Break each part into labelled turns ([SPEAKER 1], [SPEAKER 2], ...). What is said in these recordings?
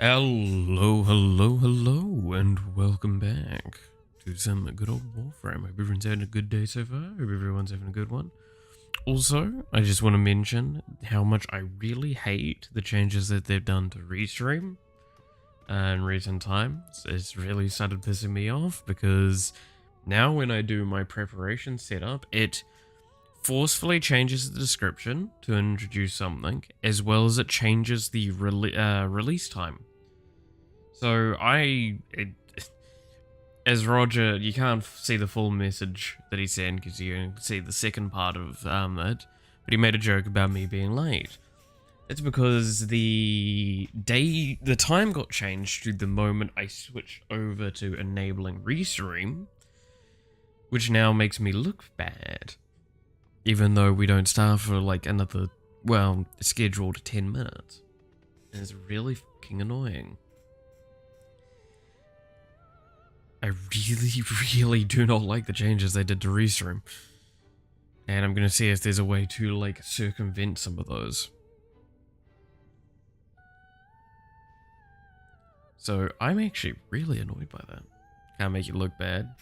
[SPEAKER 1] Hello, hello, hello, and welcome back to some good old Warframe. Hope everyone's having a good day so far. Hope everyone's having a good one. Also, I just want to mention how much I really hate the changes that they've done to Restream in recent times. It's really started pissing me off because now when I do my preparation setup, it forcefully changes the description to introduce something, as well as it changes the release time. So as Roger, you can't see the full message that he sent because you can see the second part of it, but he made a joke about me being late. It's because the time got changed to the moment I switched over to enabling Restream, which now makes me look bad, even though we don't start for like another, well, scheduled 10 minutes. And it's really fucking annoying. I really, really do not like the changes they did to Restream. And I'm gonna see if there's a way to, like, circumvent some of those. So, I'm actually really annoyed by that. Can't make it look bad.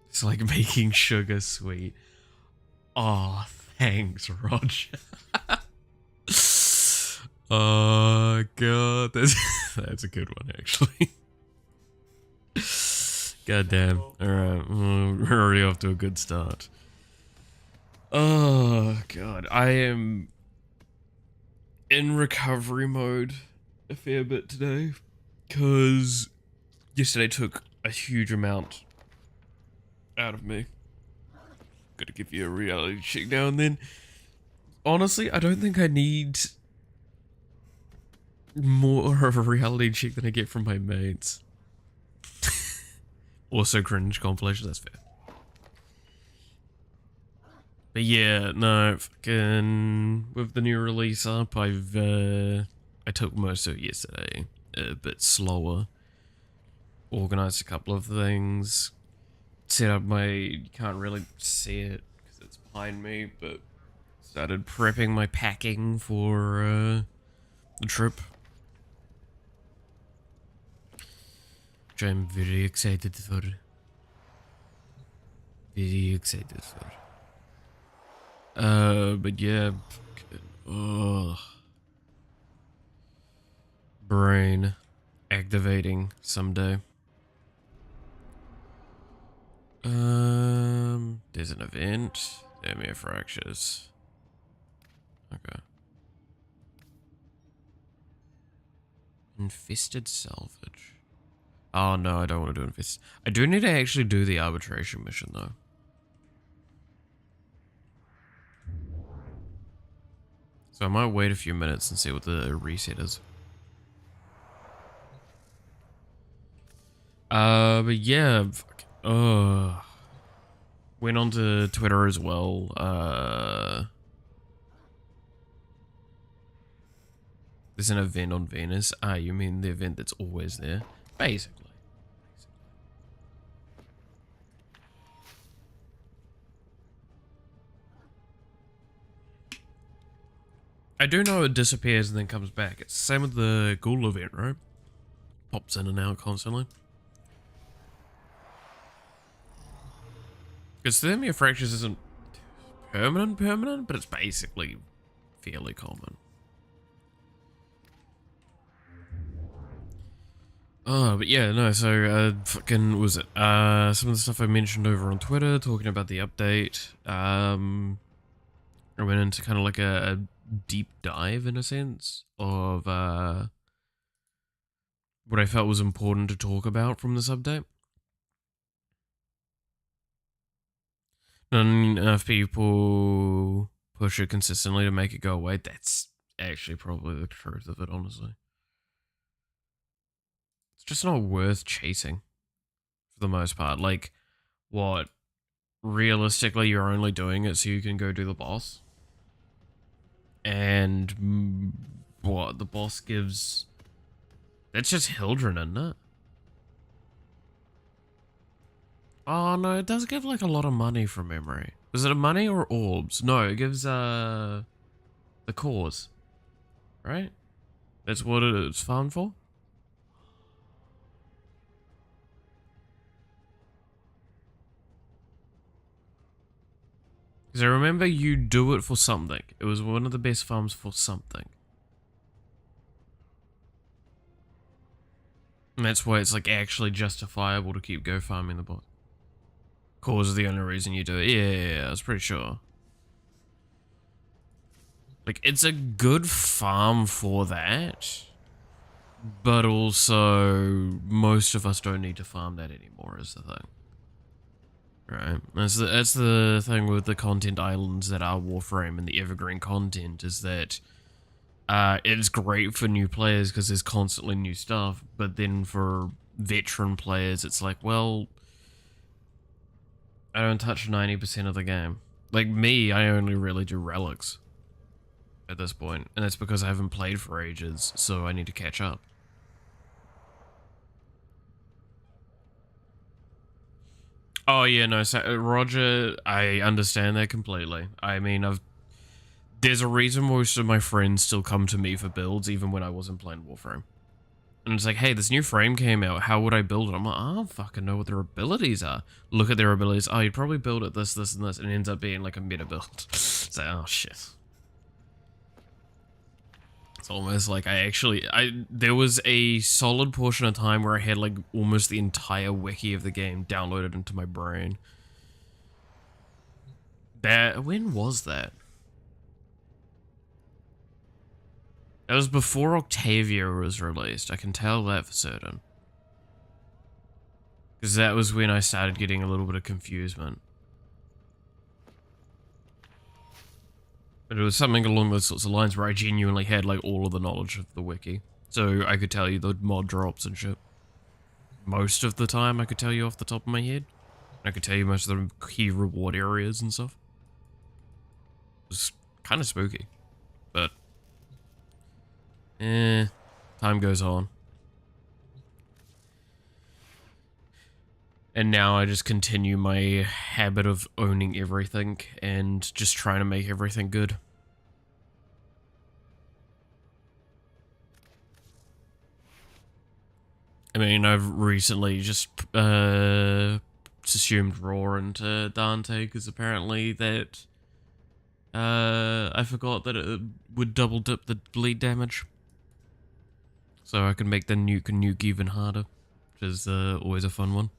[SPEAKER 1] It's like making sugar sweet. Oh, thanks, Roger. Oh god, that's a good one actually. God damn. Alright, we're already off to a good start. Oh god, I am in recovery mode a fair bit today, because yesterday took a huge amount out of me. Gotta give you a reality check now and then. Honestly, I don't think I need more of a reality check than I get from my mates. Also cringe compilation, that's fair. But yeah, no, fucking with the new release up, I took most of it yesterday, a bit slower. Organized a couple of things. Set up my, you can't really see it because it's behind me, but started prepping my packing for the trip. Which I'm very excited for. Very excited for. But yeah, brain activating someday. There's an event. Damn mere fractures. Okay. Infested salvage. Oh no, I don't want to do infested. I do need to actually do the arbitration mission though. So I might wait a few minutes and see what the reset is. But yeah, went onto Twitter as well. There's an event on Venus. Ah, you mean the event that's always there? Basically. I do know it disappears and then comes back. It's the same with the Ghoul event, right? Pops in and out constantly. Because Thermia Fractures isn't permanent, but it's basically fairly common. Oh, but yeah, no, so, fucking, was it, some of the stuff I mentioned over on Twitter, talking about the update, I went into kind of like a deep dive, in a sense, of, what I felt was important to talk about from this update. Not enough people push it consistently to make it go away. That's actually probably the truth of it, honestly. It's just not worth chasing for the most part. Like, what? Realistically, you're only doing it so you can go do the boss. And what? The boss gives... That's just Hildren, isn't it? Oh, no, it does give, like, a lot of money from memory. Was it a money or orbs? No, it gives, The cause, right? That's what it's farmed for. Because I remember you do it for something. It was one of the best farms for something. And that's why it's like actually justifiable to keep go farming the boss. Cause is the only reason you do it. Yeah, I was pretty sure. Like, it's a good farm for that. But also, most of us don't need to farm that anymore, is the thing. Right, that's the thing with the content islands that are Warframe and the evergreen content, is that it's great for new players because there's constantly new stuff, but then for veteran players, it's like, well, I don't touch 90% of the game. Like me, I only really do relics at this point, and that's because I haven't played for ages, so I need to catch up. Oh yeah, no, so, Roger, I understand that completely. I mean, there's a reason most of my friends still come to me for builds, even when I wasn't playing Warframe. And it's like, hey, this new frame came out, how would I build it? I'm like, I don't fucking know what their abilities are. Look at their abilities, oh, you'd probably build it this, this, and this, and it ends up being like a meta build. It's like, oh shit. It's almost like there was a solid portion of time where I had like almost the entire wiki of the game downloaded into my brain. When was that? That was before Octavia was released, I can tell that for certain. Because that was when I started getting a little bit of confusement. But it was something along those sorts of lines where I genuinely had like all of the knowledge of the wiki. So I could tell you the mod drops and shit. Most of the time I could tell you off the top of my head. I could tell you most of the key reward areas and stuff. It was kind of spooky. But time goes on. And now I just continue my habit of owning everything and just trying to make everything good. I mean, I've recently just assumed Raw into Dante because apparently that I forgot that it would double dip the bleed damage. So I can make the nuke even harder, which is always a fun one.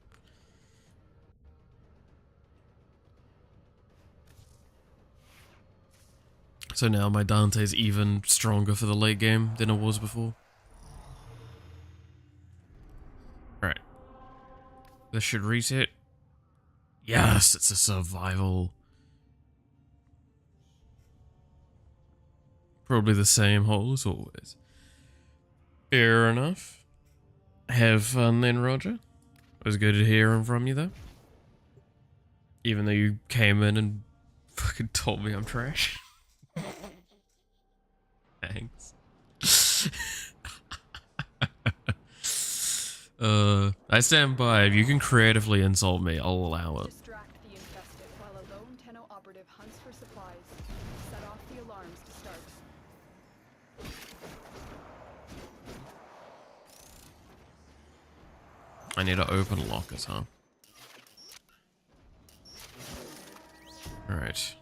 [SPEAKER 1] So now my Dante's even stronger for the late game than it was before. Alright. This should reset. Yes, it's a survival. Probably the same hole as always. Fair enough. Have fun then, Roger. It was good hearing from you, though. Even though you came in and fucking told me I'm trash. Thanks. I stand by. If you can creatively insult me, I'll allow it.
[SPEAKER 2] Distract the infested while a lone Tenno operative hunts for supplies. Set off the alarms to start.
[SPEAKER 1] I need to open lockers, huh? Alright.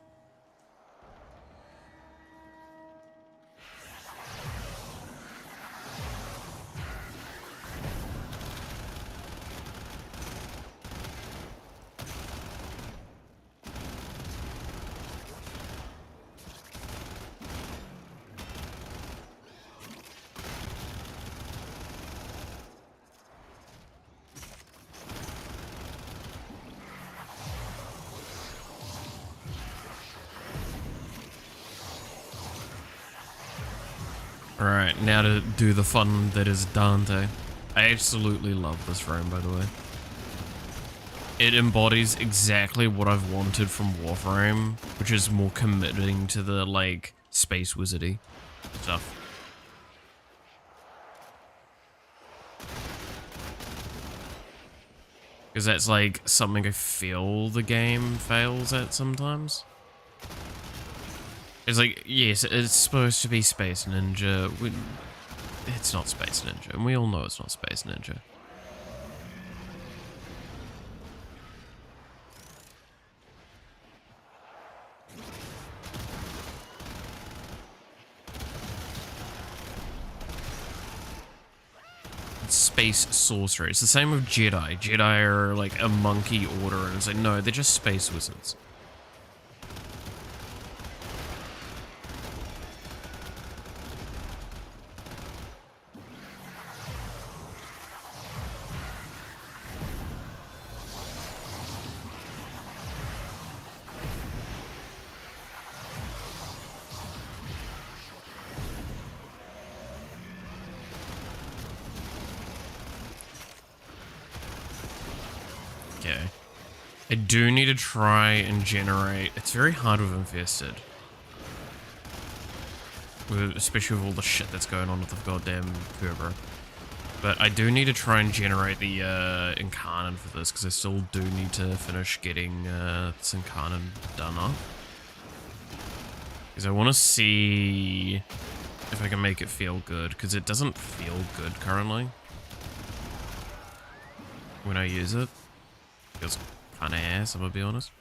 [SPEAKER 1] Alright, now to do the fun that is Dante. I absolutely love this frame, by the way. It embodies exactly what I've wanted from Warframe, which is more committing to the, like, space wizardy stuff. Because that's, like, something I feel the game fails at sometimes. It's like, yes, it's supposed to be Space Ninja. It's not Space Ninja, and we all know it's not Space Ninja. It's space sorcery. It's the same with Jedi. Jedi are like a monkey order, and it's like, no, they're just space wizards. Okay. I do need to try and generate... It's very hard with Infested. Especially with all the shit that's going on with the goddamn Kerber. But I do need to try and generate the Incarnate for this, because I still do need to finish getting this Incarnate done up. Because I want to see if I can make it feel good, because it doesn't feel good currently. When I use it. Feels kind of ass, I'm gonna be honest.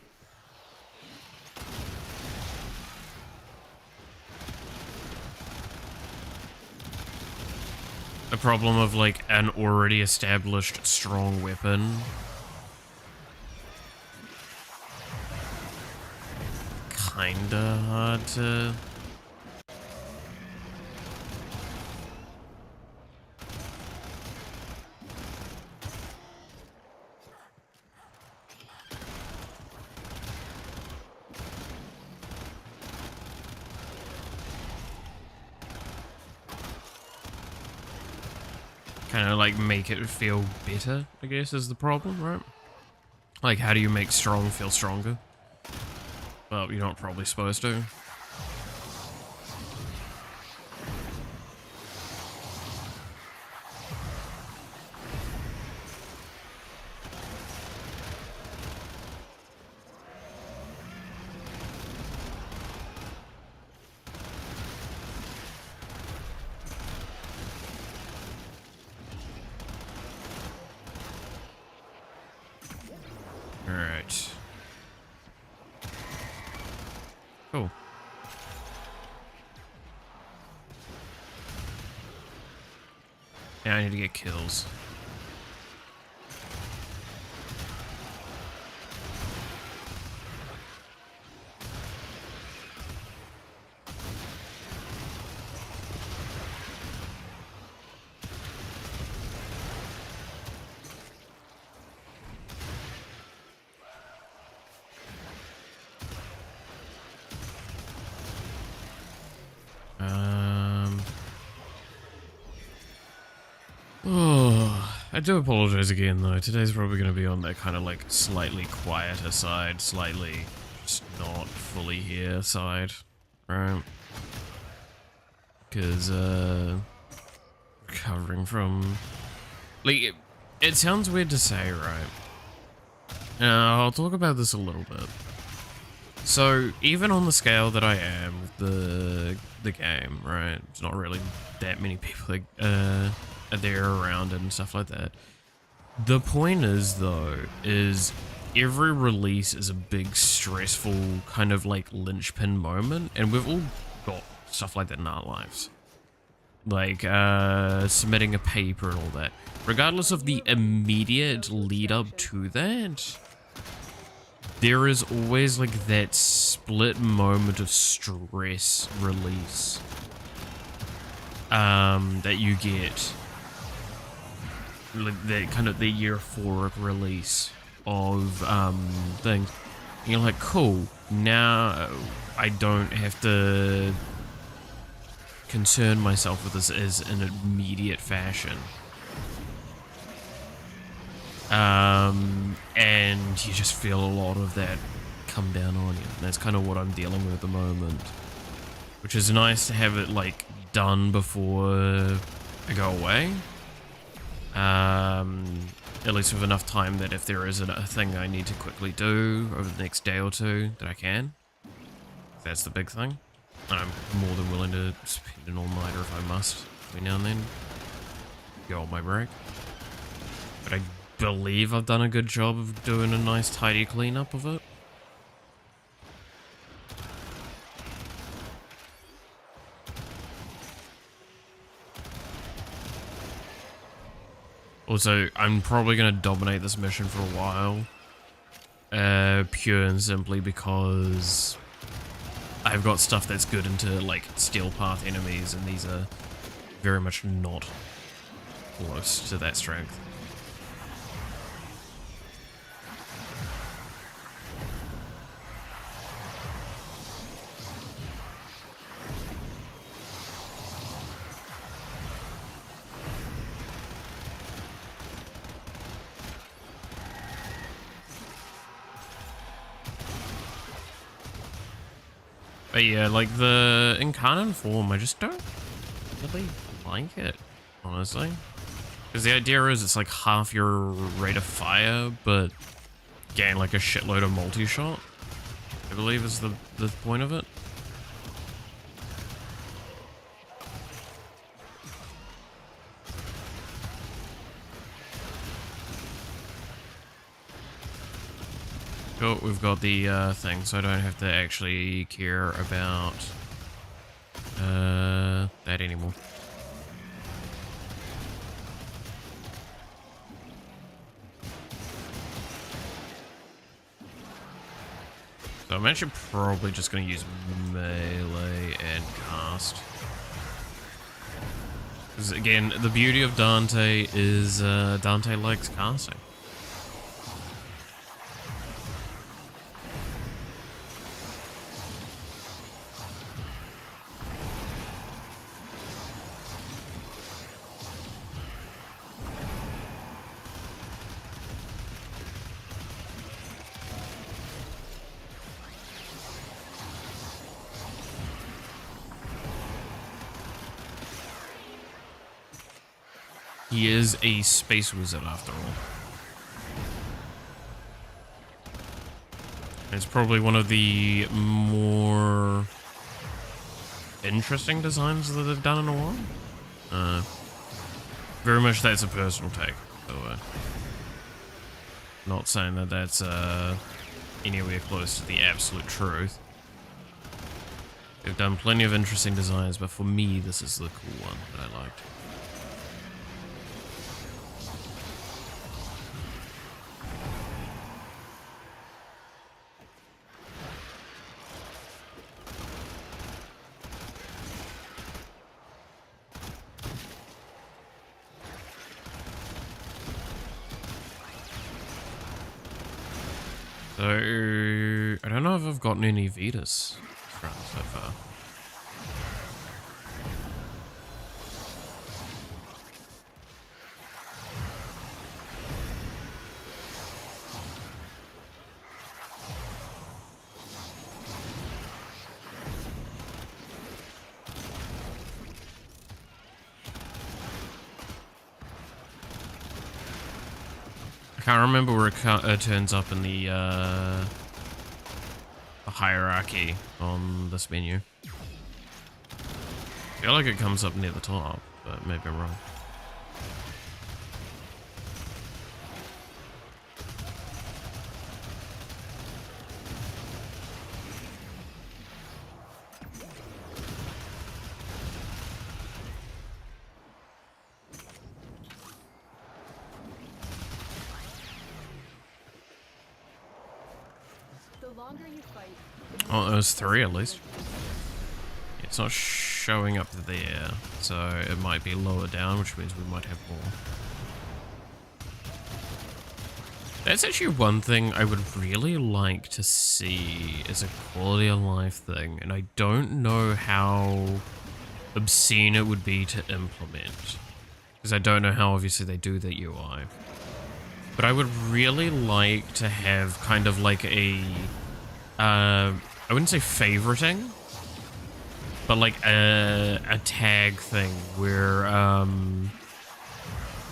[SPEAKER 1] The problem of like an already established strong weapon. Kinda hard to... kind of like make it feel better, I guess, is the problem, right? Like, how do you make strong feel stronger? Well, you're not probably supposed to. Alright. Cool. Yeah, I need to get kills. Oh, I do apologize again though. Today's probably going to be on that kind of like slightly quieter side, slightly just not fully here side, right? Because, recovering from, like, it sounds weird to say, right? I'll talk about this a little bit. So, even on the scale that I am with the game, right? It's not really that many people are there around and stuff like that. The point is, though, is every release is a big, stressful, kind of like linchpin moment, and we've all got stuff like that in our lives. Like, submitting a paper and all that. Regardless of the immediate lead up to that, there is always like that split moment of stress release that you get, like the kind of the euphoric release of things. And you're like, cool, now I don't have to concern myself with this as an immediate fashion. And you just feel a lot of that come down on you. And that's kind of what I'm dealing with at the moment. Which is nice to have it, like, done before I go away. At least with enough time that if there is a thing I need to quickly do over the next day or two, that I can. That's the big thing. I'm more than willing to spend an all-nighter if I must, every now and then. Go on my break. But I believe I've done a good job of doing a nice tidy cleanup of it. Also, I'm probably going to dominate this mission for a while. Pure and simply because I've got stuff that's good into, like, steel path enemies, and these are very much not close to that strength. But yeah, like the incarnate form, I just don't really like it, honestly. Because the idea is it's like half your rate of fire, but gain like a shitload of multi-shot, I believe is the point of it. Cool, we've got the thing, so I don't have to actually care about that anymore. So I'm actually probably just going to use melee and cast. Because again, the beauty of Dante is Dante likes casting. He is a space wizard after all. It's probably one of the more interesting designs that they've done in a while. Very much that's a personal take, by the way. Not saying that that's anywhere close to the absolute truth. They've done plenty of interesting designs, but for me, this is the cool one that I liked. So, I don't know if I've gotten any Vetus from so far. I can't remember where it turns up in the hierarchy on this menu. I feel like it comes up near the top, but maybe I'm wrong. Oh, it was 3 at least. It's not showing up there, so it might be lower down, which means we might have more. That's actually one thing I would really like to see as a quality of life thing, and I don't know how obscene it would be to implement, because I don't know how obviously they do the UI. But I would really like to have kind of like a I wouldn't say favoriting, but like a tag thing where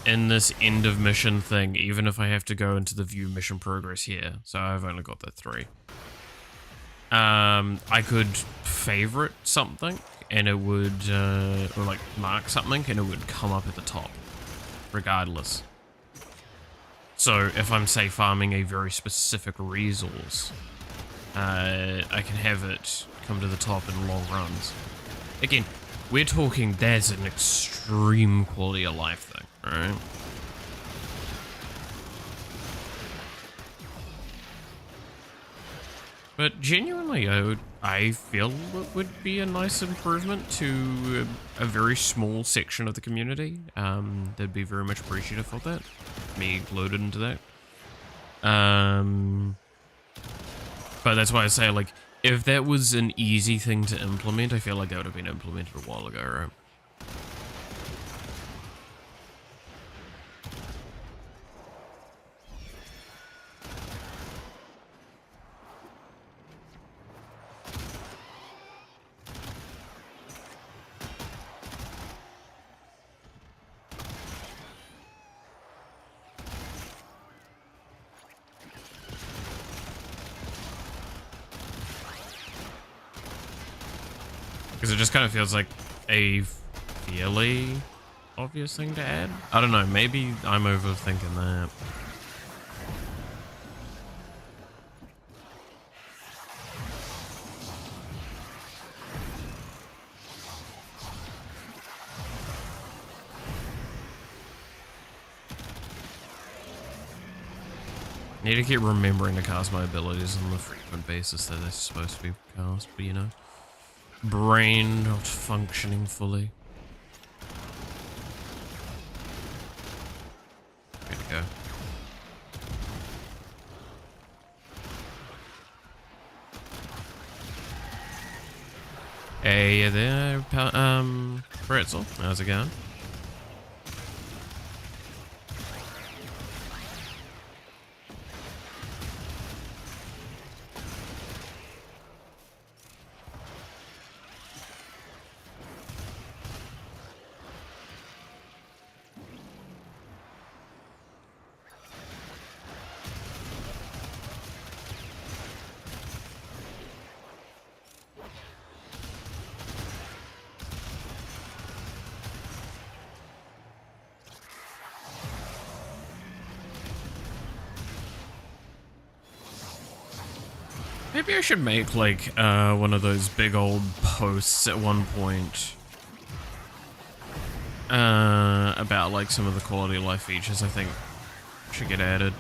[SPEAKER 1] in this end of mission thing, even if I have to go into the view mission progress here, so I've only got the 3. I could favorite something and it would, or like mark something and it would come up at the top, regardless. So if I'm, say, farming a very specific resource, I can have it come to the top in long runs. Again, we're talking that's an extreme quality of life thing, right? But genuinely, I feel it would be a nice improvement to a very small section of the community. They'd be very much appreciative of that. Me included into that. But that's why I say, like, if that was an easy thing to implement, I feel like that would have been implemented a while ago, right? Because it just kind of feels like a fairly obvious thing to add. I don't know, maybe I'm overthinking that. Need to keep remembering to cast my abilities on the frequent basis that they're supposed to be cast, but you know. Brain not functioning fully. Way to go. Hey there, Pretzel. How's it going? Maybe I should make, like, one of those big old posts at one point about, like, some of the quality of life features I think should get added.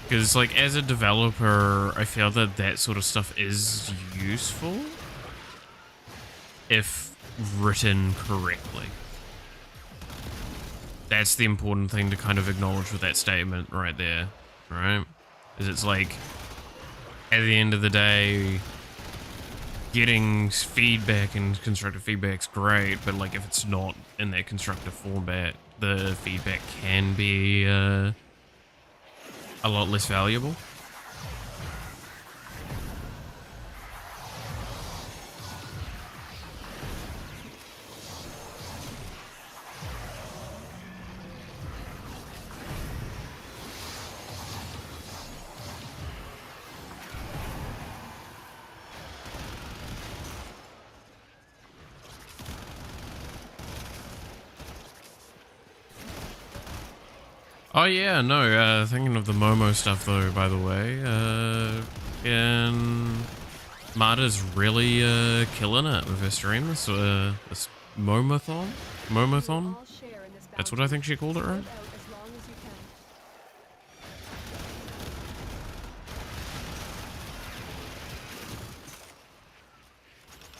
[SPEAKER 1] Because, like, as a developer, I feel that that sort of stuff is useful if written correctly. That's the important thing to kind of acknowledge with that statement right there, right? Is it's like, at the end of the day, getting feedback and constructive feedback's great, but, like, if it's not in that constructive format, the feedback can be, a lot less valuable. Oh yeah, no, thinking of the Momo stuff though, by the way, and Marta's really killing it with her stream, this Momothon? Momothon? That's what I think she called it, right?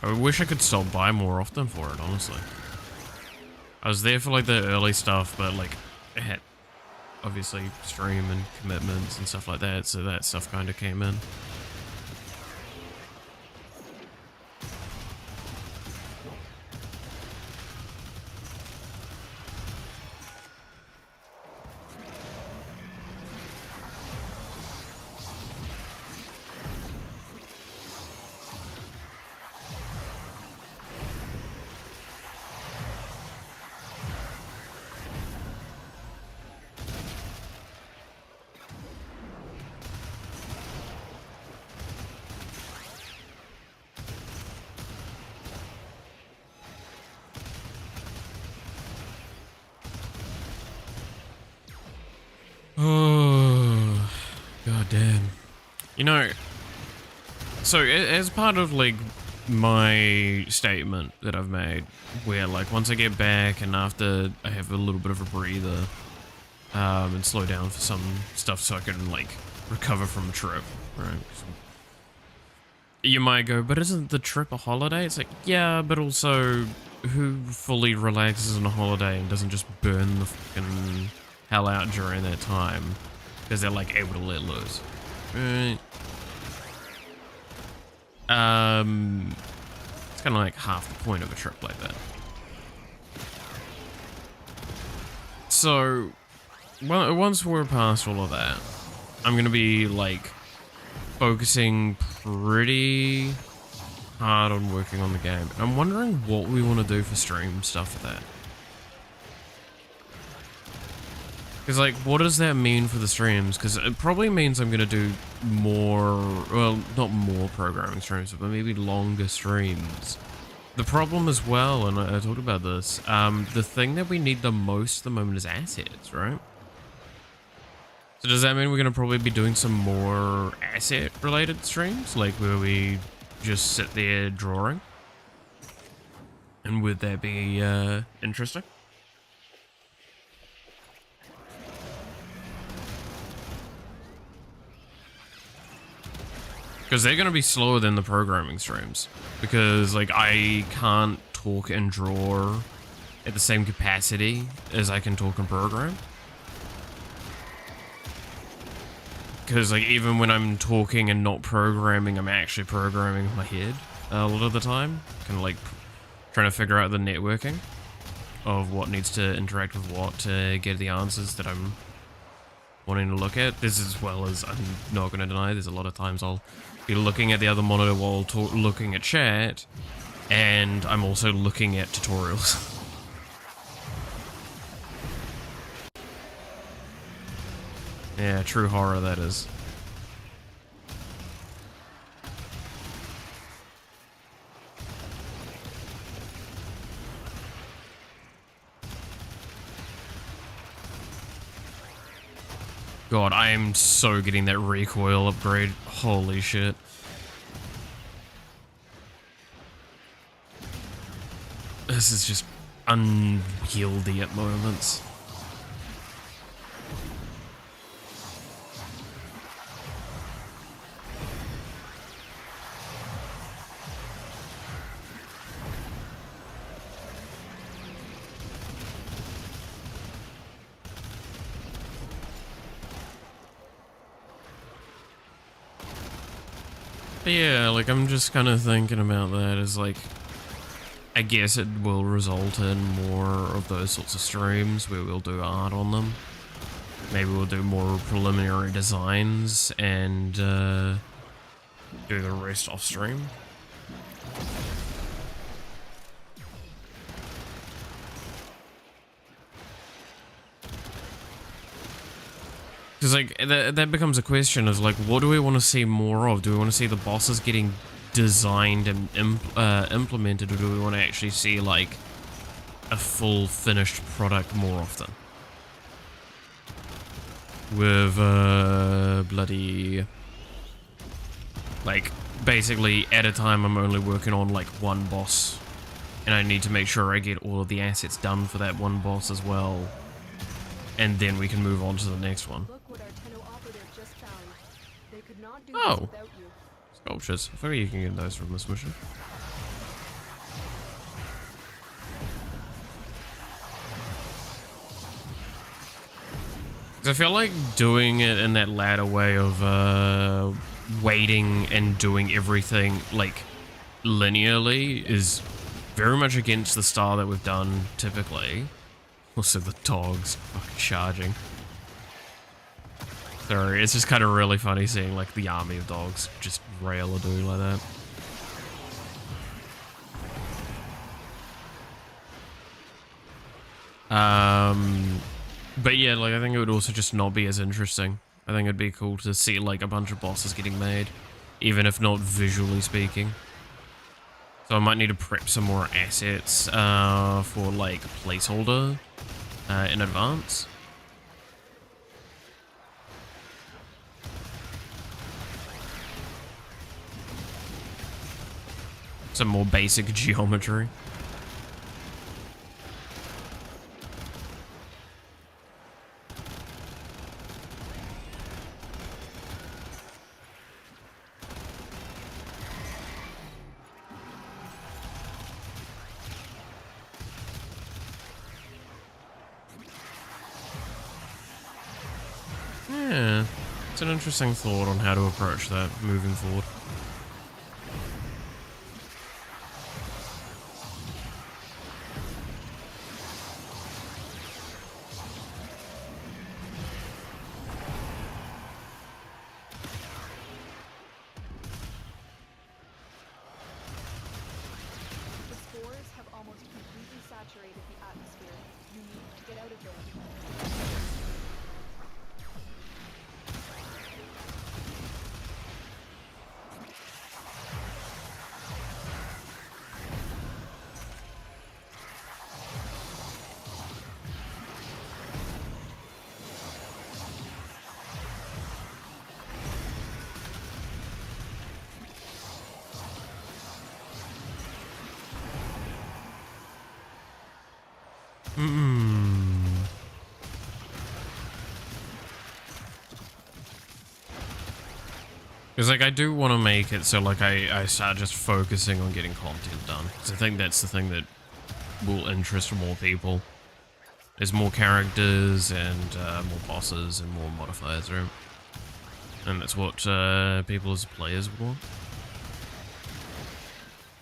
[SPEAKER 1] I wish I could stop by more often for it, honestly. I was there for, like, the early stuff, but, like, it had obviously stream and commitments and stuff like that, so that stuff kind of came in. damn. You know, so as part of like my statement that I've made, where like once I get back and after I have a little bit of a breather, and slow down for some stuff so I can like recover from a trip, right? You might go, but isn't the trip a holiday? It's like, yeah, but also who fully relaxes on a holiday and doesn't just burn the fucking hell out during that time because they're like able to let loose, right? It's kind of like half the point of a trip like that. So, well, once we're past all of that, I'm gonna be like focusing pretty hard on working on the game. And I'm wondering what we want to do for stream stuff for that. Because like, what does that mean for the streams? Because it probably means I'm gonna do more, well, not more programming streams, but maybe longer streams. The problem as well, and I talked about this, the thing that we need the most at the moment is assets, right? So does that mean we're gonna probably be doing some more asset related streams, like where we just sit there drawing? And would that be interesting? Because they're gonna be slower than the programming streams. Because like I can't talk and draw at the same capacity as I can talk and program. Because like even when I'm talking and not programming, I'm actually programming in my head a lot of the time. Kind of like trying to figure out the networking of what needs to interact with what to get the answers that I'm wanting to look at. This as well as, I'm not going to deny, there's a lot of times I'll be looking at the other monitor while looking at chat, and I'm also looking at tutorials. Yeah, true horror that is. God, I am so getting that recoil upgrade. Holy shit. This is just unwieldy at moments. Yeah, like I'm just kind of thinking about that as like, I guess it will result in more of those sorts of streams where we'll do art on them. Maybe we'll do more preliminary designs and do the rest off stream. Because like that becomes a question of like, what do we want to see more of? Do we want to see the bosses getting designed and implemented, or do we want to actually see like a full finished product more often? With bloody, like, basically at a time I'm only working on like one boss, and I need to make sure I get all of the assets done for that one boss as well, and then we can move on to the next one. Oh, sculptures. I figure you can get those from this mission. I feel like doing it in that latter way of waiting and doing everything like linearly is very much against the style that we've done typically. Also the dogs fucking charging. Sorry, it's just kind of really funny seeing like the army of dogs just rail a dude like that. But yeah, like I think it would also just not be as interesting. I think it'd be cool to see like a bunch of bosses getting made, even if not visually speaking. So I might need to prep some more assets for like placeholder in advance. some more basic geometry. Yeah, it's an interesting thought on how to approach that moving forward.
[SPEAKER 2] The spores have almost completely saturated the atmosphere. You need to get out of there.
[SPEAKER 1] Because, like, I do want to make it so, like, I start just focusing on getting content done. Because I think that's the thing that will interest more people. There's more characters and more bosses and more modifiers, right? And that's what people as players would want.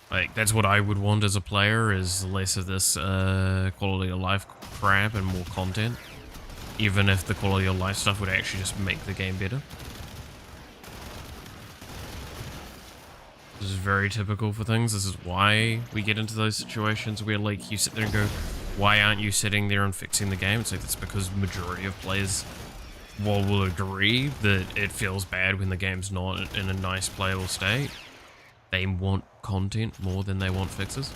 [SPEAKER 1] Like, that's what I would want as a player, is less of this quality of life crap and more content. Even if the quality of life stuff would actually just make the game better. This is very typical for things. This is why we get into those situations where, like, you sit there and go, why aren't you sitting there and fixing the game? It's like, that's because the majority of players will agree that it feels bad when the game's not in a nice playable state. They want content more than they want fixes.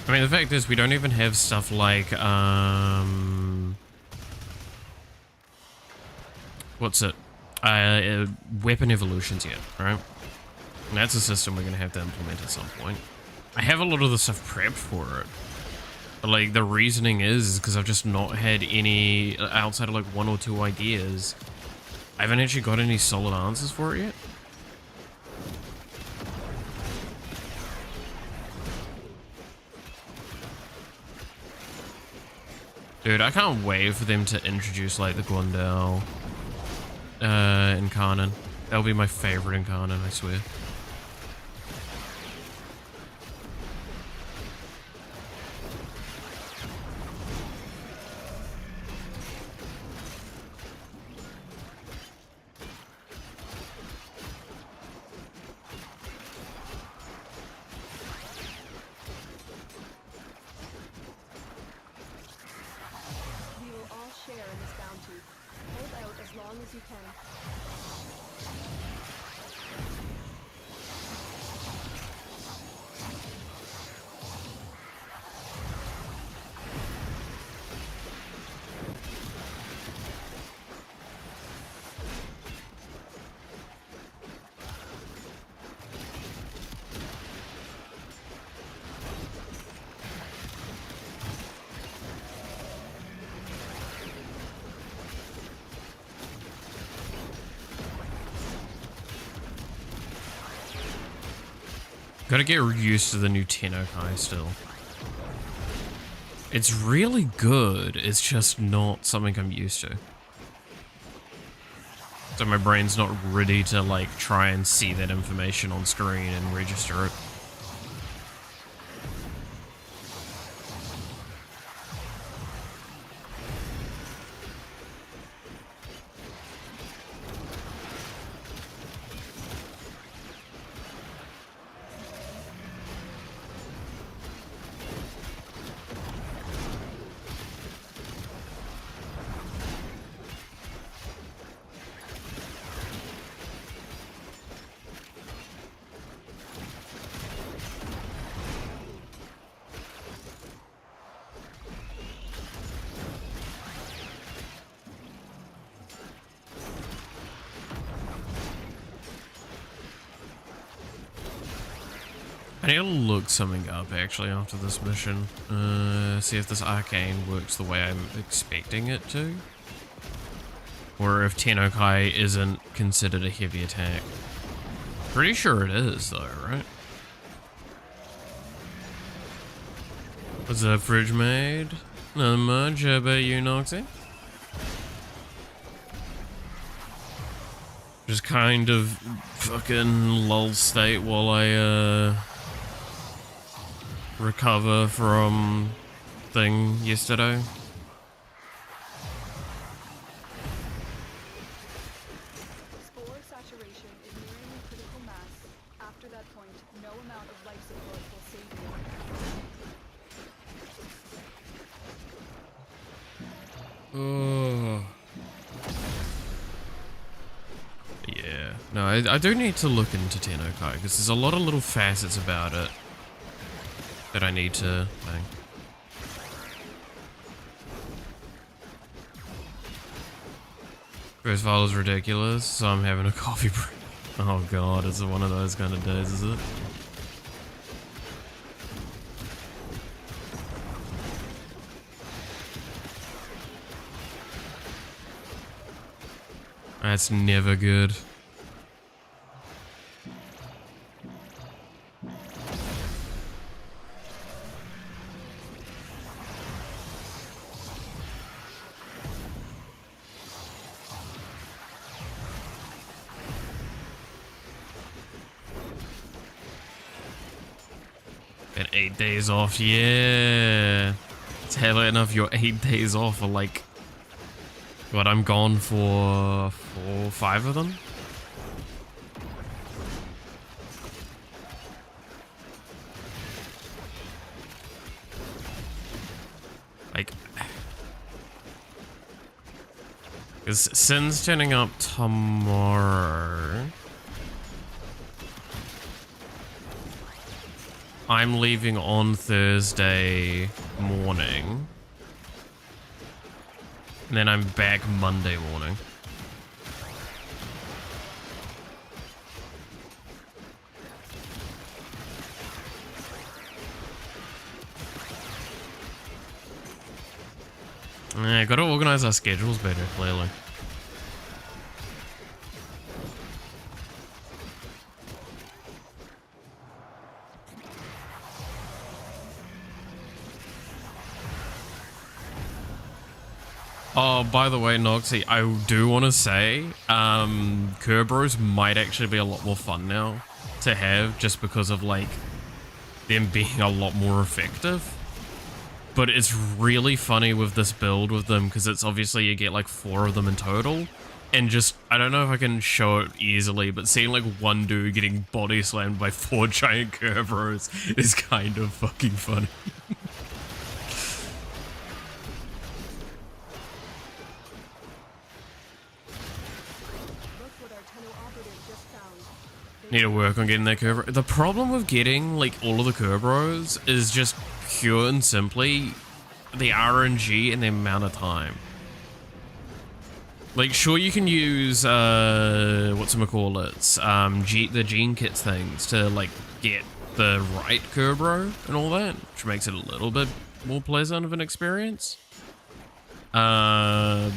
[SPEAKER 1] I mean, the fact is, we don't even have stuff like, what's it? Weapon evolutions yet, right? And that's a system we're going to have to implement at some point. I have a lot of the stuff prepped for it. But, like, the reasoning is because I've just not had any, outside of, like, one or two ideas, I haven't actually got any solid answers for it yet. Dude, I can't wait for them to introduce, like, the Gwendal in Canon. That'll be my favorite in Canon, I swear.
[SPEAKER 2] We will all share in this bounty. Hold out as long as you can.
[SPEAKER 1] Gotta get used to the new Tennokai still. It's really good, it's just not something I'm used to. So my brain's not ready to, like, try and see that information on screen and register it. I need to look something up actually after this mission. See if this arcane works the way I'm expecting it to. Or if Tennokai isn't considered a heavy attack. Pretty sure it is though, right? What's up, Fridge Maid? Not much, how about you, Noxie? Just kind of fucking lull state while I recover from thing yesterday.
[SPEAKER 2] Spore saturation is nearing critical mass. After that point, no amount of life support will save you.
[SPEAKER 1] Oh. Yeah. No, I do need to look into Tennokai, because there's a lot of little facets about it that I need to bang. First file is ridiculous, so I'm having a coffee break. Oh god, it's one of those kind of days, is it? That's never good. Got 8 days off, yeah. It's hella enough. Your 8 days off are like, what, I'm gone for 4, 5 of them? Like, is Sin's turning up tomorrow. I'm leaving on Thursday morning. And then I'm back Monday morning. Yeah, gotta organize our schedules better, clearly. Oh, by the way, Noxie, I do want to say, Kerberos might actually be a lot more fun now to have, just because of, like, them being a lot more effective. But it's really funny with this build with them, because it's obviously you get, like, 4 of them in total. And just, I don't know if I can show it easily, but seeing, like, one dude getting body slammed by 4 giant Kerberos is kind of fucking funny. Need to work on getting that Kerberos. The problem with getting, like, all of the Kerberos is just pure and simply the RNG and the amount of time. Like, sure, you can use, whatchamacallits, the gene kits things to, like, get the right Kerbero and all that, which makes it a little bit more pleasant of an experience. But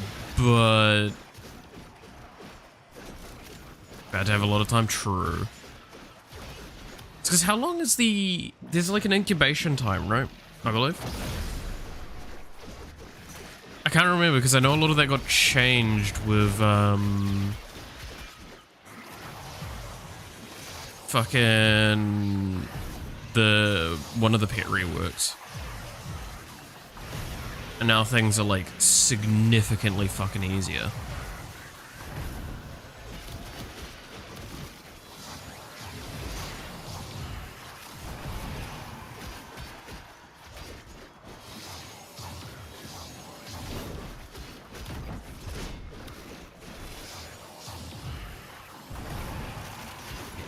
[SPEAKER 1] about to have a lot of time, true. It's because how long is there's like an incubation time, right? I believe. I can't remember because I know a lot of that got changed with fucking one of the pet reworks. And now things are like significantly fucking easier.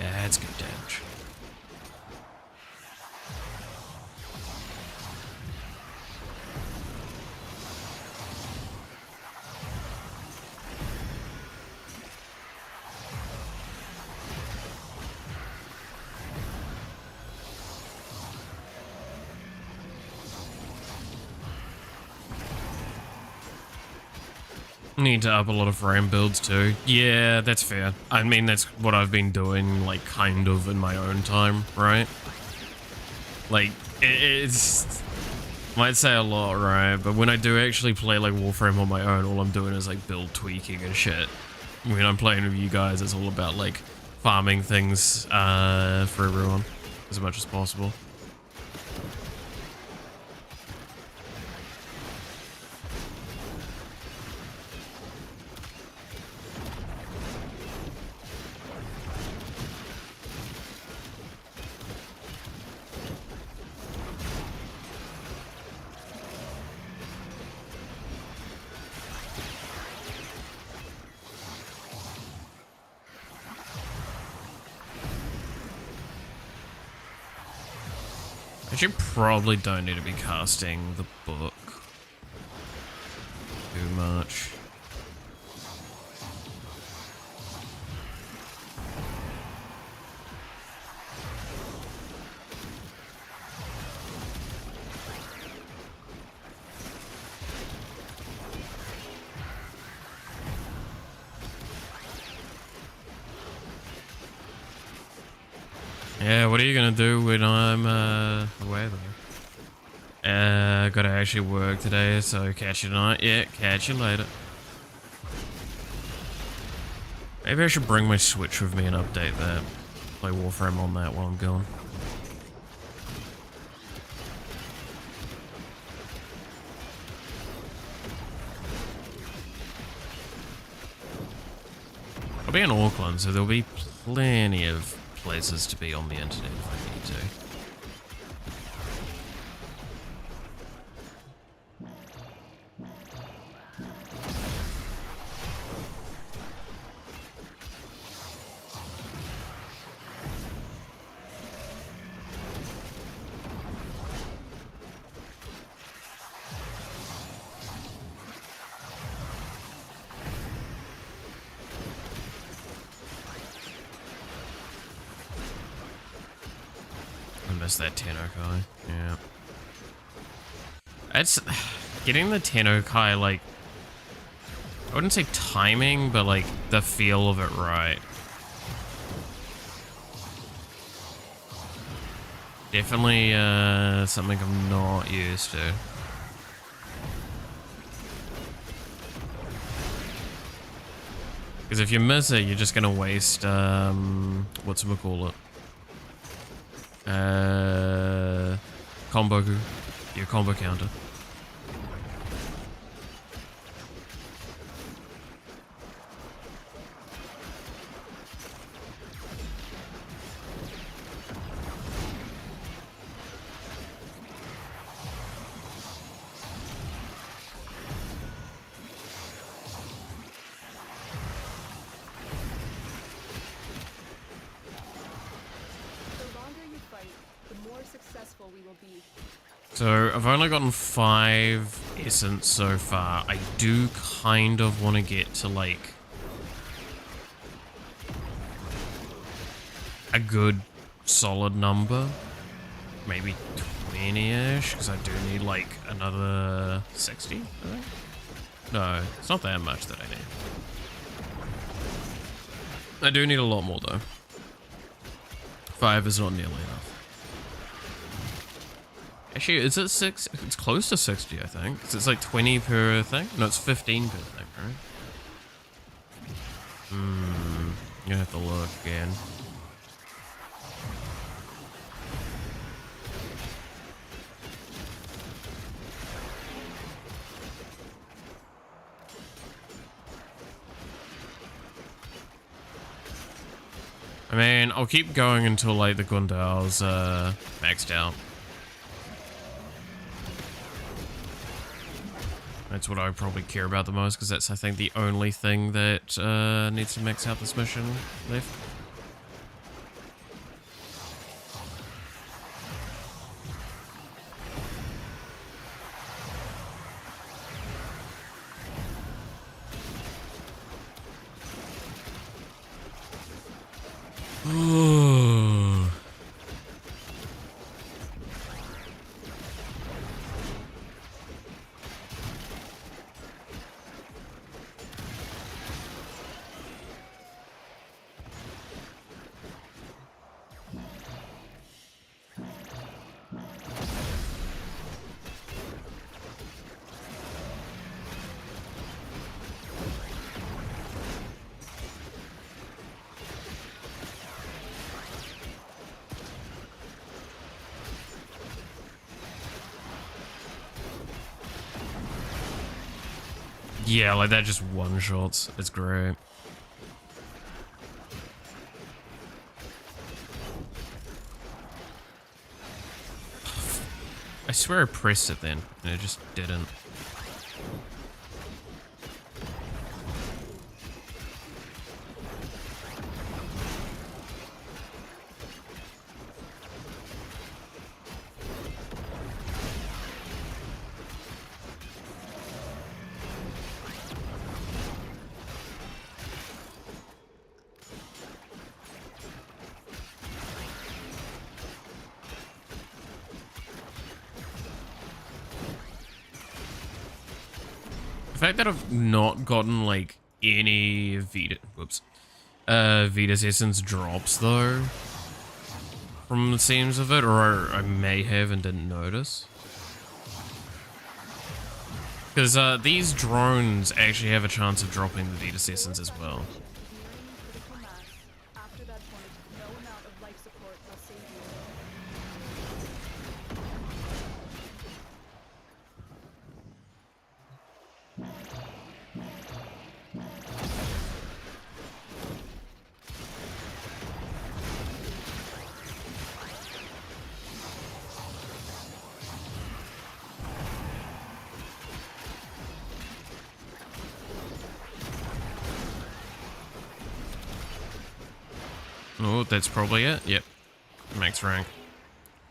[SPEAKER 1] Yeah, it's good damage. Need to up a lot of frame builds too. Yeah, that's fair. I mean, that's what I've been doing, like, kind of in my own time, right? Like, it's... Might say a lot, right? But when I do actually play, like, Warframe on my own, all I'm doing is, like, build tweaking and shit. When I'm playing with you guys, it's all about, like, farming things for everyone as much as possible. Actually, probably don't need to be casting the book too much. Yeah, what are you gonna do when I'm away though? Gotta actually work today, so catch you tonight. Yeah, catch you later. Maybe I should bring my Switch with me and update that. Play Warframe on that while I'm gone. I'll be in Auckland, so there'll be plenty of places to be on the internet if I need to. That Tennokai, yeah. It's getting the Tennokai, like, I wouldn't say timing, but like the feel of it right. Definitely something I'm not used to. Because if you miss it, you're just gonna waste whatchamacallit. Your combo counter. So I've only gotten 5 essence so far. I do kind of want to get to like a good solid number, maybe 20-ish, because I do need like another 60, I think. No, it's not that much that I need. I do need a lot more though. 5 is not nearly enough. Actually, is it 6? It's close to 60, I think. 'Cause it's like 20 per thing? No, it's 15 per thing, right? I'm gonna have to look again. I mean, I'll keep going until like the Gundal's maxed out. That's what I probably care about the most, because that's, I think, the only thing that needs to max out this mission left. Yeah, like that just one shots. It's great. I swear I pressed it then, and it just didn't. The fact that I've not gotten like any Vita's Essence drops though, from the seams of it, or I may have and didn't notice. Because these drones actually have a chance of dropping the Vita's Essence as well.
[SPEAKER 2] After that point, no amount of life support will save you.
[SPEAKER 1] Oh, that's probably it. Yep. Max rank.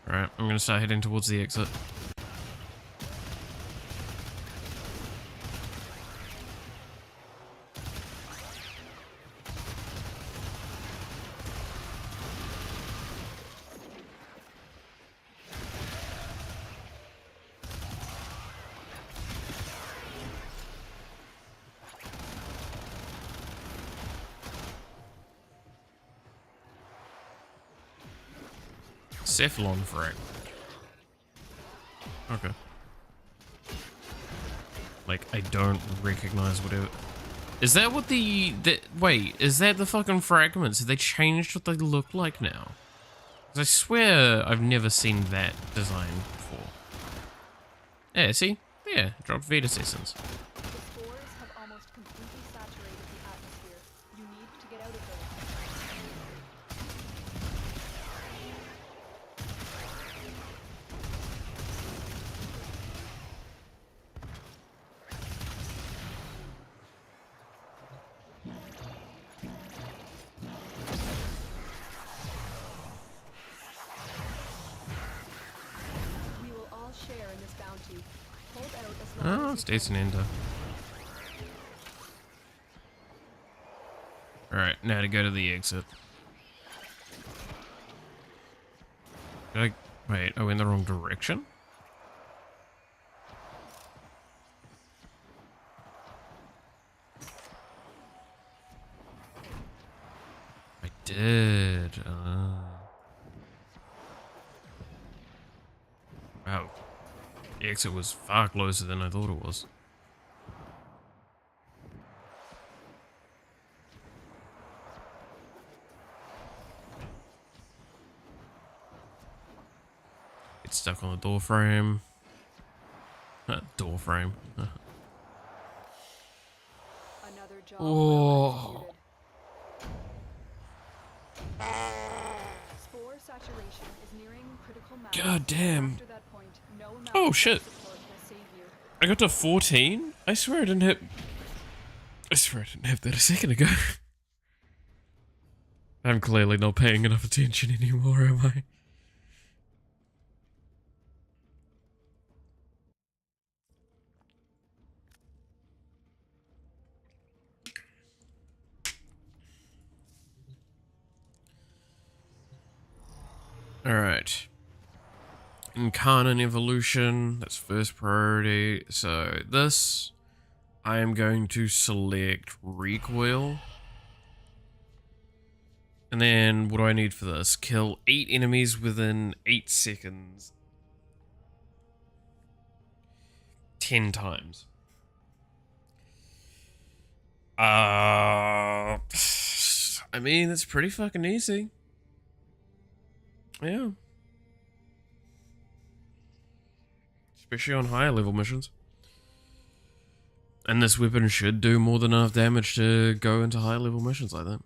[SPEAKER 1] Alright, I'm gonna start heading towards the exit. Cephalon frag. Okay. Like, I don't recognize whatever. Is that what wait, is that the fucking fragments? Have they changed what they look like now? 'Cause I swear I've never seen that design before. Yeah, see? Yeah, dropped Vita's Essence.
[SPEAKER 2] The spores have almost completely saturated the atmosphere. You need to get out of there. We will all share in this bounty. Hold out as long
[SPEAKER 1] Oh,
[SPEAKER 2] as
[SPEAKER 1] it's
[SPEAKER 2] you
[SPEAKER 1] decent ender. Alright, now to go to the exit. Did I... Wait, are we in the wrong direction? I did. Wow. The exit was far closer than I thought it was. Get stuck on the door frame. Door frame.
[SPEAKER 2] Another job
[SPEAKER 1] Oh.
[SPEAKER 2] well executed. Spore saturation is nearing critical mass.
[SPEAKER 1] God damn.
[SPEAKER 2] After that point, no amount
[SPEAKER 1] Oh
[SPEAKER 2] of
[SPEAKER 1] shit.
[SPEAKER 2] support will save you.
[SPEAKER 1] I got to 14? I swear I didn't hit... I swear I didn't have that a second ago. I'm clearly not paying enough attention anymore, am I? Alright. Incarnate evolution, that's first priority. So this, I am going to select recoil. And then what do I need for this? Kill 8 enemies within 8 seconds. 10 times. I mean, it's pretty fucking easy. Yeah. Especially on higher level missions. And this weapon should do more than enough damage to go into high level missions like that.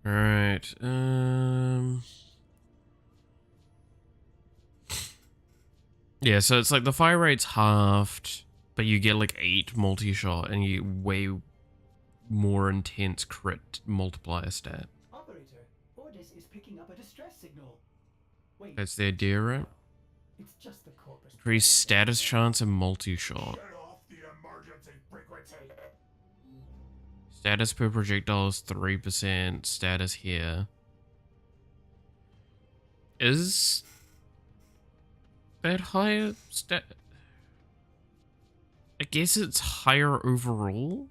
[SPEAKER 1] Alright, yeah, so it's like the fire rate's halved, but you get like 8 multi-shot and you get way more intense crit multiplier stat.
[SPEAKER 3] Operator, Ordis is picking up a distress signal. Wait,
[SPEAKER 1] That's the idea, right?
[SPEAKER 3] it's just the corpus.
[SPEAKER 1] Increase status chance and multi-shot.
[SPEAKER 4] Shut off the emergency frequency.
[SPEAKER 1] Status per projectile is 3%. Status here. Is that higher stat? I guess it's higher overall.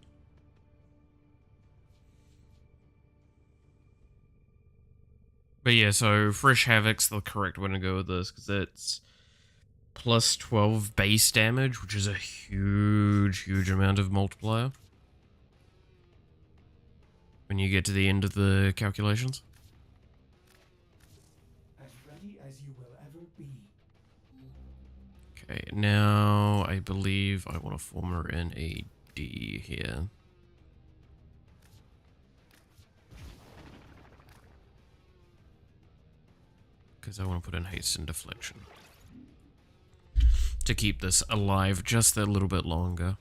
[SPEAKER 1] But yeah, so Fresh Havoc's the correct way to go with this, because it's plus 12 base damage, which is a huge amount of multiplier when you get to the end of the calculations.
[SPEAKER 3] As ready as you will ever be.
[SPEAKER 1] Okay, now I believe I want to form her in a D here. Because I want to put in haste and deflection. To keep this alive just that little bit longer.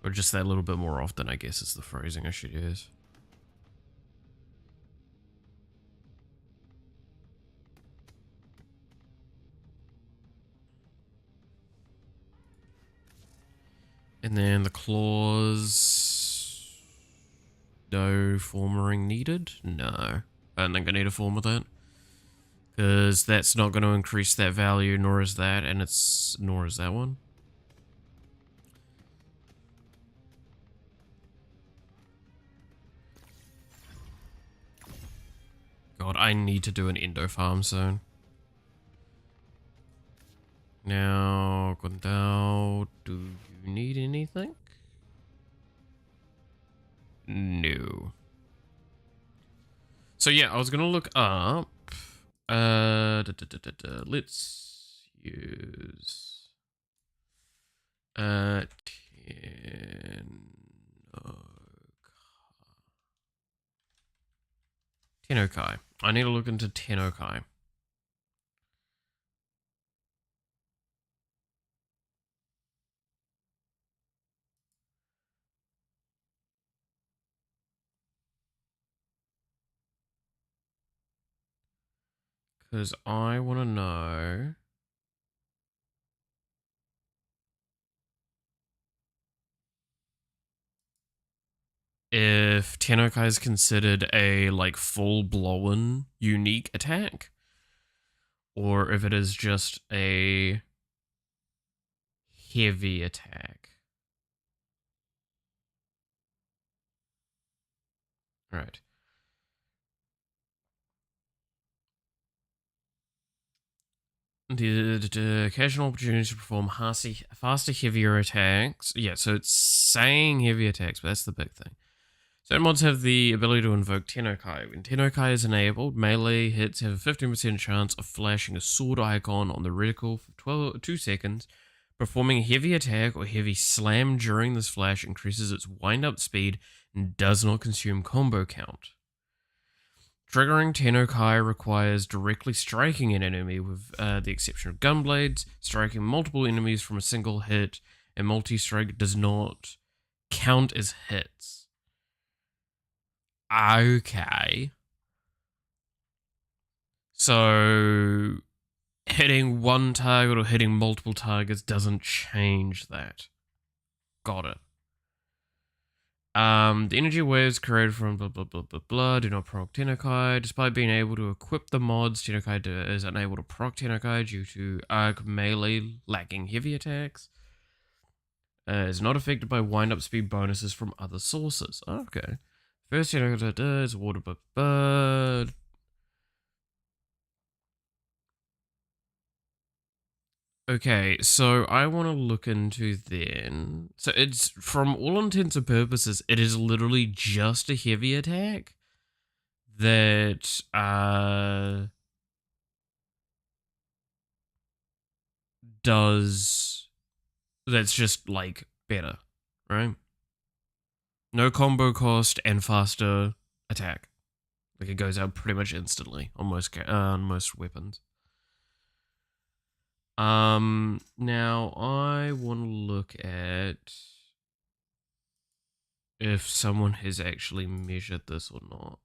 [SPEAKER 1] Or just that little bit more often, I guess is the phrasing I should use. And then the claws... No formering needed? No. I don't think I need a form with that. Because that's not going to increase that value, nor is that, and nor is that one. God, I need to do an endo farm soon. Now, Gondal, do you need anything? No. So yeah, I was gonna look up. Let's use 10 Tennokai. I need to look into Tennokai. Because I want to know if Tennokai is considered a like full-blown unique attack, or if it is just a heavy attack. Right. The occasional opportunity to perform faster, heavier attacks. Yeah, so it's saying heavy attacks, but that's the big thing. Certain mods have the ability to invoke Tennokai. When Tennokai is enabled, melee hits have a 15% chance of flashing a sword icon on the reticle for 2 seconds. Performing a heavy attack or heavy slam during this flash increases its wind-up speed and does not consume combo count. Triggering Tennokai requires directly striking an enemy, with the exception of gunblades. Striking multiple enemies from a single hit and multi-strike does not count as hits. Okay. So, hitting one target or hitting multiple targets doesn't change that. Got it. The energy waves created from blah blah blah blah blah do not proc Tennokai. Despite being able to equip the mods, Tennokai is unable to proc Tennokai due to arc melee lacking heavy attacks. Is not affected by wind-up speed bonuses from other sources. Okay. First Tennokai is awarded by bird. Okay, so I want to look into then. So it's, from all intents and purposes, it is literally just a heavy attack that does, that's just like better, right? No combo cost and faster attack. Like it goes out pretty much instantly on most weapons. Now I want to look at if someone has actually measured this or not.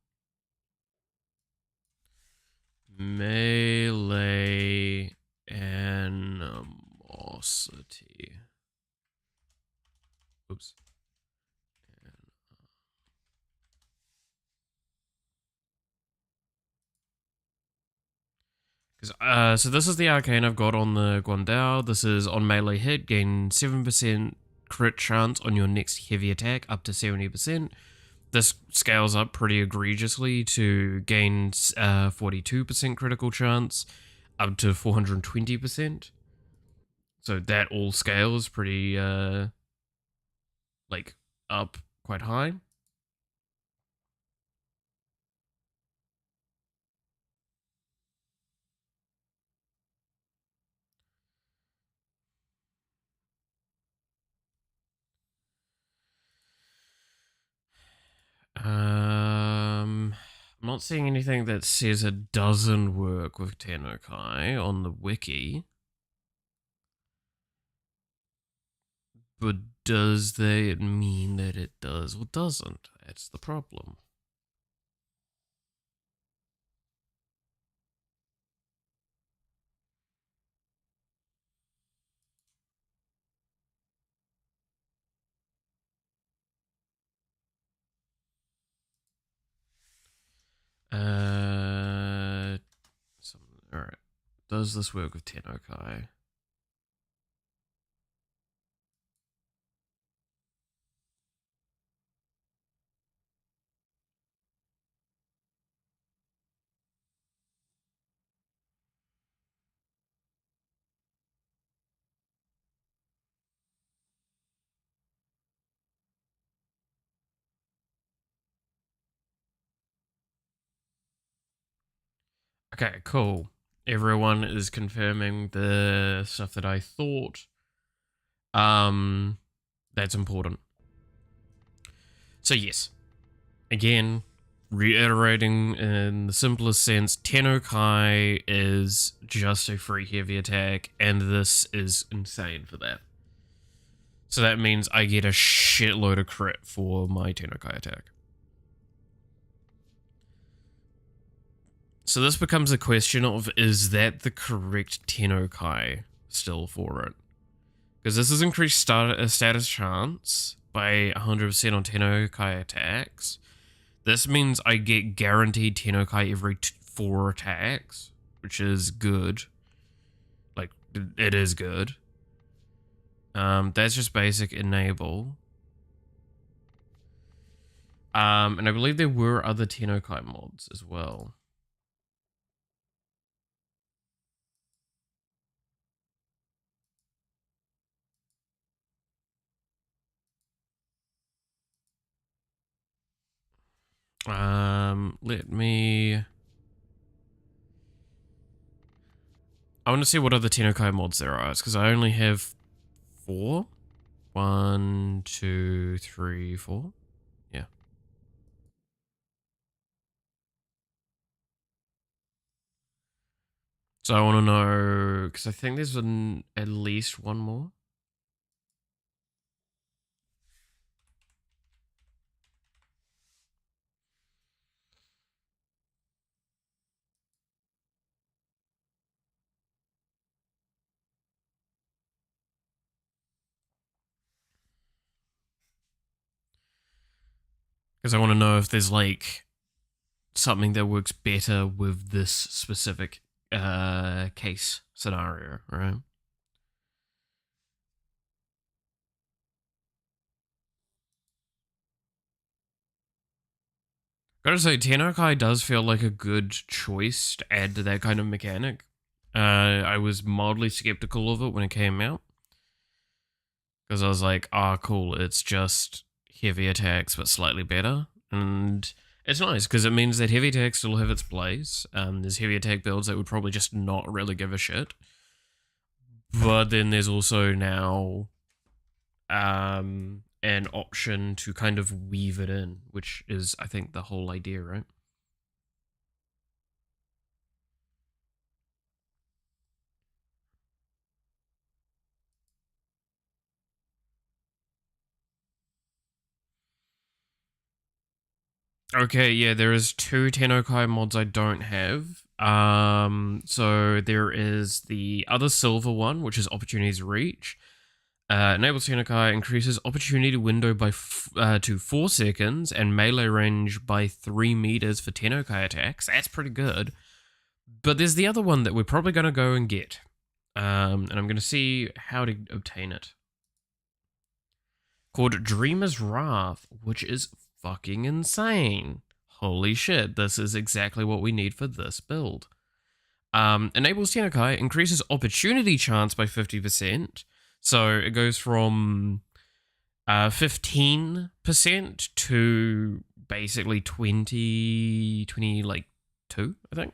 [SPEAKER 1] Melee animosity. Oops. So this is the arcane I've got on the Guandao. This is on melee hit, gain 7% crit chance on your next heavy attack up to 70%. This scales up pretty egregiously to gain 42% critical chance up to 420%. So that all scales pretty like up quite high. I'm not seeing anything that says it doesn't work with Tennokai on the wiki. But does that mean that it does or doesn't? That's the problem. Uh, Alright. Does this work with Tennokai? Okay, cool. Everyone is confirming the stuff that I thought. That's important. So yes, again, reiterating in the simplest sense, Tennokai is just a free heavy attack, and this is insane for that. So that means I get a shitload of crit for my Tennokai attack. So this becomes a question of, is that the correct Tennokai still for it? Because this is increased status chance by 100% on Tennokai attacks. This means I get guaranteed Tennokai every 4 attacks, which is good. Like, it is good. That's just basic enable. And I believe there were other Tennokai mods as well. Let me... I want to see what other Tennokai mods there are, because I only have 4. 1, 2, 3, 4. Yeah. So I want to know, because I think there's at least one more. Because I want to know if there's like something that works better with this specific case scenario, right? Gotta say, Tennokai does feel like a good choice to add to that kind of mechanic. I was mildly skeptical of it when it came out. Because I was like, ah, cool, it's just heavy attacks, but slightly better. And it's nice, because it means that heavy attacks still have its place. There's heavy attack builds that would probably just not really give a shit. But then there's also now an option to kind of weave it in, which is, I think, the whole idea, right? Okay, yeah, there is 2 Tennokai mods I don't have. So there is the other silver one, which is Opportunity's Reach. Enables Tennokai, increases opportunity window by to 4 seconds and melee range by 3 meters for Tennokai attacks. That's pretty good. But there's the other one that we're probably going to go and get. And I'm going to see how to obtain it. Called Dreamer's Wrath, which is fucking insane. Holy shit, this is exactly what we need for this build. Enables Tennokai, increases opportunity chance by 50%. So it goes from 15% to basically 20 like 2, I think.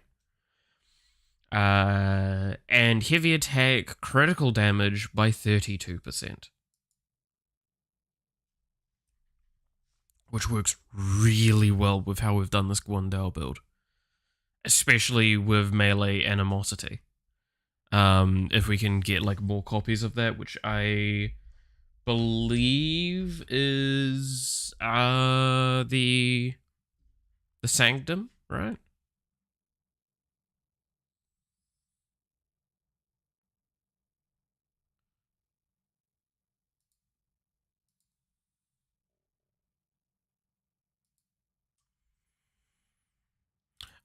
[SPEAKER 1] And heavy attack critical damage by 32%. Which works really well with how we've done this Guandao build. Especially with melee animosity. If we can get like more copies of that, which I believe is the Sanctum, right?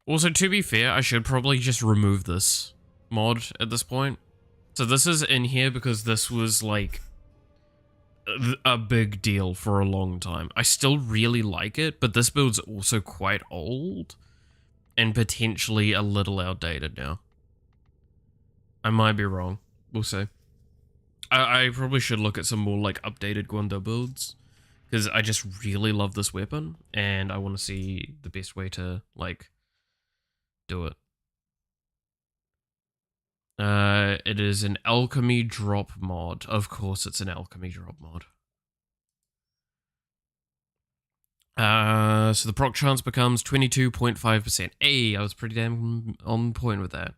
[SPEAKER 1] Also, to be fair, I should probably just remove this mod at this point. So this is in here because this was like a big deal for a long time. I still really like it, but this build's also quite old and potentially a little outdated now. I might be wrong. We'll see. I probably should look at some more like updated Guandao builds because I just really love this weapon and I want to see the best way to like do it. It is an alchemy drop mod. Of course it's an alchemy drop mod. So the proc chance becomes 22.5%. Hey, I was pretty damn on point with that.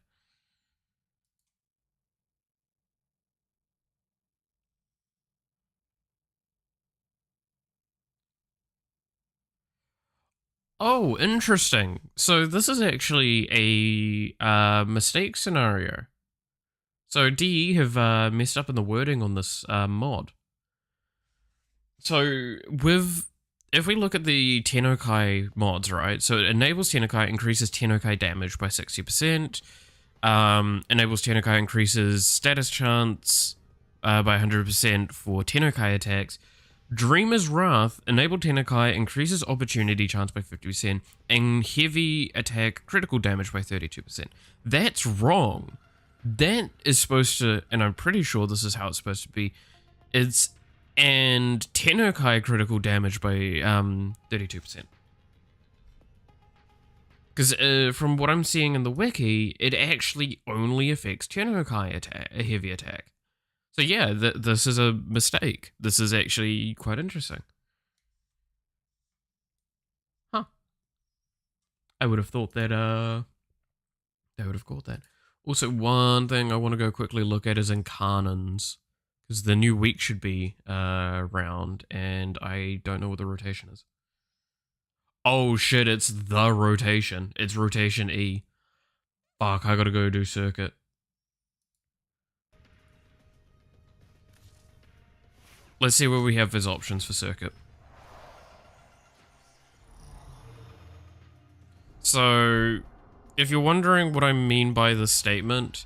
[SPEAKER 1] Oh, interesting. So this is actually a mistake scenario. So DE have messed up in the wording on this mod. So if we look at the Tennokai mods, right? So it enables Tennokai, increases Tennokai damage by 60%. Enables Tennokai, increases status chance by 100% for Tennokai attacks. Dreamer's Wrath, enabled Tennokai, increases opportunity chance by 50%, and heavy attack critical damage by 32%. That's wrong. That is supposed to, and I'm pretty sure this is how it's supposed to be, it's, and Tennokai critical damage by 32%. Because from what I'm seeing in the wiki, it actually only affects Tennokai attack, a heavy attack. So yeah, this is a mistake. This is actually quite interesting. Huh. I would have thought that, I would have caught that. Also, one thing I want to go quickly look at is Incarnons. Because the new week should be around, and I don't know what the rotation is. Oh shit, it's the rotation. It's rotation E. Fuck, I gotta go do circuit. Let's see what we have as options for circuit. So, if you're wondering what I mean by this statement,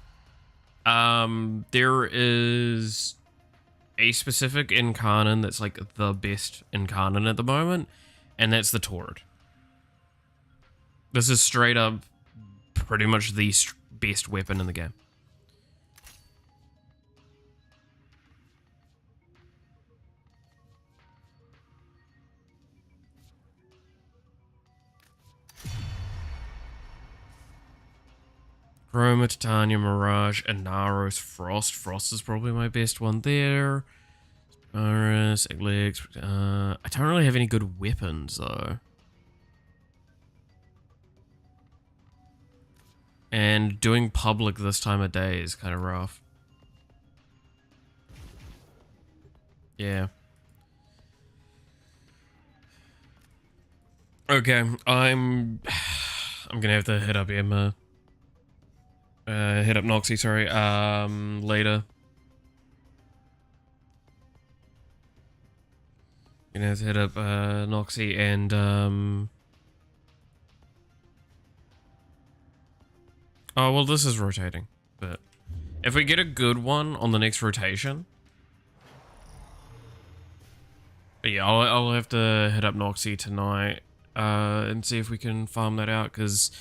[SPEAKER 1] there is a specific Incarnon that's like the best Incarnon at the moment, and that's the Taurid. This is straight up pretty much the best weapon in the game. Chroma, Titanium, Mirage, and Naros, Frost. Frost is probably my best one there. Iris, Eglex. I don't really have any good weapons though. And doing public this time of day is kind of rough. Yeah. Okay, I'm gonna have to hit up Emma. Hit up Noxie, sorry. Later. Gonna have to hit up Noxie and oh well, this is rotating, but if we get a good one on the next rotation. But yeah, I'll have to hit up Noxie tonight and see if we can farm that out, because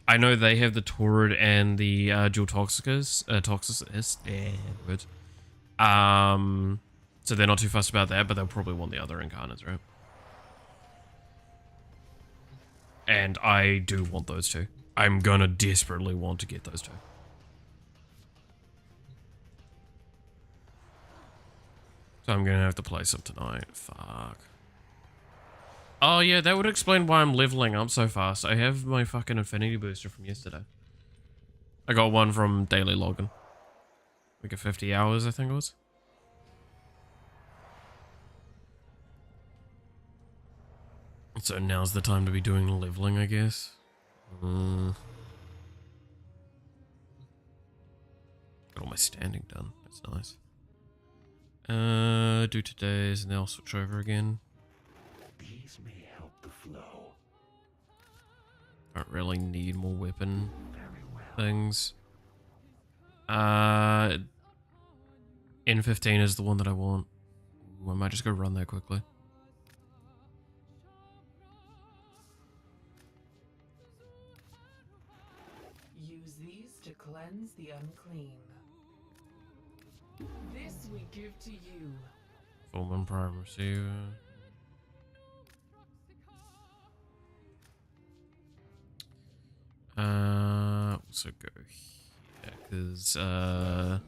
[SPEAKER 1] I know they have the Taurid and the dual Toxicus, words. So they're not too fussed about that, but they'll probably want the other Incarnates, right? And I do want those two. I'm gonna desperately want to get those two. So I'm gonna have to play some tonight. Fuck. Oh yeah, that would explain why I'm leveling up so fast. I have my fucking Infinity Booster from yesterday. I got one from Daily Login. Like a 50 hours, I think it was. So now's the time to be doing leveling, I guess. Got all my standing done. That's nice. Do today's and then I'll switch over again.
[SPEAKER 4] These may help the flow.
[SPEAKER 1] Don't really need more weapon
[SPEAKER 4] Very well.
[SPEAKER 1] things. N15 is the one that I want. Ooh, I might just go run that quickly.
[SPEAKER 5] Use these to cleanse the unclean. This we give to you.
[SPEAKER 1] Fullman Prime Receiver. Also go here, because, I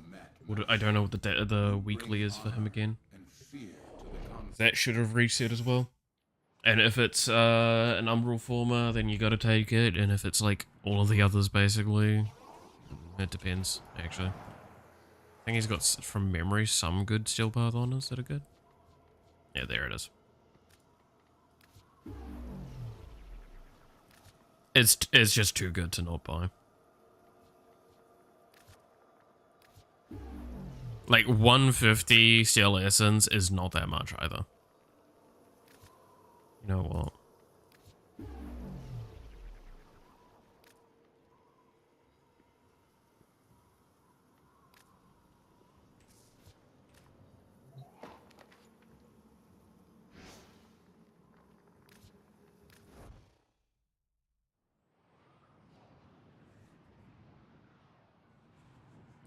[SPEAKER 1] don't know what the weekly is for him again. That should have reset as well. And if it's, an Umbral Former, then you gotta take it, and if it's, like, all of the others, basically, it depends, actually. I think he's got, from memory, some good Steel Path honors that are good. Yeah, there it is. It's just too good to not buy. Like, 150 Steel Essence is not that much either. You know what?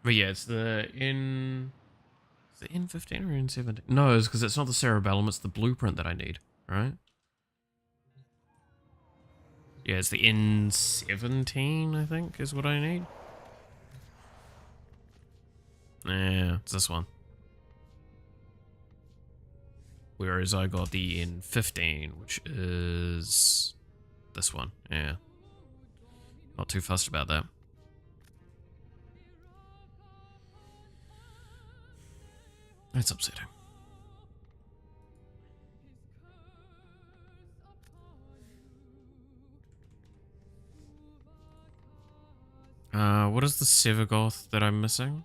[SPEAKER 1] But yeah, it's the N... Is it N15 or N17? No, it's because it's not the Cerebellum, it's the blueprint that I need, right? Yeah, it's the N17, I think, is what I need. Yeah, it's this one. Whereas I got the N15, which is this one, yeah. Not too fussed about that. It's upsetting. What is the Sevagoth that I'm missing?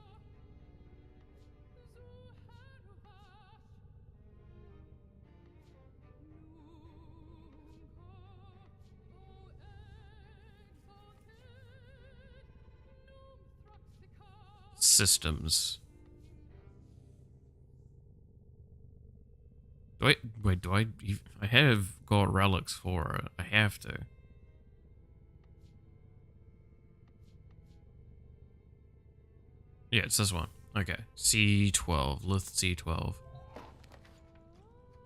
[SPEAKER 1] Systems. Do I have got relics for it. I have to. Yeah, it's this one. Okay. C12. Lith C12.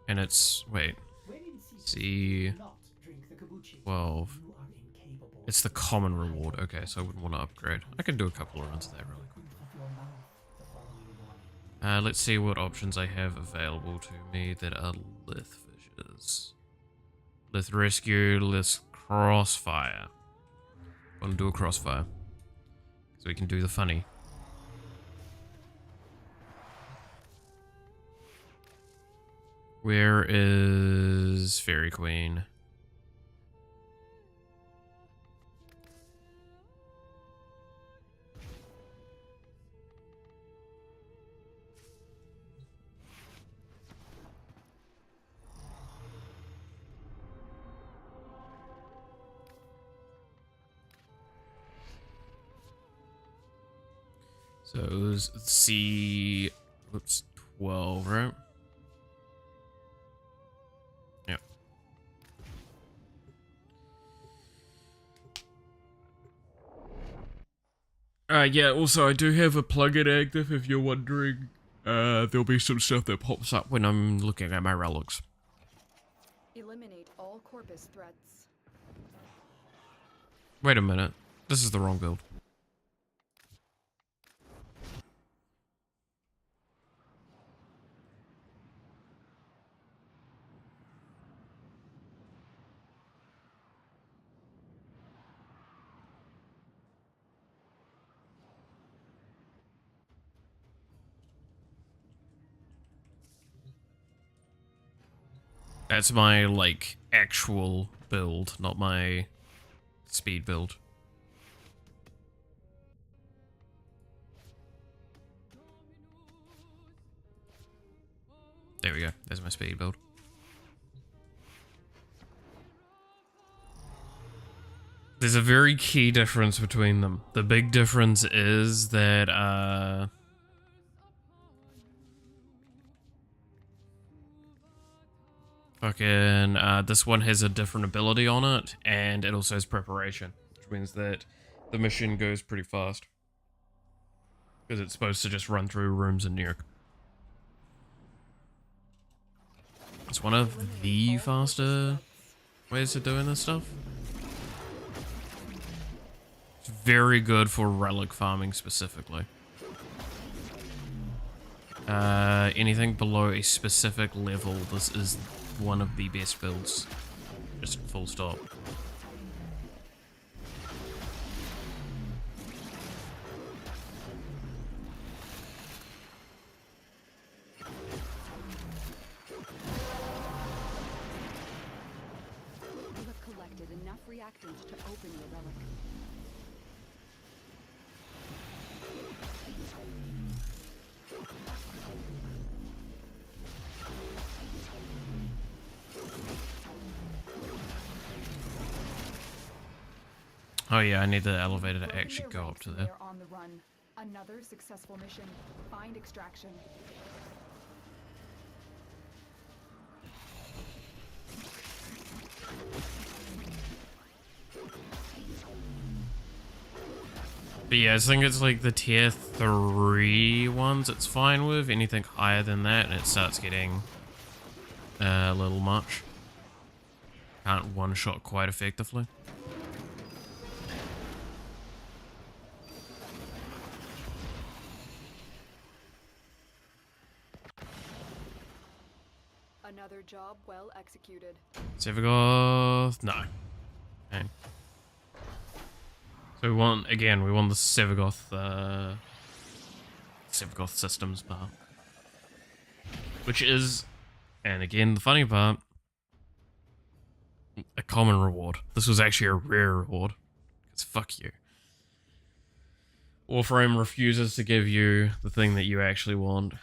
[SPEAKER 1] And it's... Wait.
[SPEAKER 3] When in secret,
[SPEAKER 1] C...
[SPEAKER 3] do not drink the kombucha.
[SPEAKER 1] 12.
[SPEAKER 3] You are incapable
[SPEAKER 1] It's the common reward. Okay, so I wouldn't want to upgrade. I can do a couple of runs of that really quick. Let's see what options I have available to me that are lith fissures. Lith rescue, lith crossfire. Want to do a crossfire. So we can do the funny. Where is Fairy Queen? So it was C, whoops, 12, right? Yeah. Yeah, also I do have a plugin active if you're wondering. There'll be some stuff that pops up when I'm looking at my relics.
[SPEAKER 2] Eliminate all corpus threats.
[SPEAKER 1] Wait a minute. This is the wrong build. That's my, like, actual build, not my speed build. There we go. There's my speed build. There's a very key difference between them. The big difference is that, this one has a different ability on it, and it also has preparation, which means that the mission goes pretty fast. Because it's supposed to just run through rooms and nuke. It's one of the faster ways of doing this stuff. It's very good for relic farming specifically. Anything below a specific level, this is one of the best builds. Just full stop.
[SPEAKER 2] You have collected enough reactants to open your relic.
[SPEAKER 1] Oh yeah, I need the elevator to actually go up to there.
[SPEAKER 2] They're on the run. Another successful mission. Find extraction.
[SPEAKER 1] But yeah, I think it's like the tier 3 ones it's fine with. Anything higher than that, and it starts getting a little much. Can't one-shot quite effectively.
[SPEAKER 2] Another job well executed.
[SPEAKER 1] Sevagoth? No. Okay. So we want the Sevagoth, Sevagoth systems part. Which is, and again, the funny part, a common reward. This was actually a rare reward. Because fuck you. Warframe refuses to give you the thing that you actually want.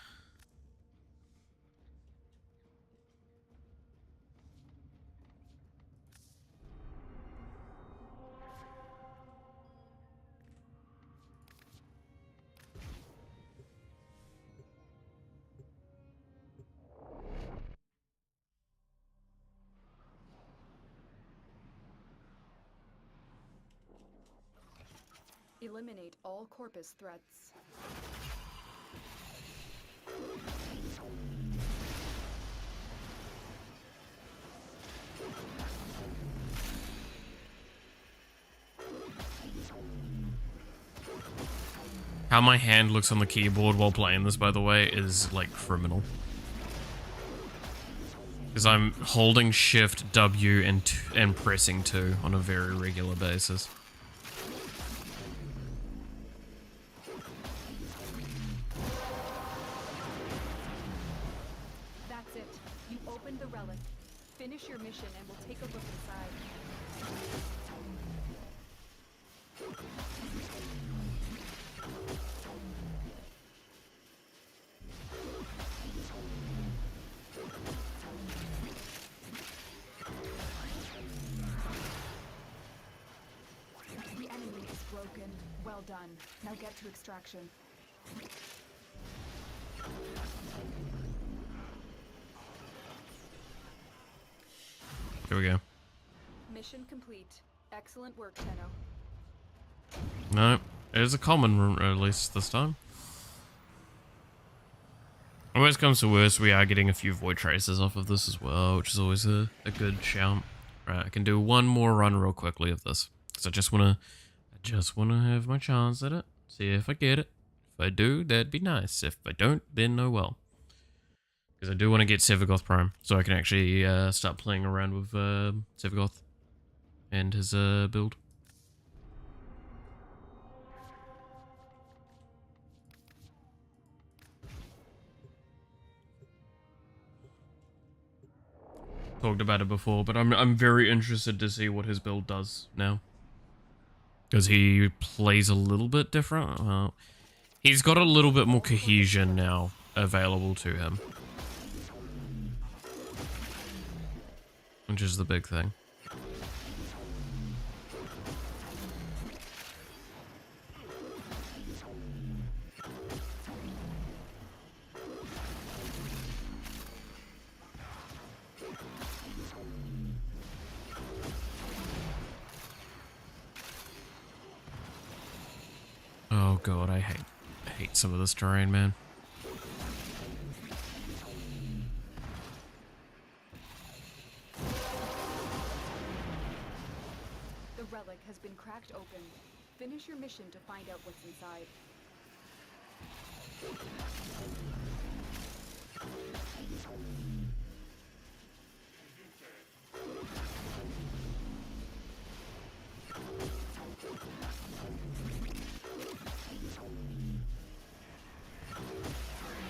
[SPEAKER 2] Eliminate all corpus threats.
[SPEAKER 1] How my hand looks on the keyboard while playing this, by the way, is like criminal. Because I'm holding Shift, W, and pressing 2 on a very regular basis.
[SPEAKER 2] That's it. You opened the relic. Finish your mission and we'll take a look inside. The enemy is broken. Well done. Now get to extraction.
[SPEAKER 1] Here we go.
[SPEAKER 2] Mission complete. Excellent work, Tenno.
[SPEAKER 1] No, it is a common release this time. Always comes to worst, we are getting a few void traces off of this as well, which is always a good shout. Right, I can do one more run real quickly of this. Because I just wanna have my chance at it. See if I get it. If I do, that'd be nice. If I don't, then oh well. Because I do want to get Sevagoth Prime, so I can actually start playing around with Sevagoth and his build. Talked about it before, but I'm very interested to see what his build does now. Because he plays a little bit different. Well, he's got a little bit more cohesion now available to him. Which is the big thing. Oh god, I hate some of this terrain, man.
[SPEAKER 2] The relic has been cracked open. Finish your mission to find out what's inside.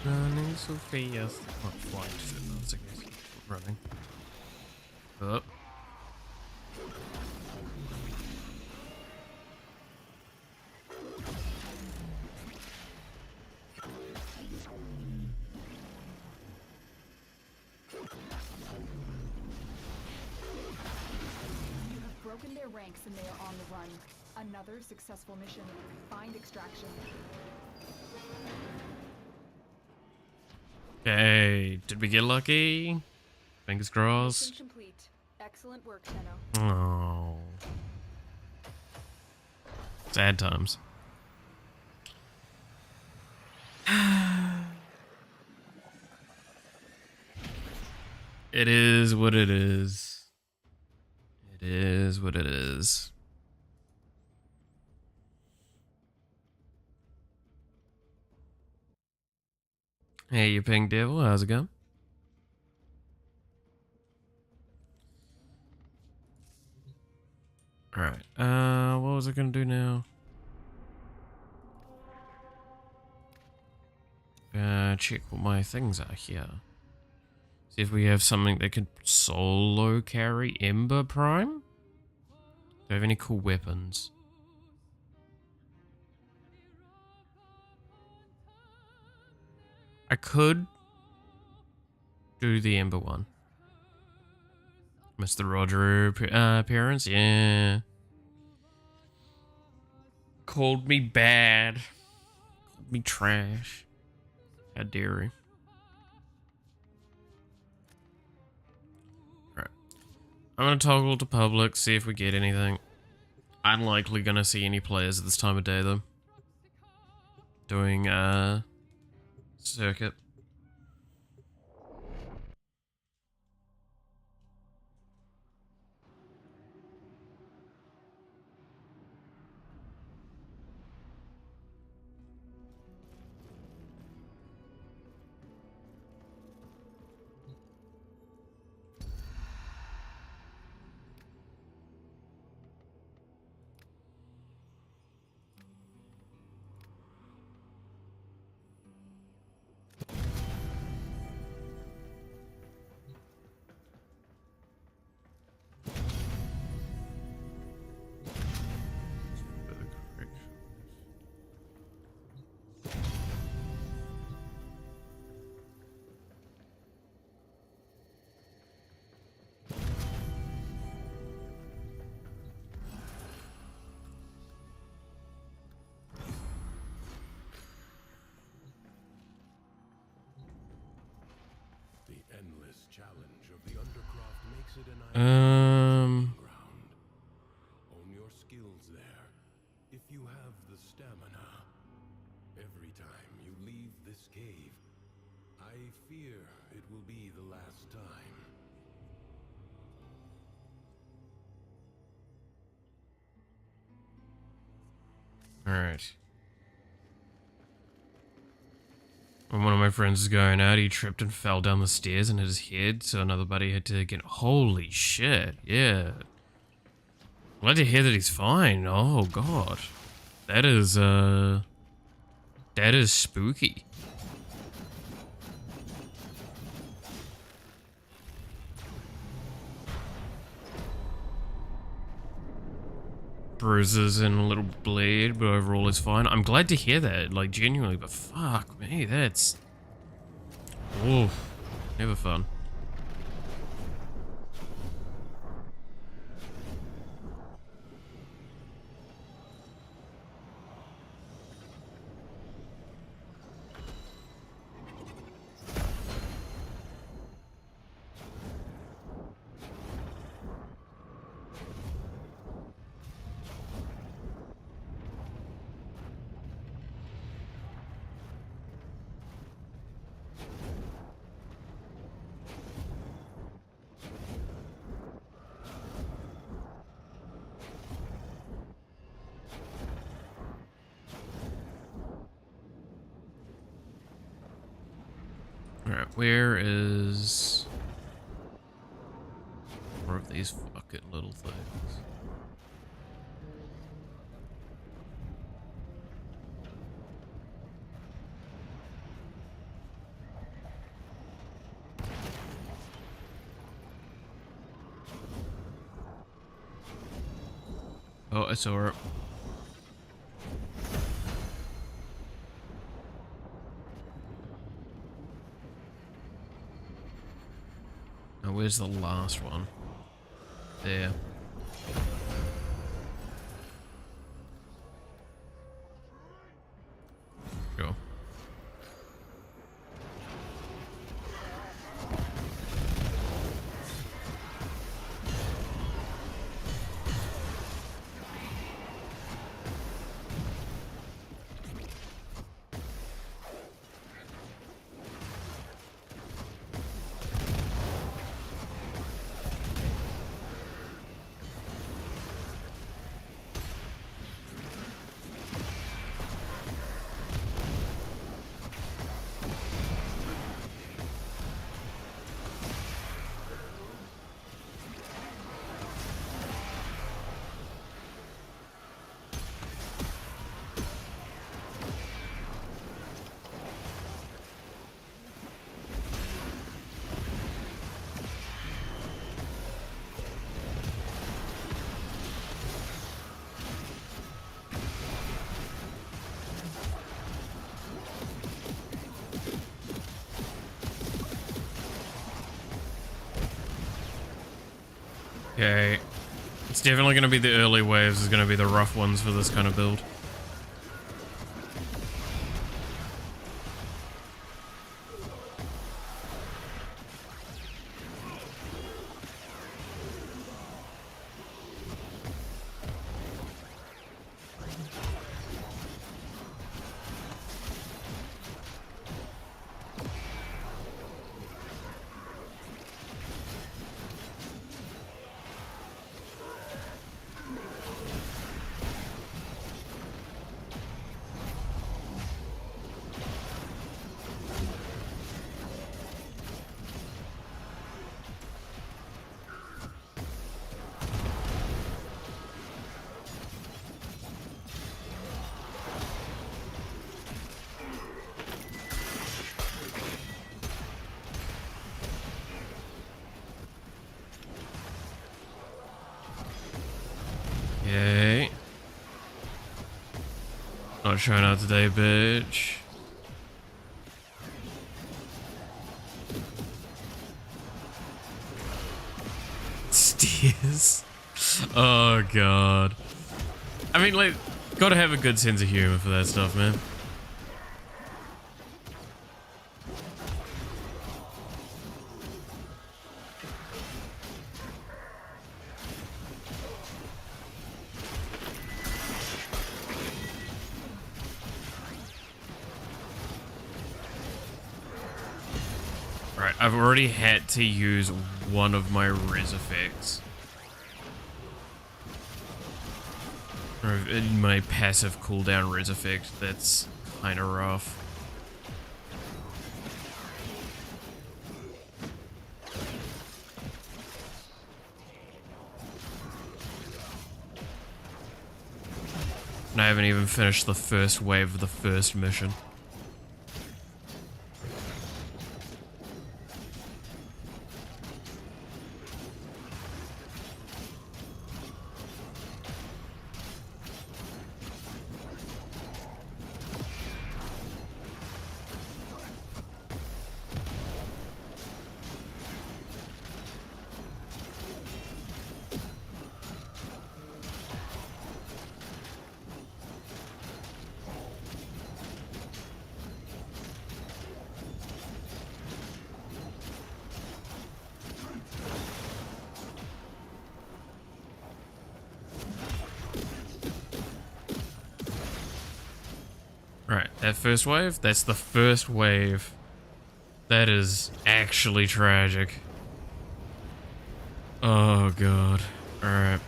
[SPEAKER 1] Running so fast. Not flying, that's I guess. Running. Up.
[SPEAKER 2] You have broken their ranks and they are on the run. Another successful mission. Find extraction.
[SPEAKER 1] Okay, did we get lucky? Fingers
[SPEAKER 2] Mission
[SPEAKER 1] crossed.
[SPEAKER 2] complete. Excellent work, Tenno.
[SPEAKER 1] Oh. Sad times. It is what it is. It is what it is. Hey, you pink devil, how's it going? Alright, what was I gonna do now? Check what my things are here. See if we have something that could solo carry Ember Prime? Do I have any cool weapons? I could do the Ember one. Mr. Roger appearance, yeah. Called me bad. Called me trash. How dare he? Alright. I'm gonna toggle to public, see if we get anything. Unlikely gonna see any players at this time of day though. Doing circuit.
[SPEAKER 4] acid and ground. Own your skills there. If you have the stamina. Every time you leave this cave, I fear it will be the last time.
[SPEAKER 1] Alright. When one of my friends was going out, he tripped and fell down the stairs and hit his head, so another buddy had to get... Holy shit, yeah. Glad to hear that he's fine. Oh, God. That is spooky. Bruises and a little bleed, but overall is fine. I'm glad to hear that, like, genuinely, but fuck me, that's... Oof. Never fun. Alright, where is more of these fucking little things? Oh, I saw her. Now, where's the last one? There. Sure. Okay. It's definitely going to be the early waves is going to be the rough ones for this kind of build. Okay. Not showing out today, bitch. Steers. Oh god. I mean, like, gotta have a good sense of humor for that stuff, man. Alright, I've already had to use one of my res effects. Or in my passive cooldown res effect, that's kinda rough. And I haven't even finished the first wave of the first mission. Right, that first wave, that's the first wave. That is actually tragic. Oh god. Alright.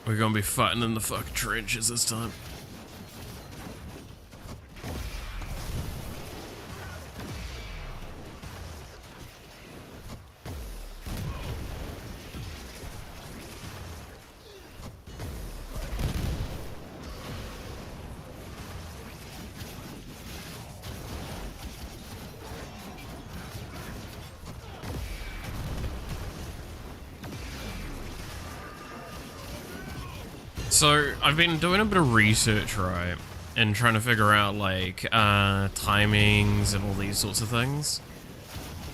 [SPEAKER 1] We're gonna be fighting in the fucking trenches this time. So, I've been doing a bit of research, right? And trying to figure out, like, timings and all these sorts of things.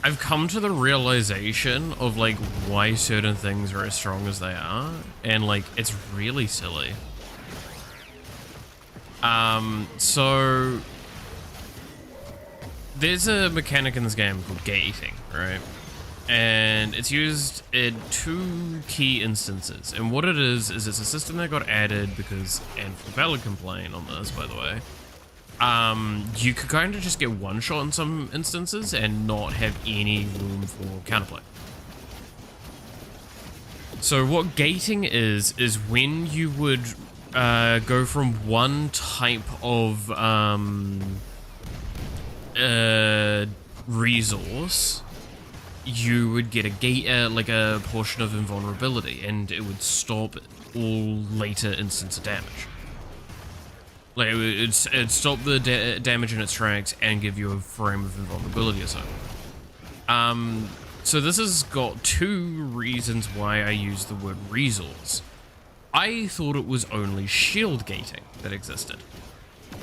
[SPEAKER 1] I've come to the realization of, like, why certain things are as strong as they are. And, like, it's really silly. So... there's a mechanic in this game called gating, right? And it's used in 2 key instances. And what it is it's a system that got added because, and valid complaint on this, by the way, you could kind of just get one shot in some instances and not have any room for counterplay. So what gating is when you would go from one type of resource, you would get a gate, like a portion of invulnerability, and it would stop all later instance of damage. Like, it'd stop the damage in its tracks and give you a frame of invulnerability or so. So this has got 2 reasons why I use the word resource. I thought it was only shield gating that existed.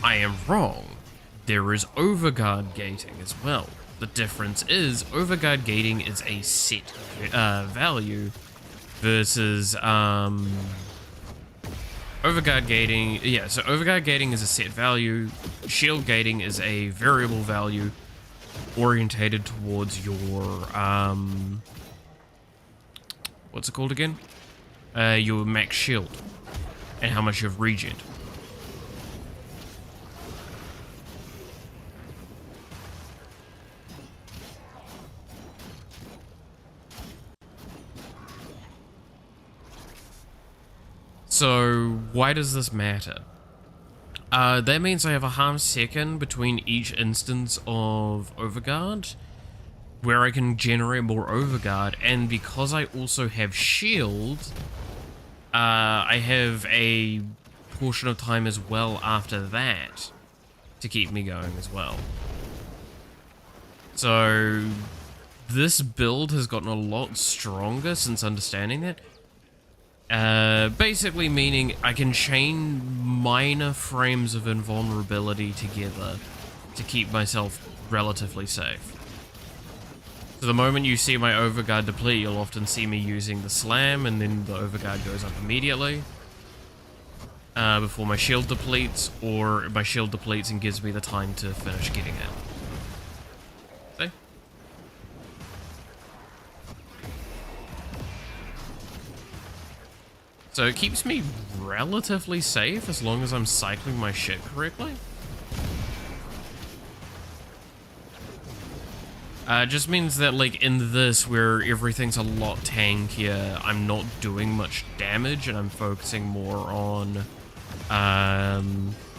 [SPEAKER 1] I am wrong. There is overguard gating as well. The difference is overguard gating is a set value versus overguard gating. Yeah, so overguard gating is a set value. Shield gating is a variable value orientated towards your what's it called again? Your max shield and how much you've regened. So, why does this matter? That means I have a half second between each instance of overguard, where I can generate more overguard, and because I also have shield, I have a portion of time as well after that to keep me going as well. So, this build has gotten a lot stronger since understanding that. Basically meaning I can chain minor frames of invulnerability together to keep myself relatively safe. So the moment you see my overguard deplete, you'll often see me using the slam, and then the overguard goes up immediately before my shield depletes, or my shield depletes and gives me the time to finish getting out. See? So it keeps me relatively safe as long as I'm cycling my shit correctly. It just means that, like, in this, where everything's a lot tankier, I'm not doing much damage, and I'm focusing more on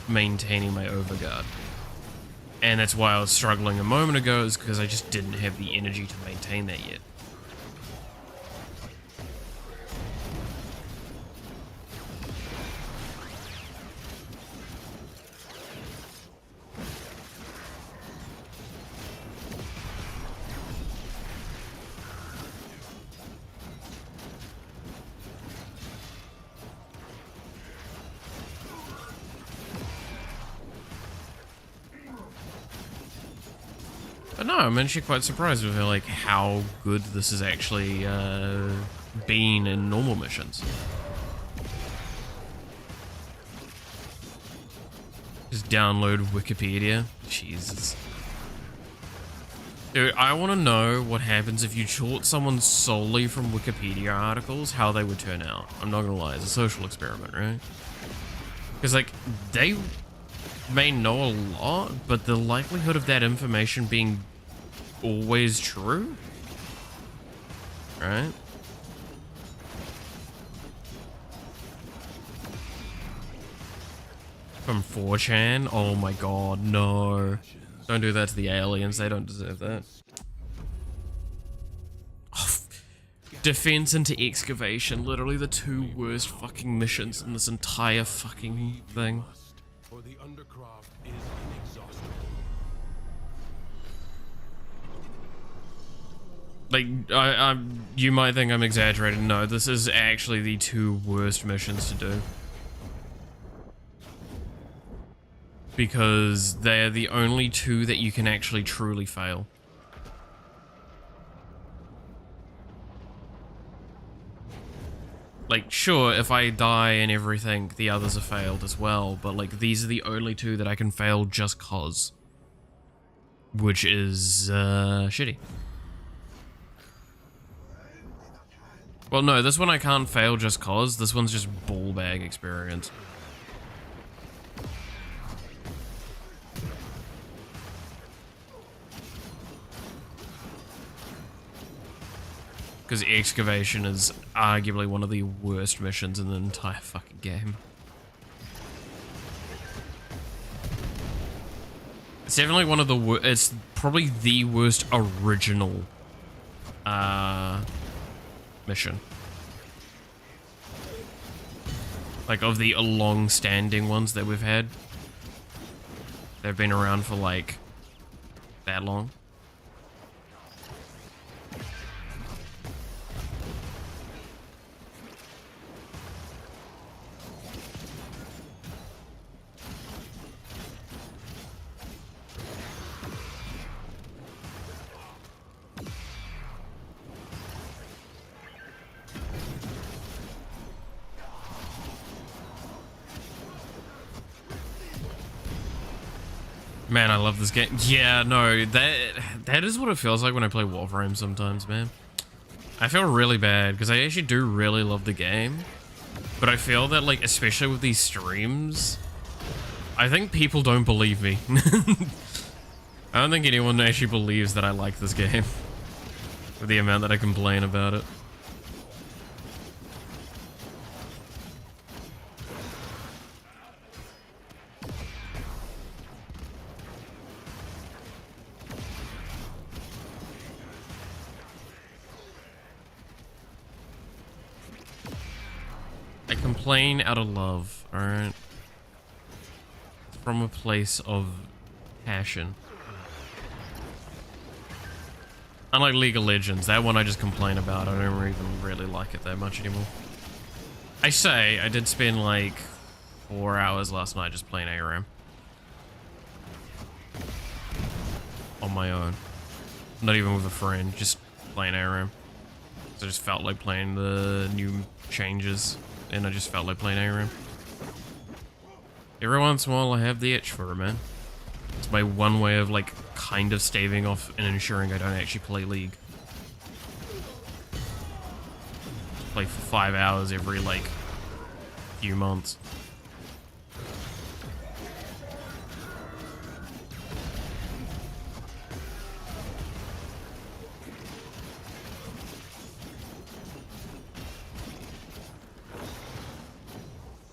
[SPEAKER 1] maintaining my overguard. And that's why I was struggling a moment ago, is because I just didn't have the energy to maintain that yet. But no, I'm actually quite surprised with like how good this has actually been in normal missions. Just download Wikipedia. Jesus. Dude, I want to know what happens if you taught someone solely from Wikipedia articles, how they would turn out. I'm not gonna lie, it's a social experiment, right? Because, like, they may know a lot, but the likelihood of that information being always true, right? From 4chan? Oh my god, no. Don't do that to the aliens, they don't deserve that. Oh, defense into excavation, literally the two worst fucking missions in this entire fucking thing.
[SPEAKER 4] For the undercroft is inexhaustible.
[SPEAKER 1] Like, you might think I'm exaggerating. No, this is actually the two worst missions to do. Because they're the only two that you can actually truly fail. Like, sure, if I die and everything, the others are failed as well, but like, these are the only two that I can fail just cause. Which is, shitty. Well, no, this one I can't fail just cause. This one's just ball bag experience. Because excavation is arguably one of the worst missions in the entire fucking game. It's definitely one of the worst. It's probably the worst original mission. Like, of the long-standing ones that we've had. They've been around for, like, that long. Man, I love this game. Yeah, no, that is what it feels like when I play Warframe sometimes, man. I feel really bad, because I actually do really love the game. But I feel that, like, especially with these streams, I think people don't believe me. I don't think anyone actually believes that I like this game. With the amount that I complain about it. I complain out of love, alright? From a place of passion. Unlike League of Legends, that one I just complain about. I don't even really like it that much anymore. I say, I did spend like 4 hours last night just playing ARAM. On my own. Not even with a friend, just playing ARAM. So I just felt like playing the new changes. And I just felt like playing ARAM. Every once in a while I have the itch for it, man. It's my one way of, like, kind of staving off and ensuring I don't actually play League. Play for 5 hours every, like, few months.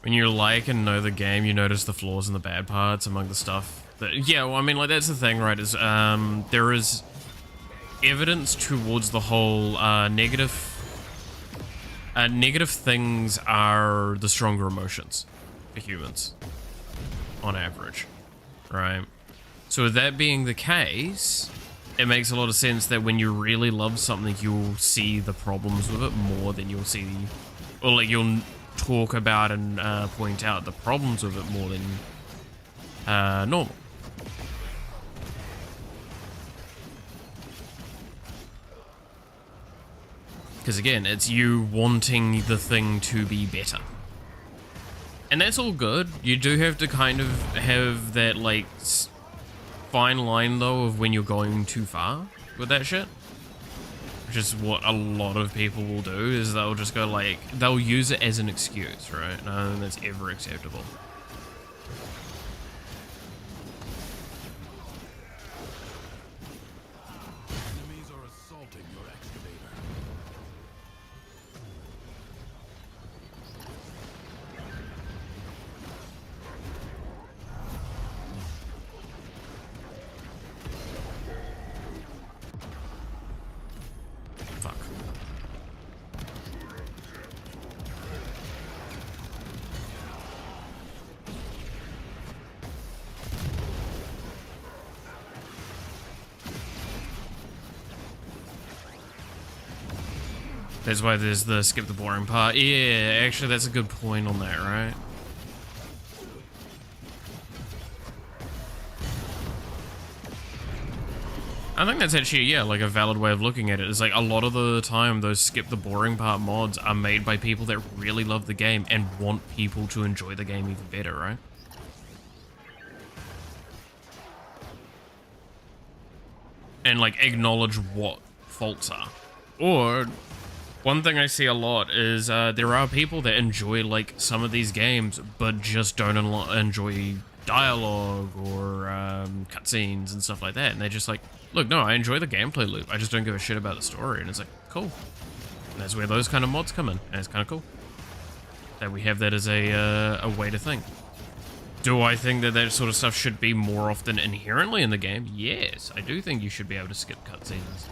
[SPEAKER 1] when you like and know the game, you notice the flaws and the bad parts among the stuff. Yeah, well, I mean, like, that's the thing, right, is there is evidence towards the whole negative things are the stronger emotions for humans, on average, right? So with that being the case, it makes a lot of sense that when you really love something, you'll see the problems with it more than you'll see, or like you'll talk about and point out the problems with it more than normal. Because again, it's you wanting the thing to be better. And that's all good. You do have to kind of have that, like, fine line, though, of when you're going too far with that shit. Which is what a lot of people will do, is they'll just go, like, they'll use it as an excuse, right? And I don't think that's ever acceptable.
[SPEAKER 4] Enemies are assaulting your excavator.
[SPEAKER 1] Fuck. That's why there's the skip the boring part. Yeah, actually that's a good point on that, right? I think that's actually, yeah, like a valid way of looking at it. It's like a lot of the time those skip the boring part mods are made by people that really love the game and want people to enjoy the game even better, right? And like acknowledge what faults are. Or one thing I see a lot is there are people that enjoy like some of these games but just don't enjoy dialogue or cutscenes and stuff like that, and they're just like, look, no, I enjoy the gameplay loop, I just don't give a shit about the story. And it's like, cool. And that's where those kind of mods come in, and it's kind of cool that we have that as a way to think. Do I think that that sort of stuff should be more often inherently in the game? Yes, I do think you should be able to skip cutscenes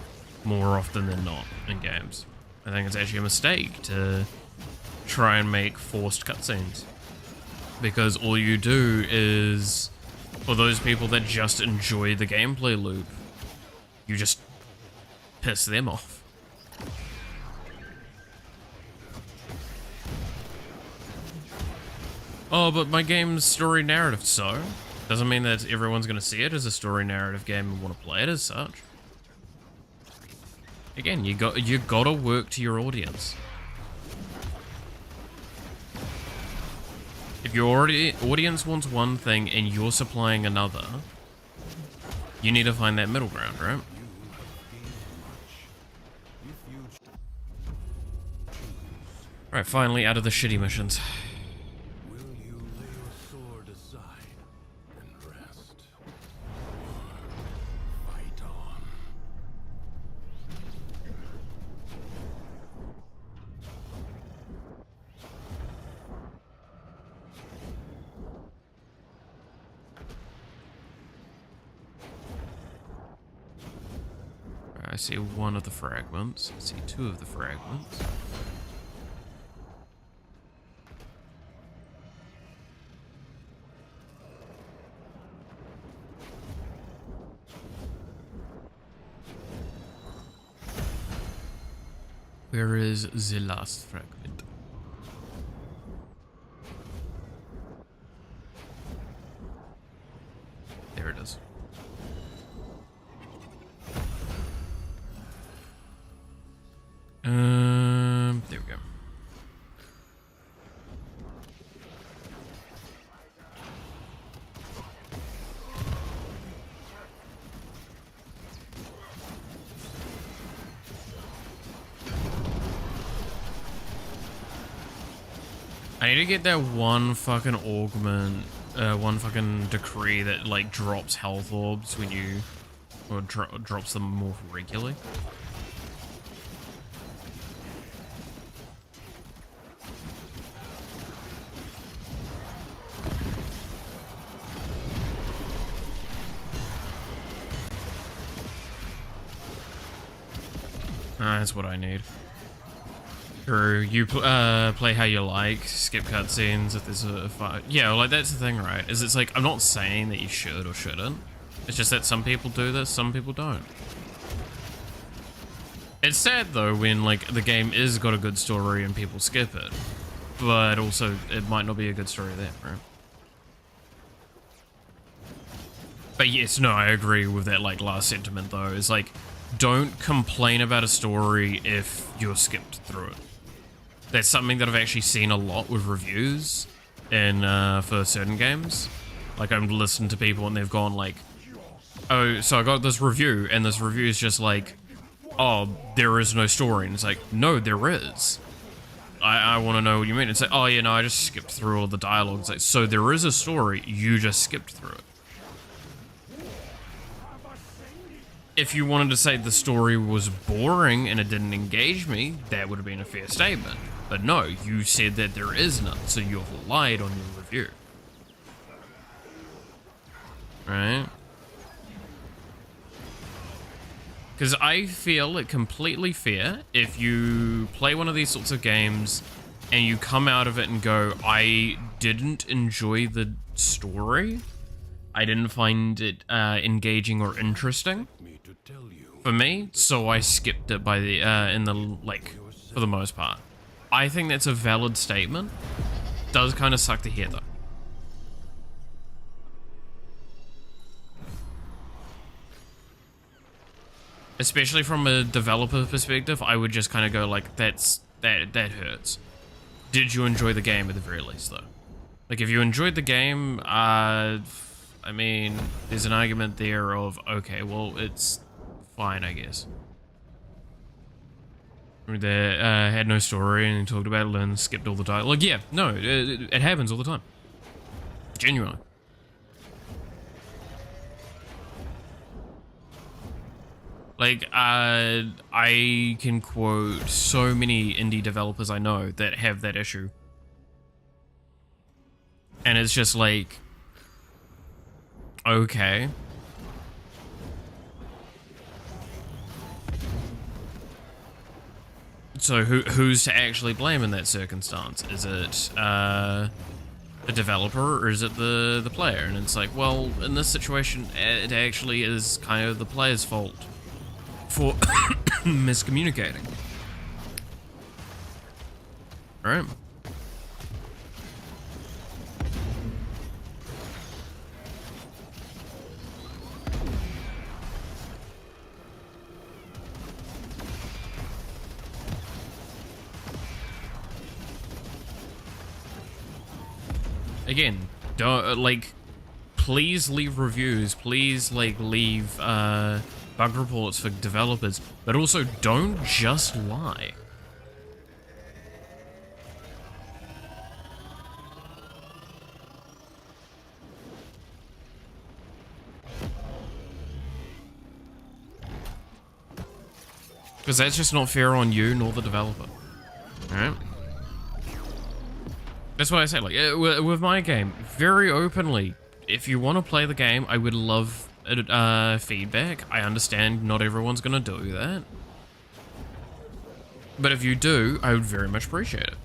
[SPEAKER 1] more often than not in games. I think it's actually a mistake to try and make forced cutscenes, because all you do is, for those people that just enjoy the gameplay loop, you just piss them off. Oh, but my game's story narrative, so? Doesn't mean that everyone's gonna see it as a story narrative game and want to play it as such. Again, you gotta work to your audience. If your audience wants one thing and you're supplying another, you need to find that middle ground, right? Right, finally out of the shitty missions.
[SPEAKER 4] Will you lay your sword aside and rest? Or fight on?
[SPEAKER 1] Right, I see one of the fragments. I see two of the fragments. Where is the last fragment? There it is. There we go. I need to get that one fucking augment, one fucking decree that like drops health orbs when you, or drops them more regularly. That's what I need. True, you play how you like, skip cutscenes if there's a fight. Yeah, like that's the thing, right? Is it's like, I'm not saying that you should or shouldn't. It's just that some people do this, some people don't. It's sad though when like the game is got a good story and people skip it. But also, it might not be a good story there, right? But yes, no, I agree with that like last sentiment though. Is like, don't complain about a story if you're skipped through it. That's something that I've actually seen a lot with reviews in for certain games. Like I've listened to people and they've gone like, oh, so I got this review and this review is just like, oh, there is no story. And it's like, no, there is. I want to know what you mean. It's like, oh yeah, no, I just skipped through all the dialogue. It's like, so there is a story, you just skipped through it. If you wanted to say the story was boring and it didn't engage me, that would have been a fair statement. But no, you said that there is none, so you've lied on your review. Right? Because I feel it completely fair if you play one of these sorts of games and you come out of it and go, I didn't enjoy the story. I didn't find it engaging or interesting for me, so I skipped it by the for the most part. I think that's a valid statement. Does kind of suck to hear though. Especially from a developer perspective, I would just kind of go like, that hurts. Did you enjoy the game at the very least though? Like if you enjoyed the game, I mean, there's an argument there of, okay, well, it's fine, I guess. They had no story and talked about it and skipped all the time. Like, yeah, no, it happens all the time. Genuinely. Like, I can quote so many indie developers I know that have that issue. And it's just like, okay. So who's to actually blame in that circumstance? Is it the developer or is it the player? And it's like, well, in this situation, it actually is kind of the player's fault for miscommunicating. Alright. Again, don't please leave reviews, please leave bug reports for developers, but also don't just lie. Because that's just not fair on you nor the developer. Alright? That's what I say, like, with my game, very openly, if you want to play the game, I would love feedback. I understand not everyone's going to do that. But if you do, I would very much appreciate it.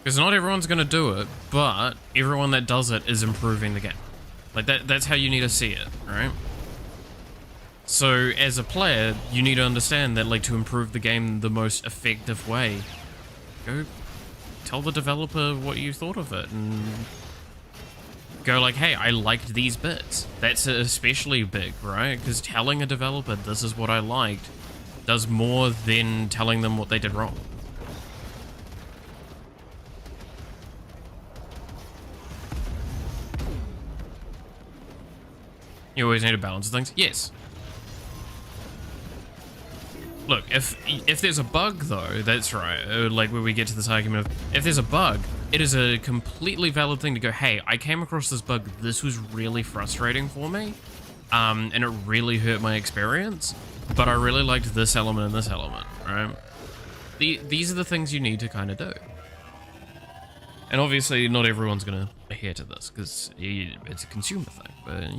[SPEAKER 1] Because not everyone's going to do it, but everyone that does it is improving the game. Like, that's how you need to see it, right? So, as a player, you need to understand that, like, to improve the game the most effective way, go tell the developer what you thought of it, and go like, hey, I liked these bits. That's especially big, right? Because telling a developer this is what I liked does more than telling them what they did wrong. You always need a balance of things. Yes. Look, if there's a bug though, that's right. Like when we get to this argument of if there's a bug, it is a completely valid thing to go, hey, I came across this bug, this was really frustrating for me, and it really hurt my experience, but I really liked this element and this element, right? These are the things you need to kind of do. And obviously, not everyone's going to adhere to this, because it's a consumer thing, but...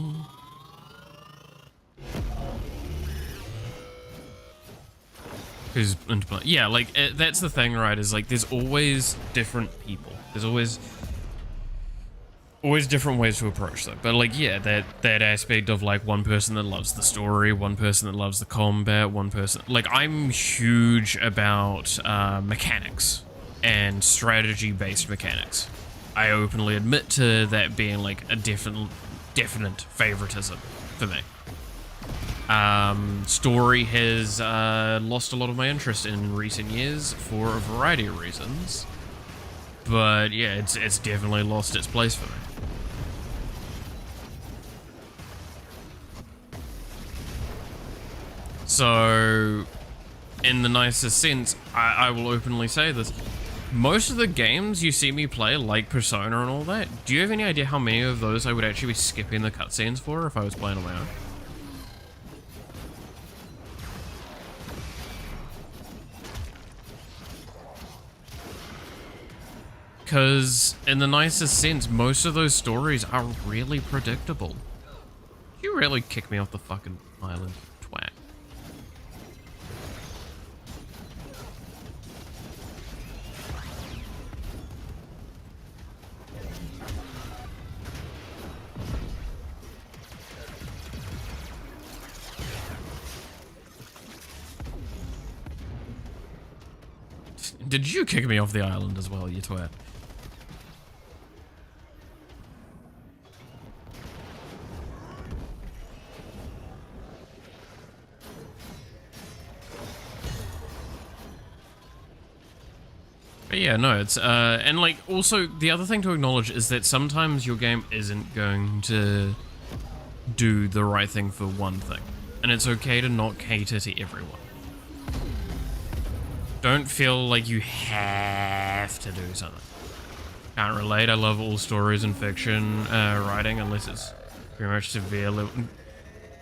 [SPEAKER 1] yeah, like, that's the thing, right, is, like, there's always different people. There's always different ways to approach them. But, like, yeah, that aspect of, like, one person that loves the story, one person that loves the combat, one person... Like, I'm huge about mechanics and strategy-based mechanics. I openly admit to that being, like, a definite favoritism for me. Story has lost a lot of my interest in recent years for a variety of reasons, but yeah, it's definitely lost its place for me. So, in the nicest sense, I will openly say this. Most of the games you see me play, like Persona and all that, do you have any idea how many of those I would actually be skipping the cutscenes for if I was playing on my own? Because, in the nicest sense, most of those stories are really predictable. You really kick me off the fucking island, twat. Did you kick me off the island as well, you twat? But yeah, no, it's, and like, also, the other thing to acknowledge is that sometimes your game isn't going to do the right thing for one thing. And it's okay to not cater to everyone. Don't feel like you have to do something. Can't relate, I love all stories and fiction writing, unless it's very much severe level.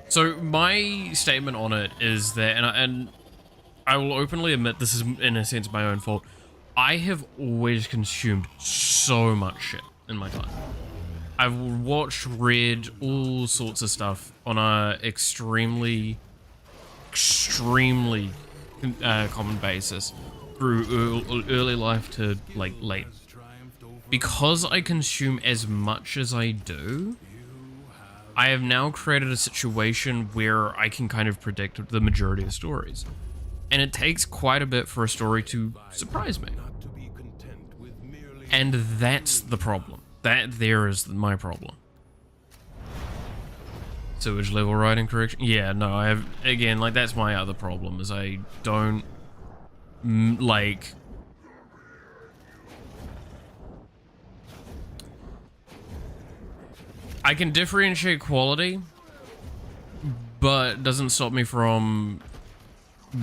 [SPEAKER 1] So, my statement on it is that, and I will openly admit this is, in a sense, my own fault. I have always consumed so much shit in my time. I've watched, read all sorts of stuff on a extremely common basis through early life to like late. Because I consume as much as I do, I have now created a situation where I can kind of predict the majority of stories. And it takes quite a bit for a story to surprise me. And that's the problem. That there is my problem. Sewage level writing correction? Yeah, no, I have, again, like, that's my other problem, is I don't, like... I can differentiate quality, but it doesn't stop me from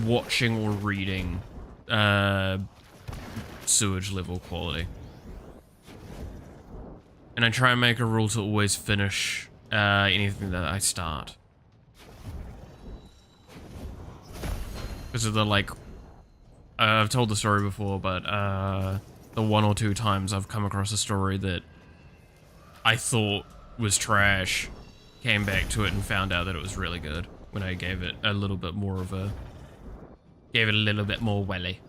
[SPEAKER 1] watching or reading sewage level quality. And I try and make a rule to always finish anything that I start. Because of the, like, I've told the story before, but the one or two times I've come across a story that I thought was trash, came back to it and found out that it was really good when I gave it a little bit more of a, gave it a little bit more welly.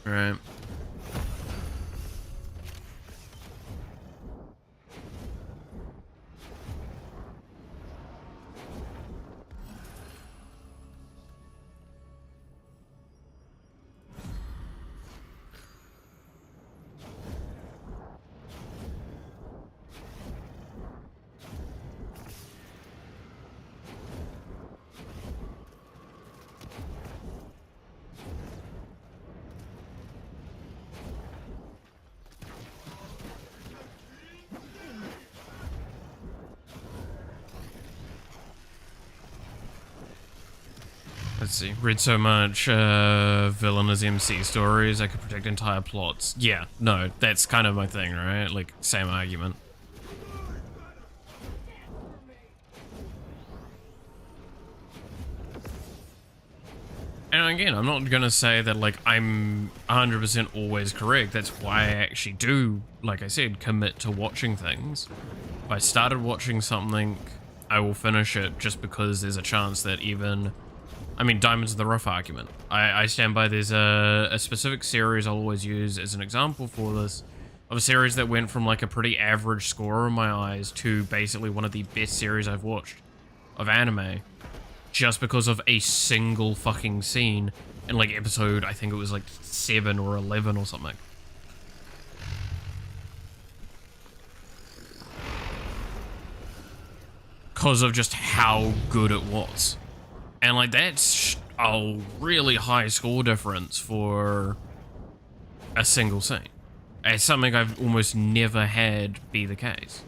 [SPEAKER 1] Right. Let's see. Read so much villainous MC stories, I could predict entire plots. Yeah, no, that's kind of my thing, right? Like, same argument. And again, I'm not gonna say that, like, I'm 100% always correct. That's why I actually do, like I said, commit to watching things. If I started watching something, I will finish it just because there's a chance that even... I mean, Diamonds in the Rough argument. I stand by. There's a specific series I'll always use as an example for this, of a series that went from like a pretty average score in my eyes to basically one of the best series I've watched of anime, just because of a single fucking scene in like episode, I think it was like 7 or 11 or something. Because of just how good it was. And like that's a really high score difference for a single scene. It's something I've almost never had be the case.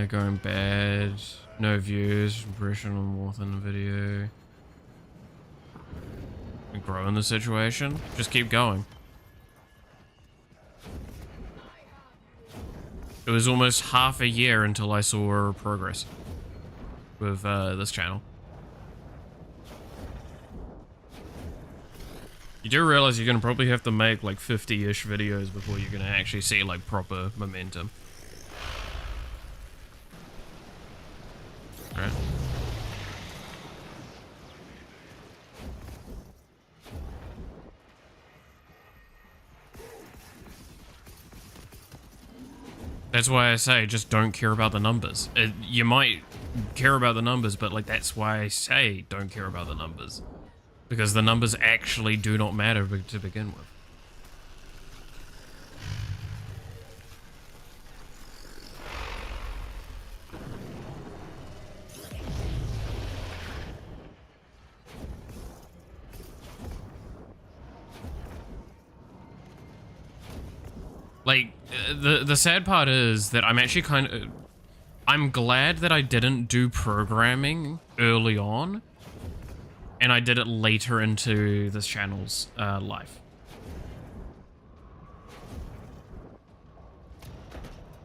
[SPEAKER 1] Going bad. No views. Impression on more than a video. Growing the situation. Just keep going. It was almost half a year until I saw progress with this channel. You do realize you're gonna probably have to make like 50-ish videos before you're gonna actually see like proper momentum. Alright. That's why I say just don't care about the numbers. You might care about the numbers, but like that's why I say don't care about the numbers. Because the numbers actually do not matter to begin with. Like, the sad part is that I'm actually I'm glad that I didn't do programming early on, and I did it later into this channel's life.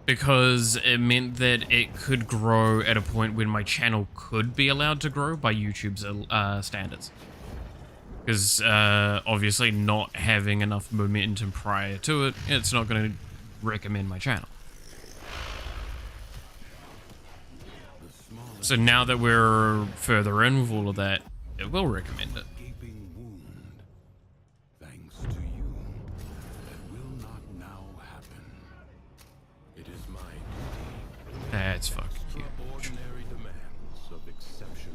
[SPEAKER 1] Because it meant that it could grow at a point when my channel could be allowed to grow by YouTube's standards. Because obviously not having enough momentum prior to it, it's not going to recommend my channel. So now that we're further in with all of that, it will recommend it.
[SPEAKER 4] Gaping wound. Thanks to you, that will not now happen. It is my duty.
[SPEAKER 1] That's fucking huge.
[SPEAKER 4] Ordinary demands of exceptional.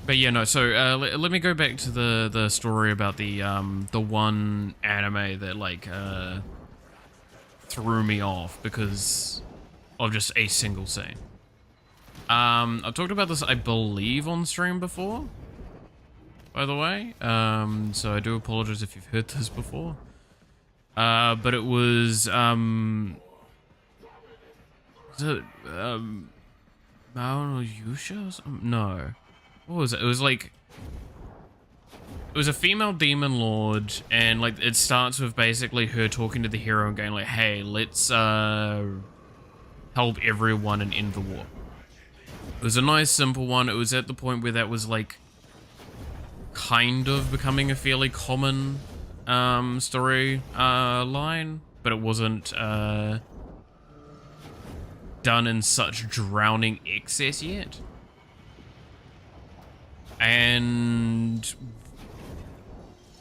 [SPEAKER 1] But yeah, no, so let me go back to the story about the one anime that like threw me off because of just a single scene. I've talked about this, I believe, on stream before, by the way. So I do apologize if you've heard this before. But it was Maono Yusha or something? No. What was it? It was like... It was a female demon lord, and like it starts with basically her talking to the hero and going like, hey, let's help everyone and end the war. It was a nice simple one. It was at the point where that was like kind of becoming a fairly common story line, but it wasn't done in such drowning excess yet. And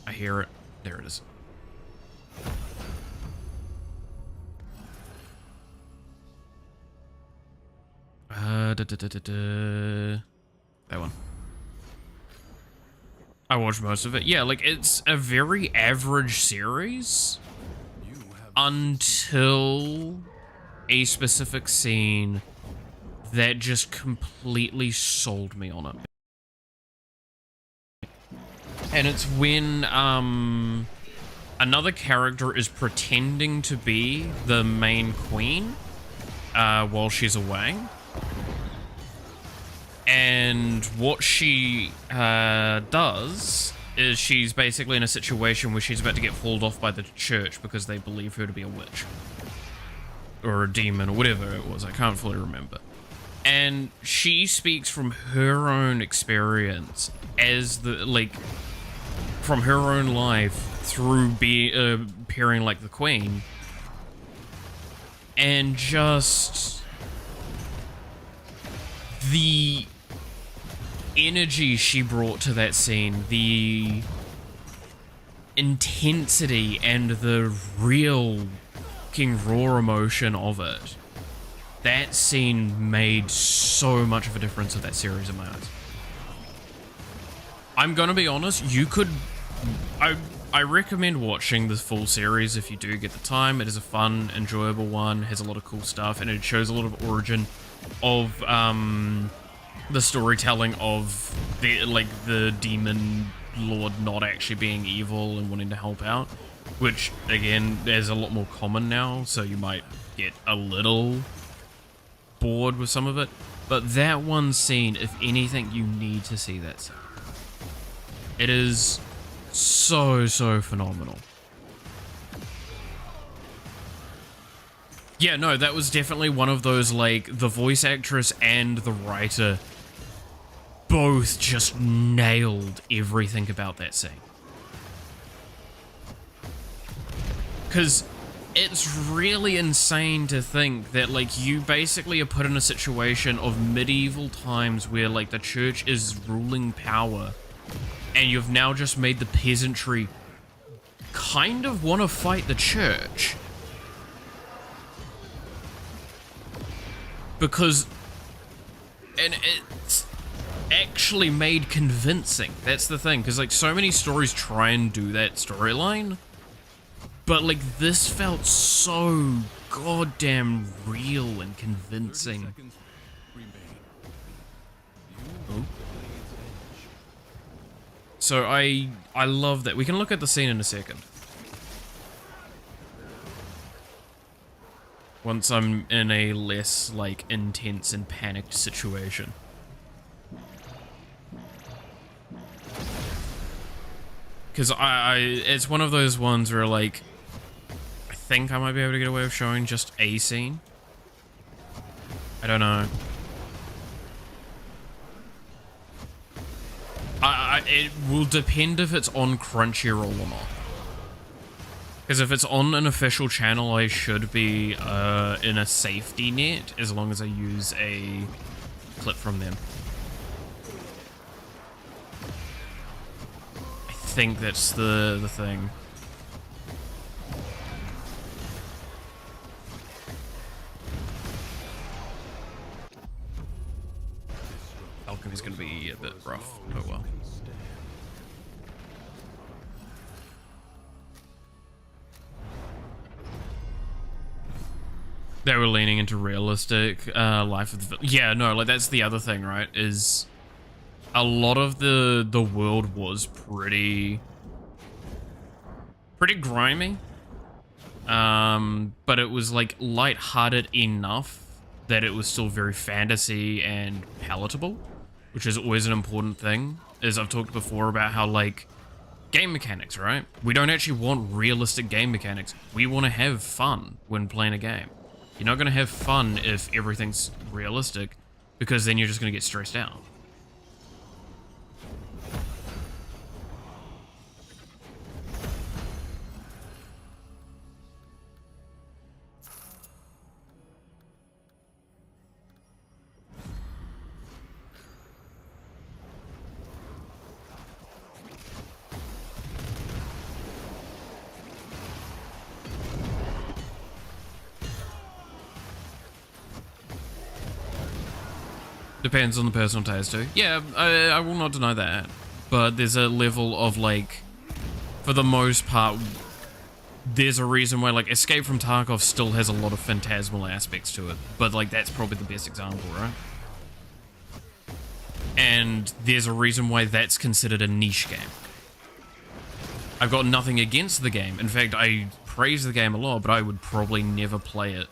[SPEAKER 1] I hear it. There it is. That one. I watched most of it. Yeah, like, it's a very average series until a specific scene that just completely sold me on it. And it's when, another character is pretending to be the main queen, while she's away. And what she does is she's basically in a situation where she's about to get hauled off by the church because they believe her to be a witch. Or a demon, or whatever it was. I can't fully remember. And she speaks from her own experience as the, like, from her own life through appearing like the queen. And just the energy she brought to that scene, the intensity and the real fucking raw emotion of it, that scene made so much of a difference to that series in my eyes. I'm gonna be honest, you could... I recommend watching the full series if you do get the time. It is a fun, enjoyable one, has a lot of cool stuff, and it shows a lot of origin of the storytelling of the demon lord not actually being evil and wanting to help out, which again is a lot more common now, so you might get a little bored with some of it. But that one scene, if anything, you need to see that scene. It is so phenomenal. Yeah, no, that was definitely one of those, like, the voice actress and the writer both just nailed everything about that scene. Because it's really insane to think that, like, you basically are put in a situation of medieval times where, like, the church is ruling power, and you've now just made the peasantry kind of want to fight the church. Because... and it's actually made convincing. That's the thing. Because, like, so many stories try and do that storyline. But, like, this felt so goddamn real and convincing. Oh. So I love that. We can look at the scene in a second. Once I'm in a less, like, intense and panicked situation. Because it's one of those ones where, like, I think I might be able to get away with showing just a scene. I don't know. It will depend if it's on Crunchyroll or not. Because if it's on an official channel, I should be in a safety net as long as I use a clip from them. I think that's the thing. Alchemy's gonna be a bit rough. Oh well. They were leaning into realistic life of the... Yeah, no, like, that's the other thing, right? Is a lot of the world was pretty grimy. But it was, like, lighthearted enough that it was still very fantasy and palatable, which is always an important thing. As I've talked before about how, like, game mechanics, right? We don't actually want realistic game mechanics. We want to have fun when playing a game. You're not going to have fun if everything's realistic, because then you're just going to get stressed out. Depends on the personal taste too. Yeah, I will not deny that. but there's a level of like, for the most part, there's a reason why like Escape from Tarkov still has a lot of phantasmal aspects to it, but like that's probably the best example, right? And there's a reason why that's considered a niche game. I've got nothing against the game. In fact, I praise the game a lot, but I would probably never play it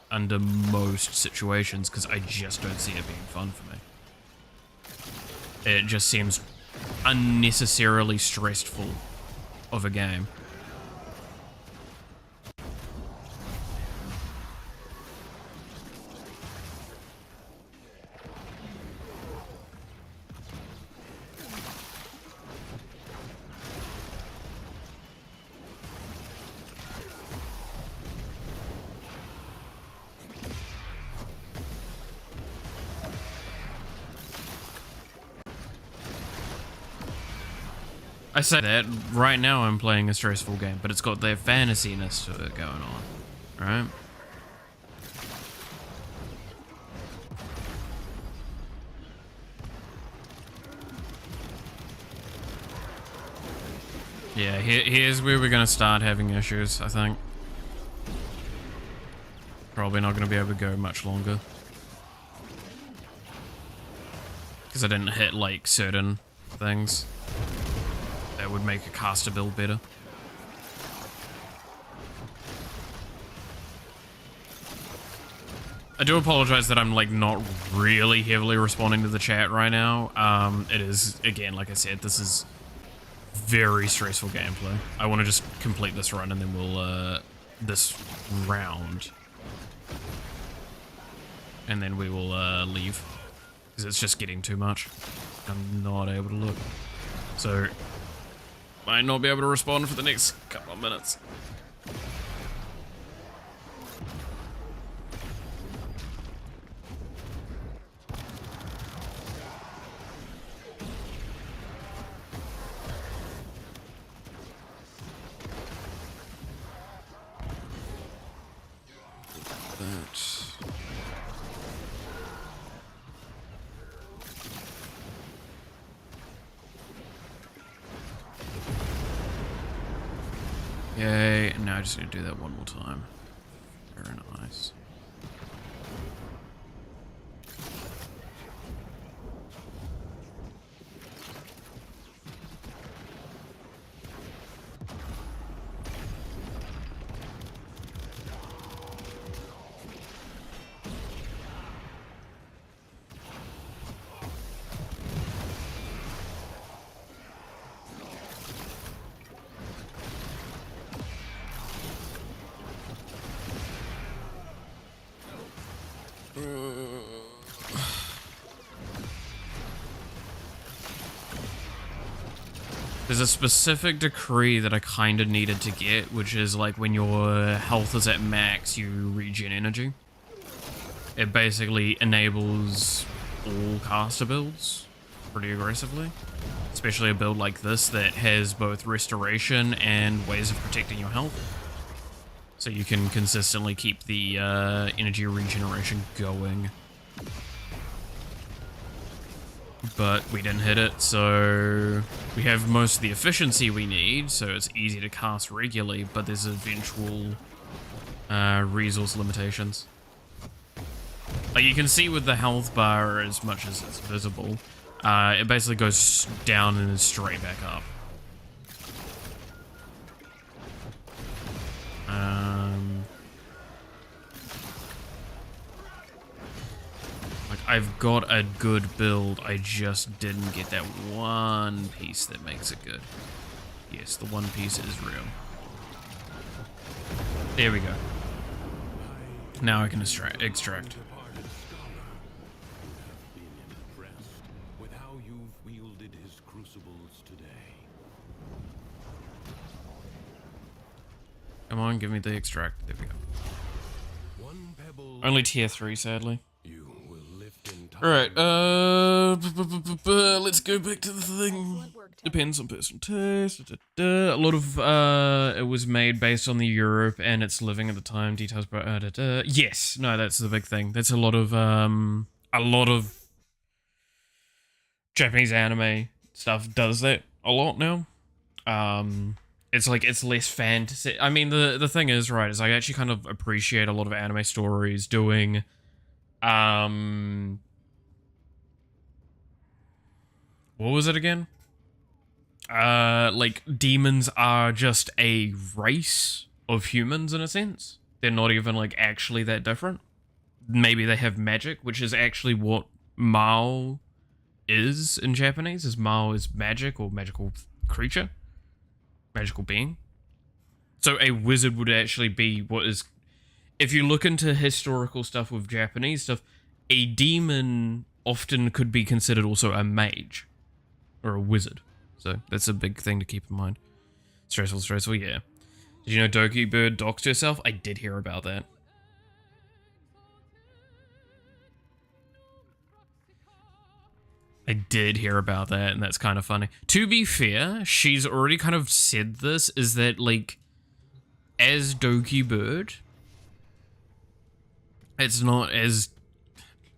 [SPEAKER 1] under most situations because I just don't see it being fun for me. It just seems unnecessarily stressful of a game. I say that, right now I'm playing a stressful game, but it's got their fantasy-ness to it going on, right? Yeah, here's where we're gonna start having issues, I think. Probably not gonna be able to go much longer. Because I didn't hit, like, certain things that would make a caster build better. I do apologize that I'm like not really heavily responding to the chat right now. It is, again, like I said, this is very stressful gameplay. I want to just complete this run and then we'll, this round. And then we will leave. Because it's just getting too much. I'm not able to look. So might not be able to respond for the next couple of minutes. Yay, and now I just need to do that one more time. Very nice. There's a specific decree that I kind of needed to get, which is like when your health is at max, you regen energy. It basically enables all caster builds pretty aggressively. Especially a build like this that has both restoration and ways of protecting your health. So you can consistently keep the energy regeneration going. But we didn't hit it, so we have most of the efficiency we need, so it's easy to cast regularly, but there's eventual resource limitations. Like you can see with the health bar, as much as it's visible, it basically goes down and then straight back up. Like, I've got a good build, I just didn't get that one piece that makes it good. Yes, the one piece is real. There we go. Now I can extract. Come on, give me the extract. There we go. Only tier 3, sadly. Alright, let's go back to the thing. Depends on personal taste. A lot of it was made based on the Europe and its living at the time. Details, yes, no, that's the big thing. That's a lot of Japanese anime stuff does that a lot now. It's like it's less fantasy. I mean, the thing is, right, is I actually kind of appreciate a lot of anime stories doing what was it again? Like demons are just a race of humans in a sense. They're not even like actually that different. Maybe they have magic, which is actually what Mao is in Japanese. Is Mao is magic or magical creature, magical being. So a wizard would actually be what is, if you look into historical stuff with Japanese stuff, a demon often could be considered also a mage or a wizard. So that's a big thing to keep in mind. Stressful, yeah. Did you know Doki Bird doxed herself? I did hear about that. I did hear about that, and that's kind of funny. To be fair, she's already kind of said this, is that, like, as Doki Bird, it's not as...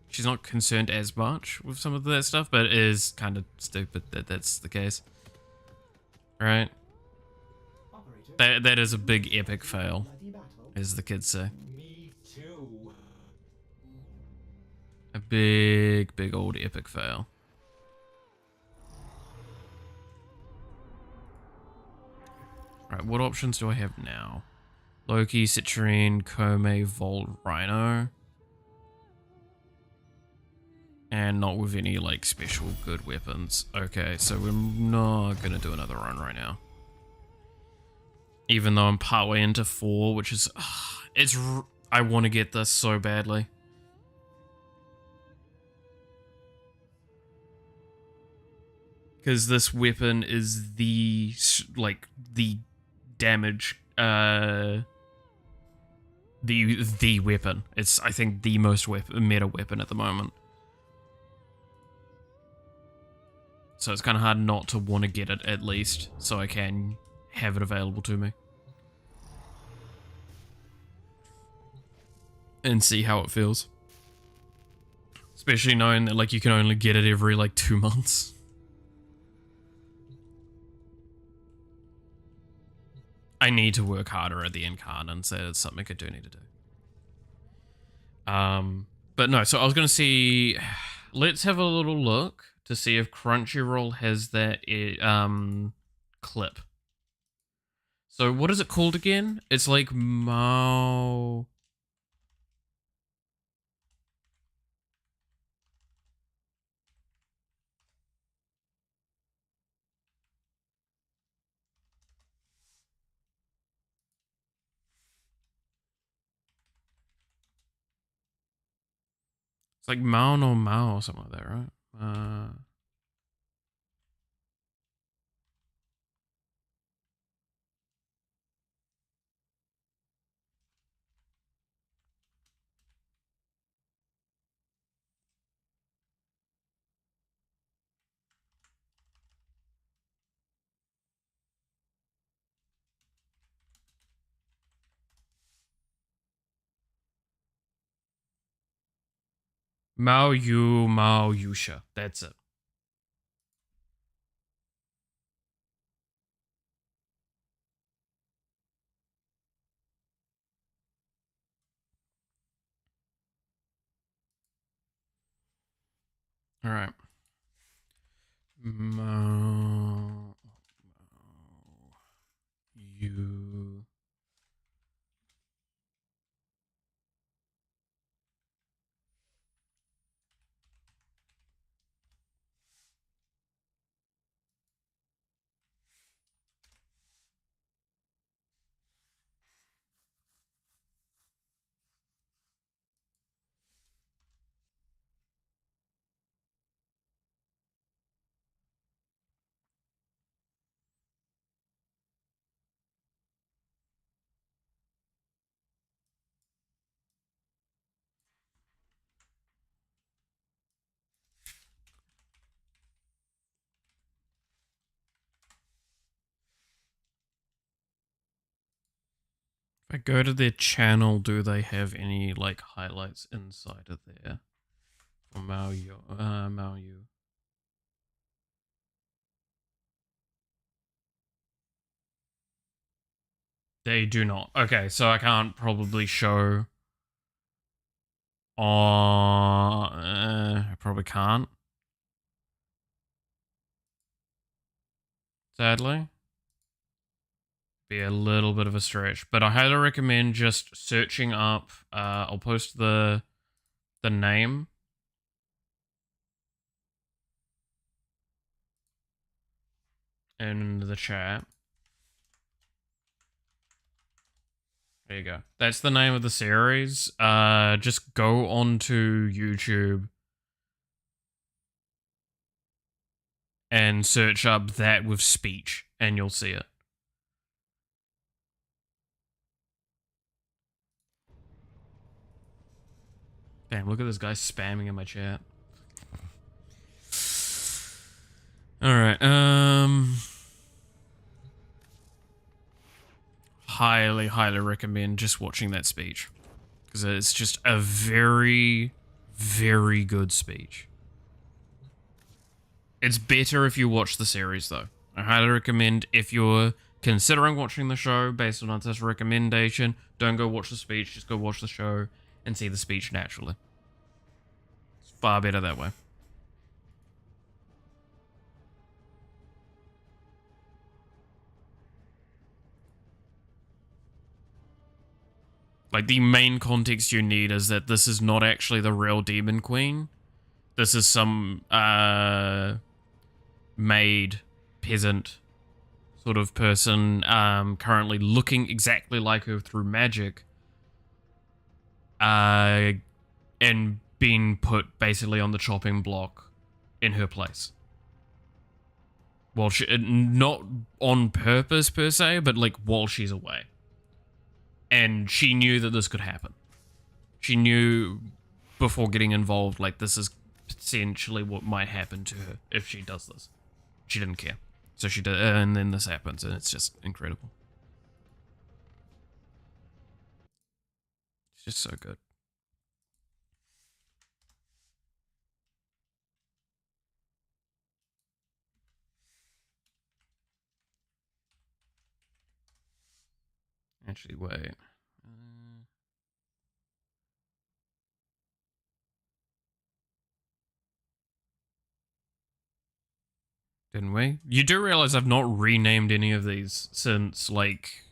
[SPEAKER 1] she's not concerned as much with some of that stuff, but it is kind of stupid that that's the case. Right? That is a big epic fail, as the kids say.
[SPEAKER 4] Me too.
[SPEAKER 1] A big old epic fail. Right, what options do I have now? Loki, Citrine, Kome, Volt, Rhino. And not with any, like, special good weapons. Okay, so we're not gonna do another run right now. Even though I'm partway into 4, which is... I want to get this so badly. Because this weapon is the, like, the damage, the weapon. It's, I think, the most meta weapon at the moment. So it's kind of hard not to want to get it, at least, so I can have it available to me. And see how it feels. Especially knowing that, like, you can only get it every, like, 2 months. I need to work harder at the incarnate, so it's something I do need to do. But no, so I was going to see... let's have a little look to see if Crunchyroll has that clip. So what is it called again? It's like Mao... It's like Mao no Mao or something like that, right? Mao Yusha. That's it. All right. Mao you. If I go to their channel, do they have any like highlights inside of there? For Mao Yu. They do not. Okay, so I can't probably show. I probably can't. Sadly. Be a little bit of a stretch, but I highly recommend just searching up. I'll post the name. In the chat. There you go. That's the name of the series. Just go onto YouTube and search up that with speech, and you'll see it. Damn, look at this guy spamming in my chat. Alright, highly, highly recommend just watching that speech. Because it's just a very, very good speech. It's better if you watch the series, though. I highly recommend if you're considering watching the show based on this recommendation, don't go watch the speech, just go watch the show and see the speech naturally. It's far better that way. Like, the main context you need is that this is not actually the real Demon Queen. This is some, maid, peasant sort of person, currently looking exactly like her through magic. And being put basically on the chopping block in her place. Well, not on purpose per se, but like while she's away. And she knew that this could happen. She knew before getting involved, like, this is potentially what might happen to her if she does this. She didn't care. So she did, and then this happens, and it's just incredible. It's just so good. Actually, wait. Didn't we? You do realize I've not renamed any of these since, like,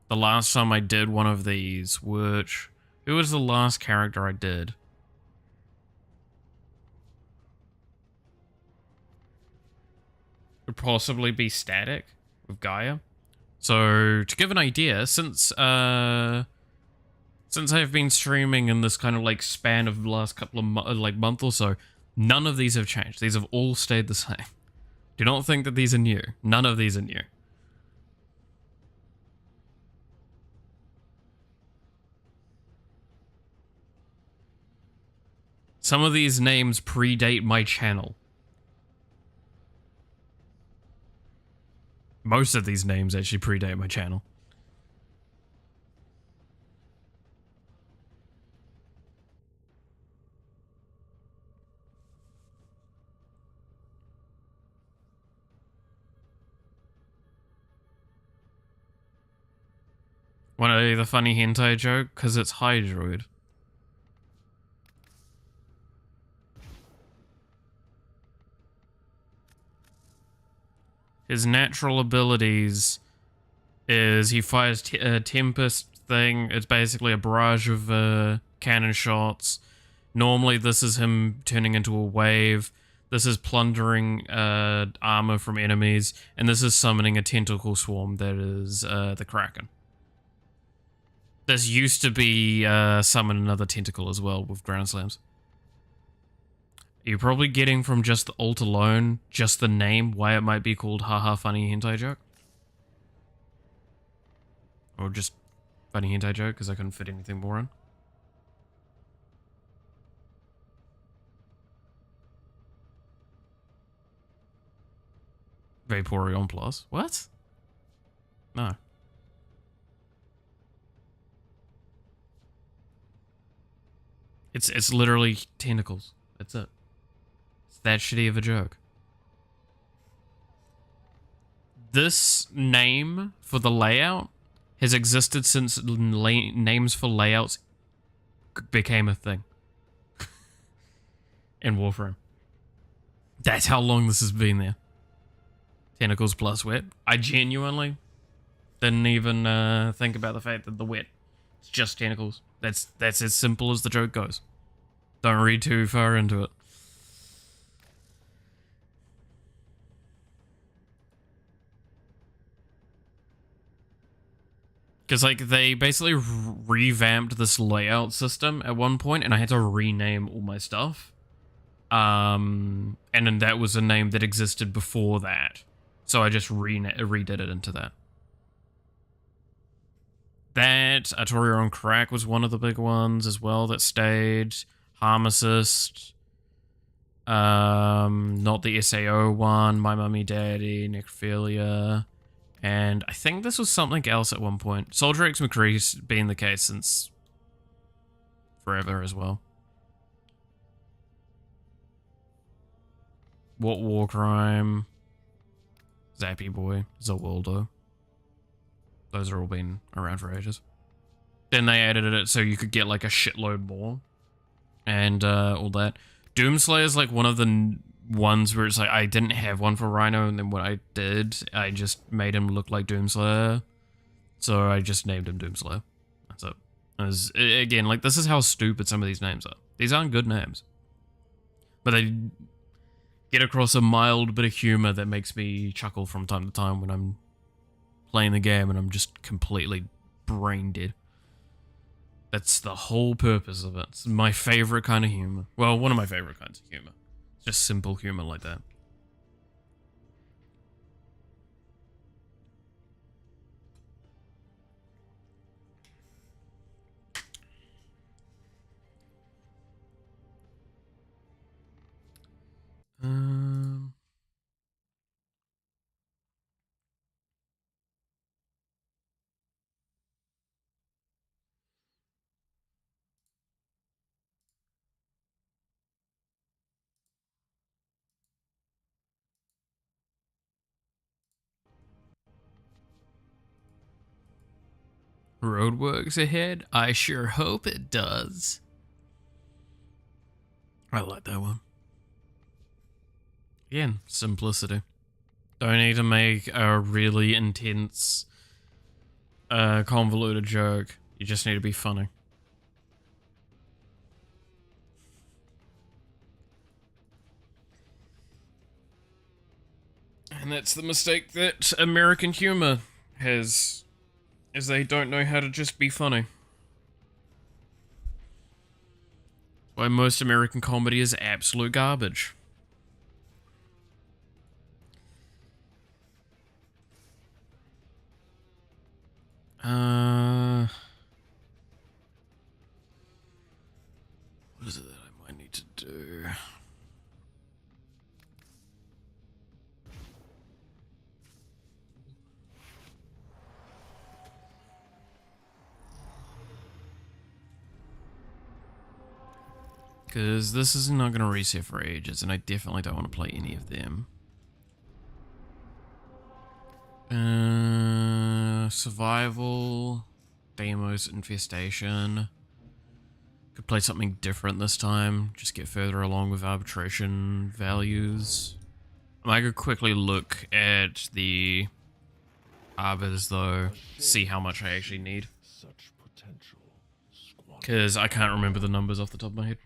[SPEAKER 1] the last time I did one of these, which... Who was the last character I did? Would possibly be Static with Gaia. So, to give an idea, since I've been streaming in this kind of like span of the last couple of month or so, none of these have changed. These have all stayed the same. Do not think that these are new. None of these are new. Some of these names predate my channel. Most of these names actually predate my channel. Want to do the funny hentai joke? Because it's Hydroid. His natural abilities is he fires a Tempest thing. It's basically a barrage of cannon shots. Normally this is him turning into a wave. This is plundering armor from enemies. And this is summoning a tentacle swarm that is the Kraken. This used to be summon another tentacle as well with ground slams. You're probably getting from just the ult alone, just the name, why it might be called Haha Funny Hentai Joke. Or just Funny Hentai Joke, because I couldn't fit anything more in. Vaporeon Plus. What? No. It's literally tentacles. That's it. It's that shitty of a joke. This name for the layout has existed since names for layouts became a thing in Warframe. That's how long this has been there. Tentacles plus wet. I genuinely didn't even think about the fact that the wet is just tentacles. That's as simple as the joke goes. Don't read too far into it. Because, like, they basically revamped this layout system at one point, and I had to rename all my stuff. And then that was a name that existed before that. So I just redid it into that. That, Artoria on Crack was one of the big ones as well that stayed. Harmacist. Not the SAO one. My Mummy Daddy. Necrophilia. And I think this was something else at one point. Soldier X McCree's been the case since forever as well. What Warframe? Zappy Boy. Zawaldo. Those are all been around for ages. Then they added it so you could get like a shitload more. And all that. Doomslayer is like one of the ones where it's like I didn't have one for Rhino, and then when I did, I just made him look like Doomslayer. So I just named him Doomslayer. That's it. Again, like, this is how stupid some of these names are. These aren't good names. But they get across a mild bit of humor that makes me chuckle from time to time when I'm playing the game and I'm just completely brain dead. That's the whole purpose of it. It's my favorite kind of humor. Well, one of my favorite kinds of humor. Just simple humor like that. Roadworks ahead? I sure hope it does. I like that one. Again, simplicity. Don't need to make a really intense, convoluted joke. You just need to be funny. And that's the mistake that American humor has, is they don't know how to just be funny. Why most American comedy is absolute garbage. What is it that I might need to do? Because this is not going to reset for ages, and I definitely don't want to play any of them. Survival, Deimos, Infestation. Could play something different this time, just get further along with arbitration values. I might go quickly look at the arbiters though, see how much I actually need. Because I can't remember the numbers off the top of my head.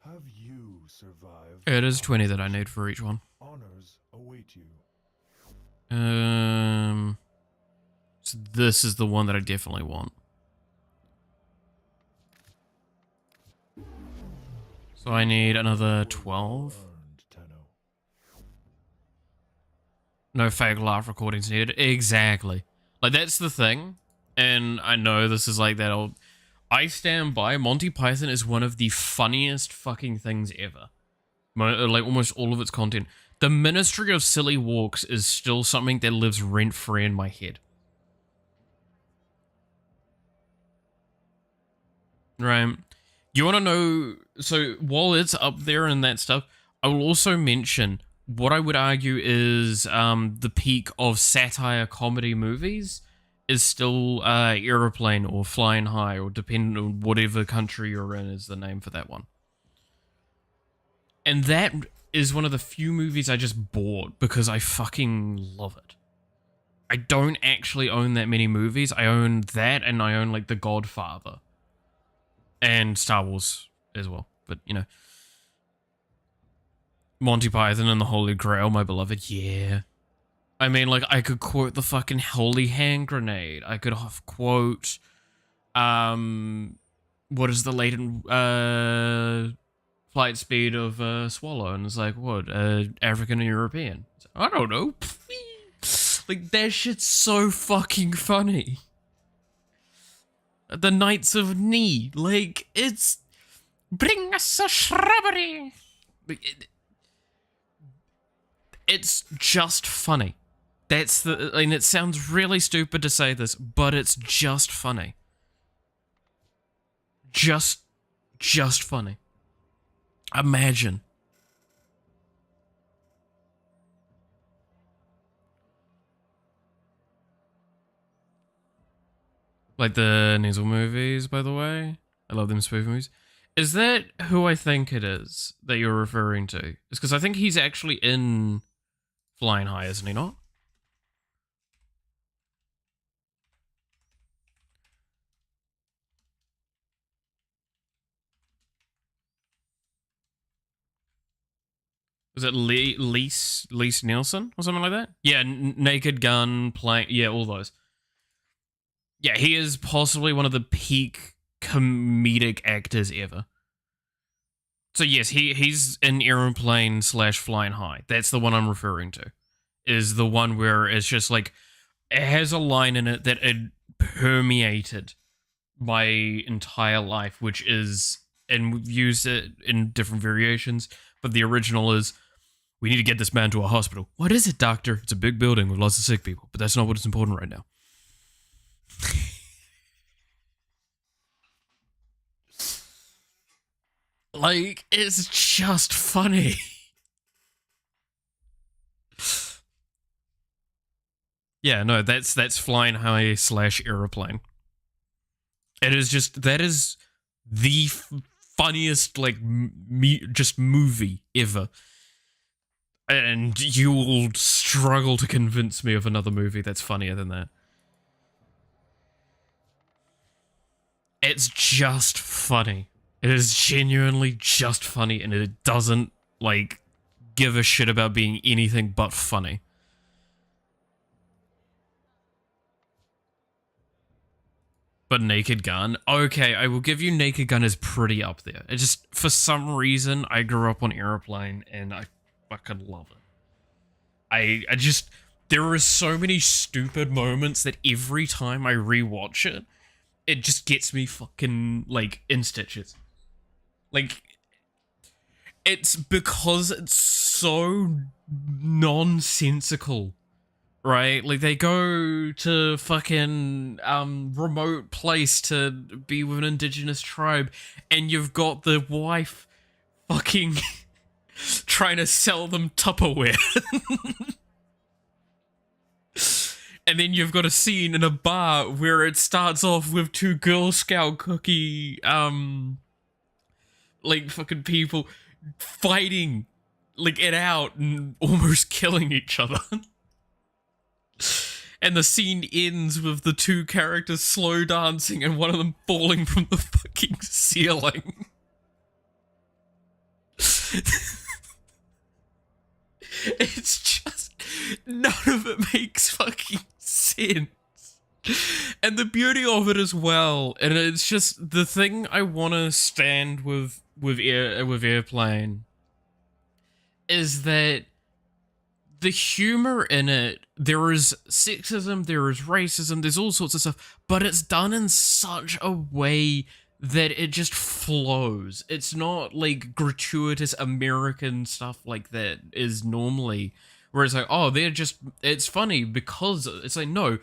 [SPEAKER 4] Have you survived?
[SPEAKER 1] It is 20 that I need for each one.
[SPEAKER 4] Honors await you.
[SPEAKER 1] So this is the one that I definitely want. So I need another 12. No fake laugh recordings needed. Exactly. Like, that's the thing. And I know this is like that old... I stand by, Monty Python is one of the funniest fucking things ever. Like, almost all of its content. The Ministry of Silly Walks is still something that lives rent-free in my head. Right? You want to know? So while it's up there and that stuff, I will also mention what I would argue is the peak of satire comedy movies is still Aeroplane or Flying High, or depending on whatever country you're in is the name for that one. And that is one of the few movies I just bought because I fucking love it. I don't actually own that many movies. I own that, and I own like The Godfather and Star Wars as well. But you know, Monty Python and the Holy Grail, my beloved. Yeah, I mean, like, I could quote the fucking holy hand grenade. I could quote, what is the latent flight speed of swallow? And it's like, what, African and European? I don't know. Like, that shit's so fucking funny. The Knights of Ni, like, it's bring us a shrubbery. It's just funny. That's the, I mean, it sounds really stupid to say this, but it's just funny. Just funny. Imagine. Like the Nizzle movies, by the way. I love them spoof movies. Is that who I think it is that you're referring to? It's because I think he's actually in Flying High, isn't he not? Was it Lise Nielsen or something like that? Yeah, Naked Gun, playing, yeah, all those. Yeah, he is possibly one of the peak comedic actors ever. So yes, he's in Aeroplane / Flying High. That's the one I'm referring to. Is the one where it's just like, it has a line in it that it permeated my entire life, which is, and we've used it in different variations, but the original is, we need to get this man to a hospital. What is it, doctor? It's a big building with lots of sick people, but that's not what's important right now. Like, it's just funny. Yeah, no, that's Flying High / Aeroplane. It is just, that is the funniest, like, just movie ever. And you will struggle to convince me of another movie that's funnier than that. It's just funny. It is genuinely just funny, and it doesn't, like, give a shit about being anything but funny. But Naked Gun? Okay, I will give you Naked Gun is pretty up there. It just, for some reason, I grew up on Aeroplane, and I fucking love it. I just, there are so many stupid moments that every time I rewatch it, it just gets me fucking, like, in stitches. Like, it's because it's so nonsensical, right? Like, they go to fucking remote place to be with an indigenous tribe, and you've got the wife fucking trying to sell them Tupperware. And then you've got a scene in a bar where it starts off with two Girl Scout cookie, like, fucking people fighting, like, it out and almost killing each other. And the scene ends with the two characters slow dancing and one of them falling from the fucking ceiling. It's just, none of it makes fucking sense. And the beauty of it as well, and it's just the thing I want to stand with Airplane, is that the humor in it, there is sexism, there is racism, there's all sorts of stuff, but it's done in such a way that it just flows. It's not like gratuitous American stuff like that is normally, where it's like, oh, they're just, it's funny because, it's like, no,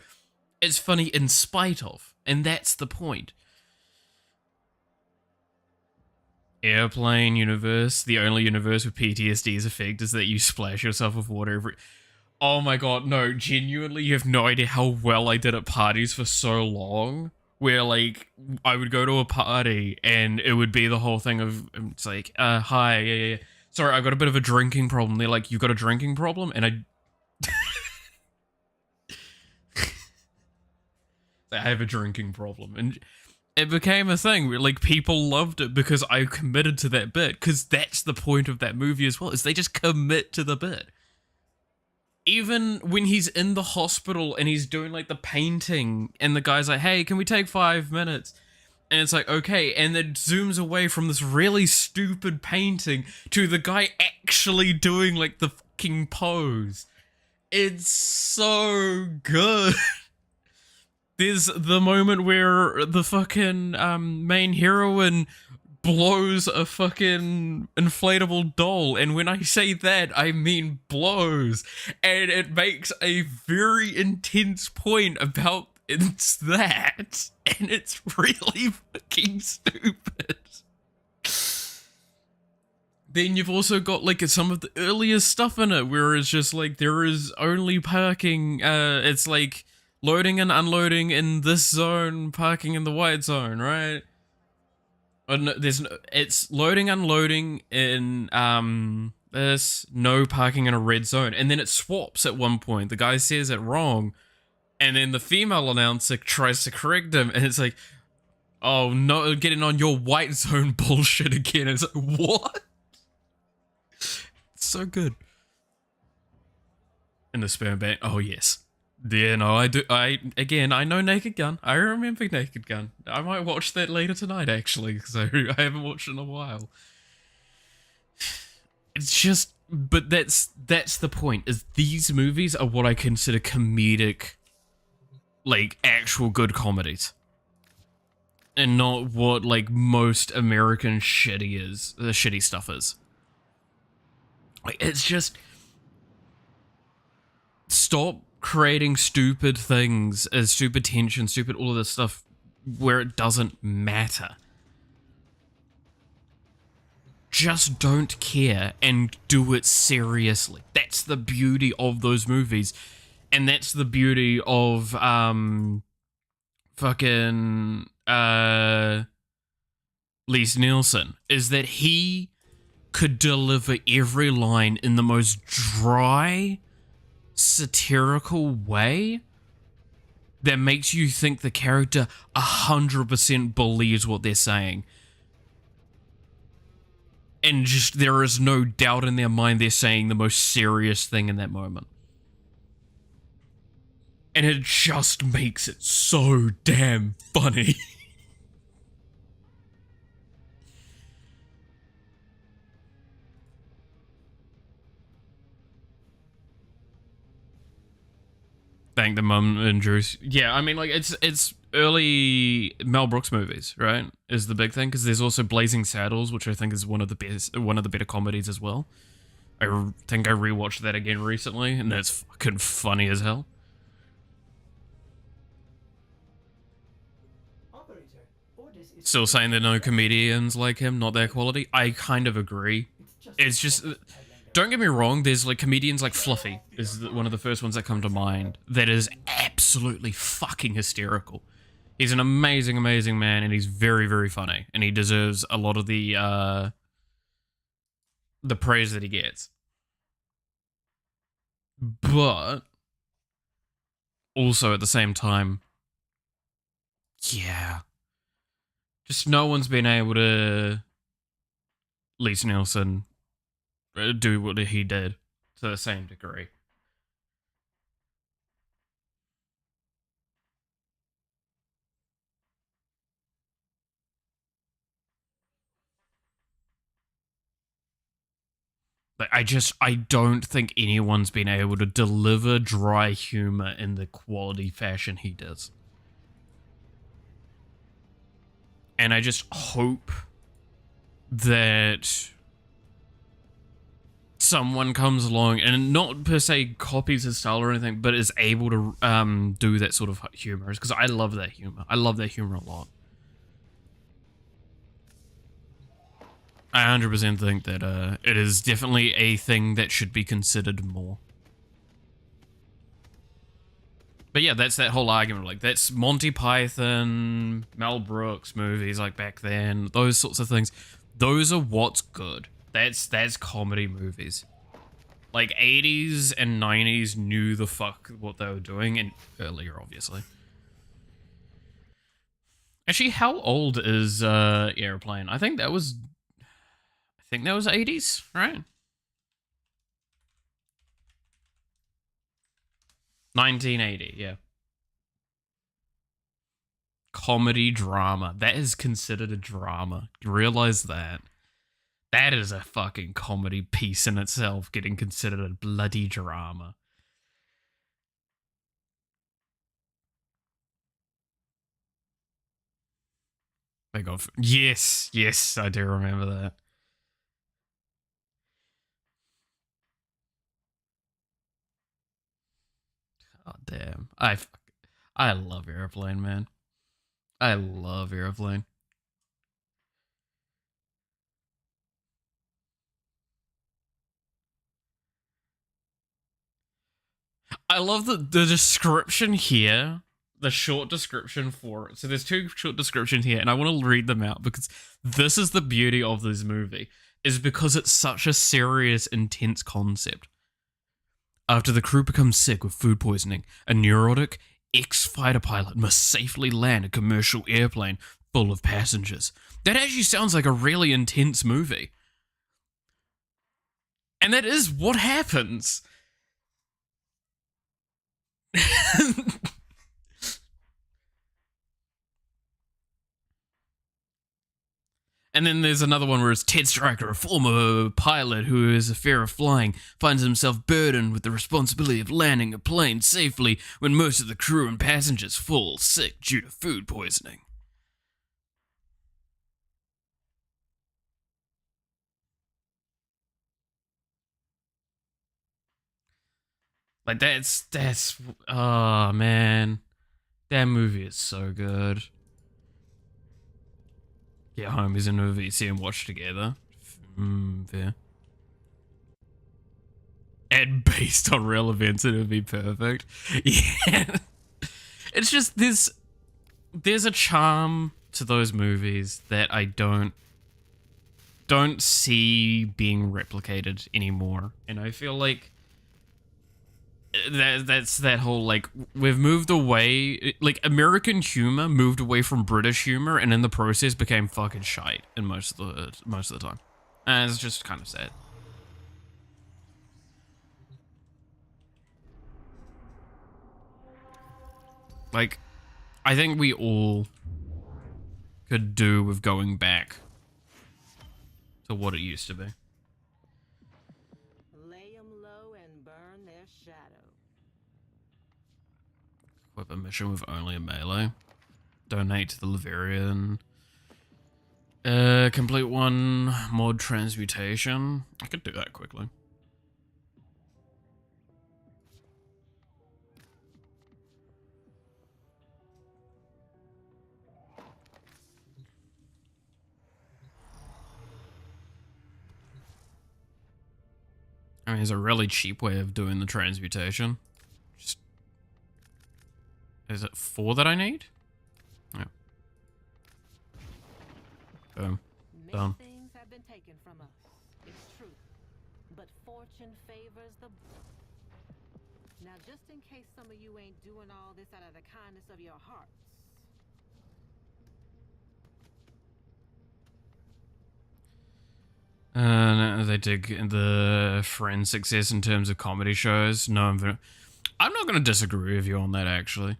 [SPEAKER 1] it's funny in spite of, and that's the point. Airplane universe, the only universe with PTSD's effect is that you splash yourself with water every... Oh my god, no, genuinely, you have no idea how well I did at parties for so long. Where, like, I would go to a party and it would be the whole thing of, it's like, hi, yeah. Sorry, I've got a bit of a drinking problem. They're like, you got a drinking problem? And I have a drinking problem. And it became a thing where, like, people loved it because I committed to that bit. Because that's the point of that movie as well, is they just commit to the bit. Even when he's in the hospital and he's doing, like, the painting, and the guy's like, hey, can we take 5 minutes? And it's like, okay, and it zooms away from this really stupid painting to the guy actually doing, like, the fucking pose. It's so good. There's the moment where the fucking main heroine blows a fucking inflatable doll, and when I say that, I mean blows, and it makes a very intense point about it's that, and it's really fucking stupid. Then you've also got, like, some of the earliest stuff in it, where it's just like, there is only parking, it's like loading and unloading in this zone, parking in the white zone, right? It's loading, unloading in this, no parking in a red zone, and then it swaps at one point. The guy says it wrong, and then the female announcer tries to correct him, and it's like, oh no, getting on your white zone bullshit again. It's like, what? It's so good. And the sperm bank. Oh yes. Yeah, no, I do. I know Naked Gun. I remember Naked Gun. I might watch that later tonight, actually, because I haven't watched it in a while. It's just, but that's the point. Is these movies are what I consider comedic, like actual good comedies, and not what like most American shitty stuff is. Like, it's just stop creating stupid things, stupid tension, stupid all of this stuff where it doesn't matter. Just don't care and do it seriously. That's the beauty of those movies, and that's the beauty of fucking Lise Nielsen, is that he could deliver every line in the most dry, satirical way that makes you think the character 100% believes what they're saying. And just, there is no doubt in their mind they're saying the most serious thing in that moment. And it just makes it so damn funny. Thank the mum and Juice. Yeah, I mean, like, it's early Mel Brooks movies, right? Is the big thing, because there's also Blazing Saddles, which I think is one of the better comedies as well. I think I rewatched that again recently, and that's fucking funny as hell. Still saying that no comedians like him, not their quality. I kind of agree. It's just, don't get me wrong, there's like comedians like Fluffy is one of the first ones that come to mind that is absolutely fucking hysterical. He's an amazing, amazing man, and he's very, very funny, and he deserves a lot of the praise that he gets. But also at the same time, yeah, just no one's been able to Lise Nielsen do what he did to the same degree. Like, I don't think anyone's been able to deliver dry humor in the quality fashion he does. And I just hope that someone comes along and not per se copies his style or anything, but is able to do that sort of humor. Because I love that humor. I love that humor a lot. I 100% think that it is definitely a thing that should be considered more. But yeah, that's that whole argument. Like, that's Monty Python, Mel Brooks movies like back then, those sorts of things. Those are what's good. That's comedy movies. Like, 80s and 90s knew the fuck what they were doing, and earlier, obviously. Actually, how old is Airplane? I think that was 80s, right? 1980, yeah. Comedy drama. That is considered a drama. You realize that? That is a fucking comedy piece in itself, getting considered a bloody drama. They got... Yes, yes, I do remember that. Oh, damn. I love Airplane, man. I love Airplane. I love the description here, the short description for it. So there's two short descriptions here, and I want to read them out because this is the beauty of this movie, is because it's such a serious, intense concept. After the crew becomes sick with food poisoning, a neurotic ex-fighter pilot must safely land a commercial airplane full of passengers. That actually sounds like a really intense movie. And that is what happens. And then there's another one where it's Ted Stryker, a former pilot who has a fear of flying, finds himself burdened with the responsibility of landing a plane safely when most of the crew and passengers fall sick due to food poisoning. Like, that's, oh man. That movie is so good. Get homies in a VC and watch together. Fair. And based on real events, it would be perfect. Yeah. It's just, there's a charm to those movies that I don't see being replicated anymore. And I feel like that's that whole, like, we've moved away, like, American humor moved away from British humor, and in the process became fucking shite in most of the time. And it's just kind of sad. Like, I think we all could do with going back to what it used to be.
[SPEAKER 6] Lay 'em low and burn their shadow.
[SPEAKER 1] Equip a mission with only a melee. Donate to the Laverian. Complete one mod transmutation. I could do that quickly. I mean, there's a really cheap way of doing the transmutation. Just... Is it 4 that I need? Yeah. Boom. Done.
[SPEAKER 6] Many things have been taken from us. It's true. But fortune favors the... Now, just in case some of you ain't doing all this out of the kindness of your hearts.
[SPEAKER 1] They dig the friend success in terms of comedy shows. No, I'm not going to disagree with you on that, actually.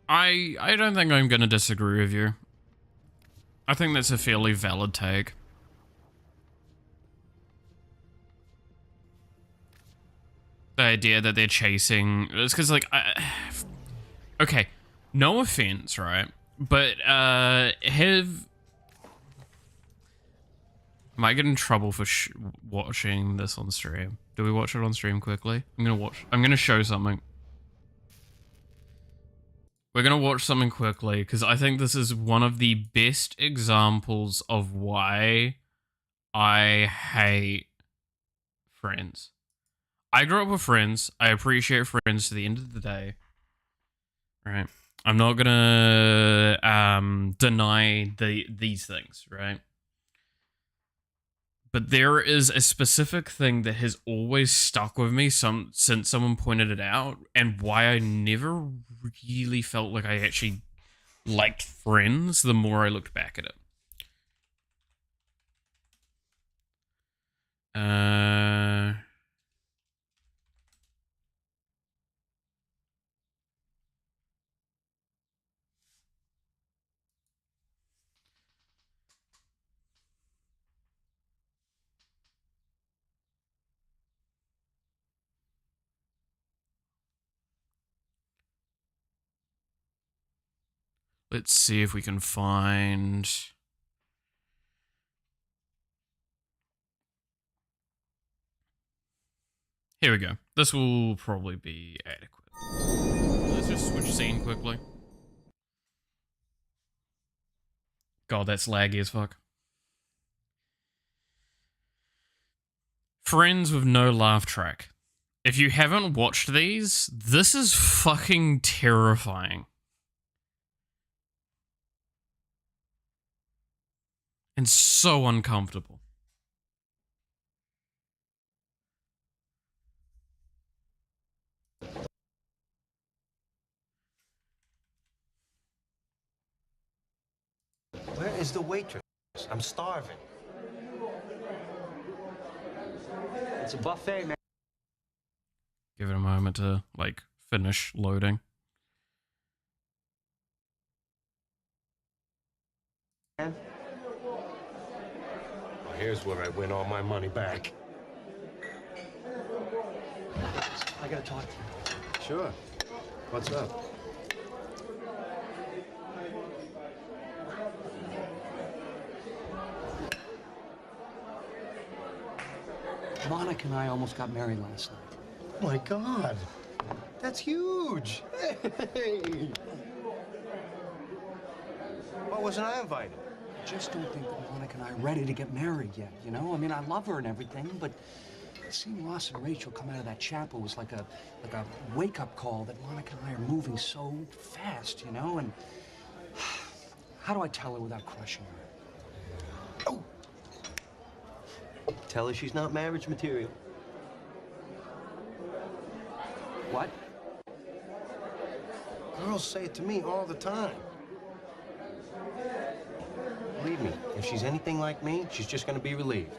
[SPEAKER 1] I don't think I'm going to disagree with you. I think that's a fairly valid take. The idea that they're chasing... It's because, like... okay, no offense, right? But, Am I getting in trouble for watching this on stream? Do we watch it on stream quickly? I'm gonna show something. We're going to watch something quickly because I think this is one of the best examples of why I hate Friends. I grew up with Friends. I appreciate Friends to the end of the day. Right? I'm not going to deny these things, right? But there is a specific thing that has always stuck with me since someone pointed it out, and why I never really felt like I actually liked Friends the more I looked back at it. Let's see if we can find... Here we go. This will probably be adequate. Let's just switch scene quickly. God, that's laggy as fuck. Friends with no laugh track. If you haven't watched these, this is fucking terrifying. And so uncomfortable.
[SPEAKER 7] Where is the waitress? I'm starving. It's a buffet, man.
[SPEAKER 1] Give it a moment to, like, finish loading.
[SPEAKER 7] Well, here's where I win all my money back. I gotta talk to you. Sure. What's up?
[SPEAKER 3] Monica and I almost got married last night.
[SPEAKER 7] Oh my God. That's huge. Hey. Why wasn't I invited?
[SPEAKER 3] I just don't think that Monica and I are ready to get married yet, you know? I mean, I love her and everything, but seeing Ross and Rachel come out of that chapel was like a wake-up call that Monica and I are moving so fast, you know? And how do I tell her without crushing her?
[SPEAKER 7] Oh! Tell her she's not marriage material.
[SPEAKER 3] What?
[SPEAKER 7] Girls say it to me all the time. Believe me, if she's anything like me, she's just gonna be relieved.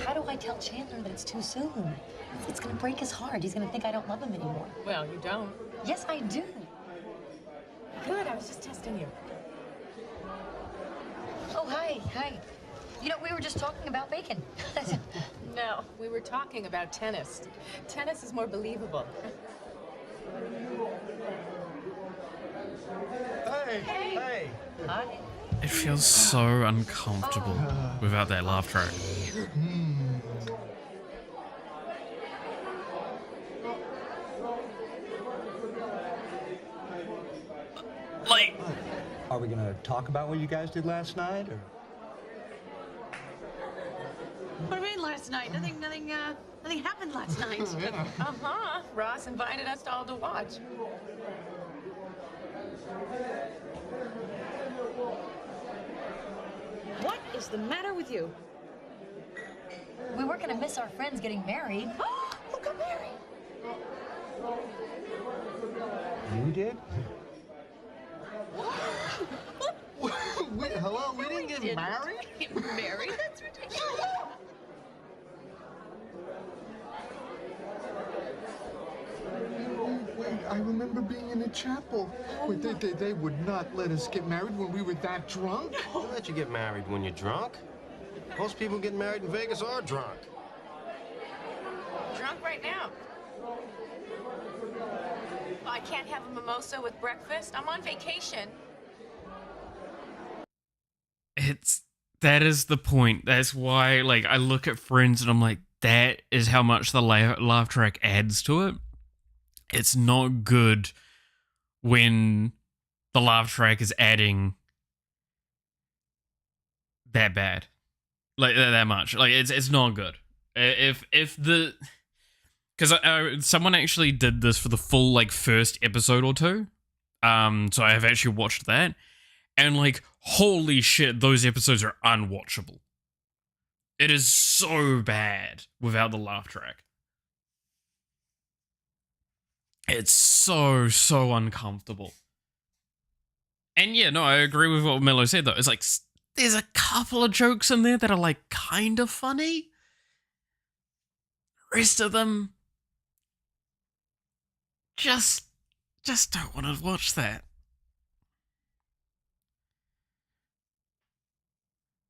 [SPEAKER 8] How do I tell Chandler that it's too soon? It's gonna break his heart. He's gonna think I don't love him anymore.
[SPEAKER 5] Well, you don't.
[SPEAKER 8] Yes, I do.
[SPEAKER 5] Good, I was just testing you.
[SPEAKER 8] Oh, hi, hi. You know, we were just talking about bacon.
[SPEAKER 5] No, we were talking about tennis. Tennis is more believable.
[SPEAKER 7] Hey, hey.
[SPEAKER 8] Hi.
[SPEAKER 1] It feels so uncomfortable without that laugh track. Like...
[SPEAKER 3] Are we gonna talk about what you guys did last night, or?
[SPEAKER 8] What do you mean last night? Nothing happened last night.
[SPEAKER 5] Uh-huh. Ross invited us all to watch.
[SPEAKER 8] What is the matter with you? We weren't gonna miss our friends getting married. Who got married?
[SPEAKER 3] You did?
[SPEAKER 7] Wait, hello, we didn't get married?
[SPEAKER 8] Get married? That's ridiculous.
[SPEAKER 9] Wait, I remember being in a chapel. Wait, they would not let us get married when we were that drunk?
[SPEAKER 7] They'll let you get married when you're drunk. Most people getting married in Vegas are drunk.
[SPEAKER 5] Drunk right now. I can't have a mimosa with breakfast. I'm on vacation.
[SPEAKER 1] That is the point. That's why, like, I look at Friends and I'm like, that is how much the laugh track adds to it. It's not good when the laugh track is adding that bad, like that much. Like it's not good. If the because someone actually did this for the full like first episode or two, so I have actually watched that, and like holy shit, those episodes are unwatchable. It is so bad without the laugh track. It's so uncomfortable. And yeah, no, I agree with what Mello said though. It's like there's a couple of jokes in there that are like kind of funny. Rest of them just don't want to watch that.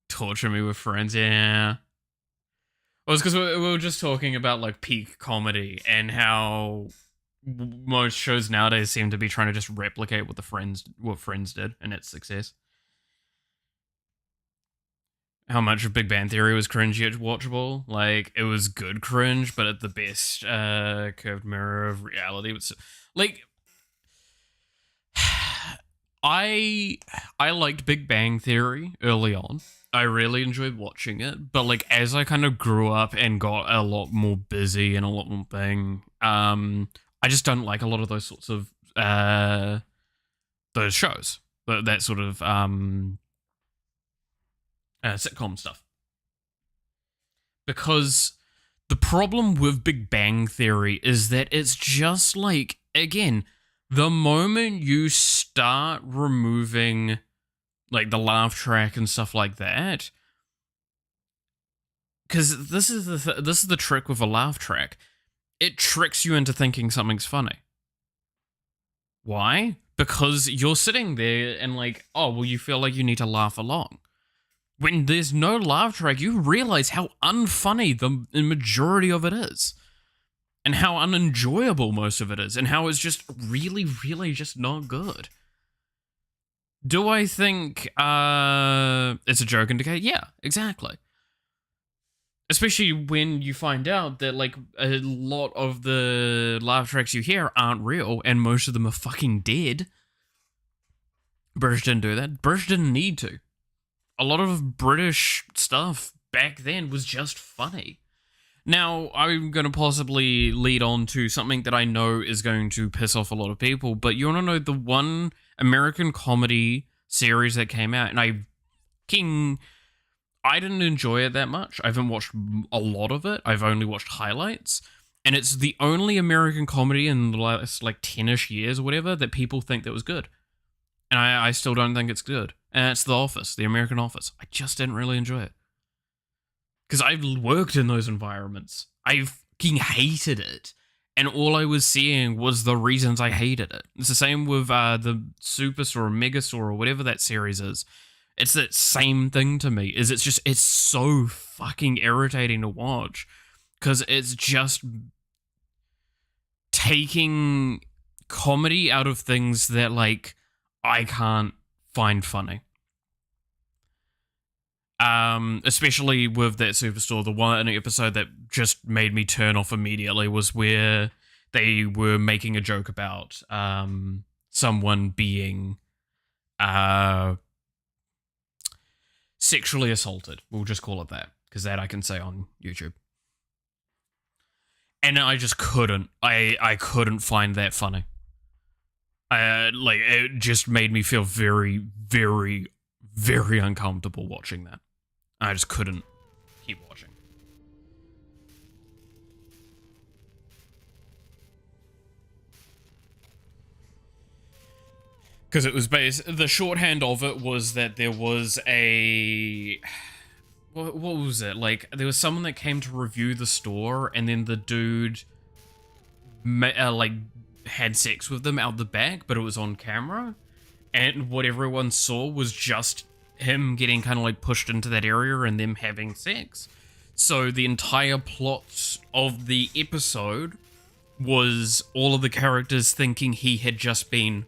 [SPEAKER 1] Torture me with friends, yeah. Well, it's because we were just talking about like peak comedy and how most shows nowadays seem to be trying to just replicate what Friends did and its success. How much of Big Bang Theory was cringe yet watchable. Like, it was good cringe, but at the best curved mirror of reality. Like, I liked Big Bang Theory early on. I really enjoyed watching it, but like as I kind of grew up and got a lot more busy and a lot more thing, I just don't like a lot of those sorts of those shows, that sort of sitcom stuff. Because the problem with Big Bang Theory is that it's just like, again, the moment you start removing like the laugh track and stuff like that, because this is the trick with a laugh track, it tricks you into thinking something's funny. Why? Because you're sitting there and like, oh, well, you feel like you need to laugh along. When there's no laugh track, you realize how unfunny the majority of it is. And how unenjoyable most of it is. And how it's just really, really just not good. Do I think it's a joke indicator? Yeah, exactly. Especially when you find out that like a lot of the laugh tracks you hear aren't real and most of them are fucking dead. British didn't do that. British didn't need to. A lot of British stuff back then was just funny. Now, I'm going to possibly lead on to something that I know is going to piss off a lot of people, but you want to know the one American comedy series that came out, and I didn't enjoy it that much. I haven't watched a lot of it. I've only watched highlights, and it's the only American comedy in the last like 10-ish years or whatever that people think that was good. And I still don't think it's good. And it's The Office, the American Office. I just didn't really enjoy it. Because I've worked in those environments. I fucking hated it. And all I was seeing was the reasons I hated it. It's the same with the Superstore or Megastore or whatever that series is. It's that same thing to me. It's so fucking irritating to watch. Because it's just taking comedy out of things that, like, I can't find funny. Especially with that Superstore, the one episode that just made me turn off immediately was where they were making a joke about someone being sexually assaulted. We'll just call it that, because that I can say on YouTube. And I just couldn't. I couldn't find that funny. Like, it just made me feel very, very, very uncomfortable watching that. I just couldn't keep watching. Because it was the shorthand of it was that there was a... What was it? Like, there was someone that came to review the store, and then the dude like had sex with them out the back, but it was on camera. And what everyone saw was just him getting kind of like pushed into that area and them having sex. So the entire plot of the episode was all of the characters thinking he had just been,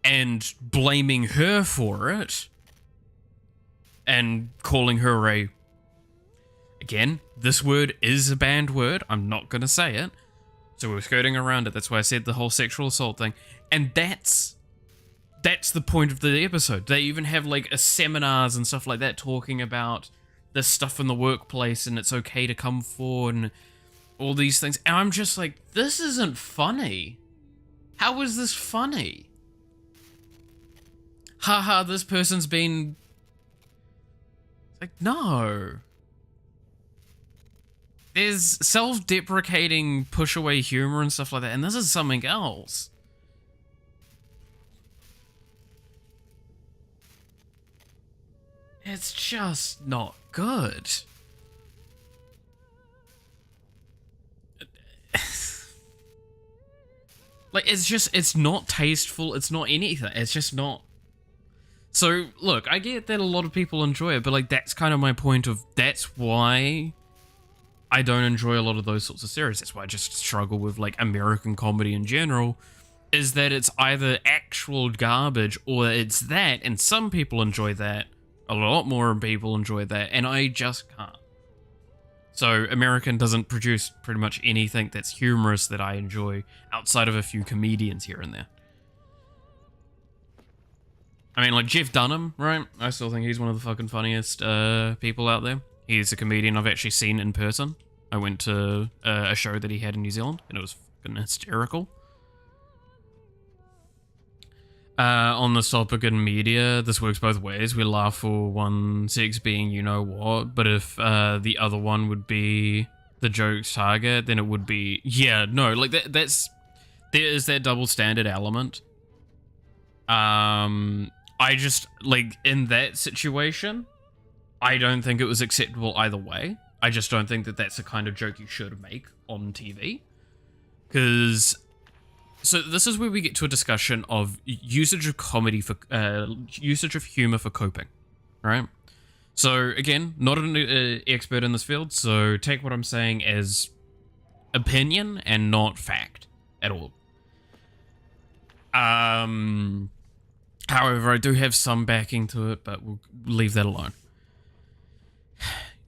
[SPEAKER 1] and blaming her for it and calling her again, this word is a banned word, I'm not gonna say it, So we were skirting around it. That's why I said the whole sexual assault thing. And that's the point of the episode. They even have like a seminars and stuff like that talking about this stuff in the workplace and it's okay to come forward and all these things. And I'm just like, this isn't funny. How is this funny? Haha, this person's been... Like, no. There's self-deprecating push-away humor and stuff like that, and this is something else. It's just not good. Like, it's not tasteful, it's not anything, it's just not. So, look, I get that a lot of people enjoy it, but like, that's kind of my point of, that's why I don't enjoy a lot of those sorts of series. That's why I just struggle with like American comedy in general, is that it's either actual garbage or it's that, and some people enjoy that, a lot more people enjoy that, and I just can't. So American doesn't produce pretty much anything that's humorous that I enjoy outside of a few comedians here and there. I mean, like Jeff Dunham, right? I still think he's one of the fucking funniest people out there. He's a comedian I've actually seen in person. I went to a show that he had in New Zealand, and it was fucking hysterical. On this topic in media, this works both ways. We laugh for one sex being you know what, but if the other one would be the joke's target, then it would be, yeah, no, like there is that double standard element. I just, like, in that situation, I don't think it was acceptable either way. I just don't think that that's the kind of joke you should make on TV. Because... So this is where we get to a discussion of usage of comedy for usage of humor for coping, right? So again, not an expert in this field, so take what I'm saying as opinion and not fact at all. However, I do have some backing to it, but we'll leave that alone.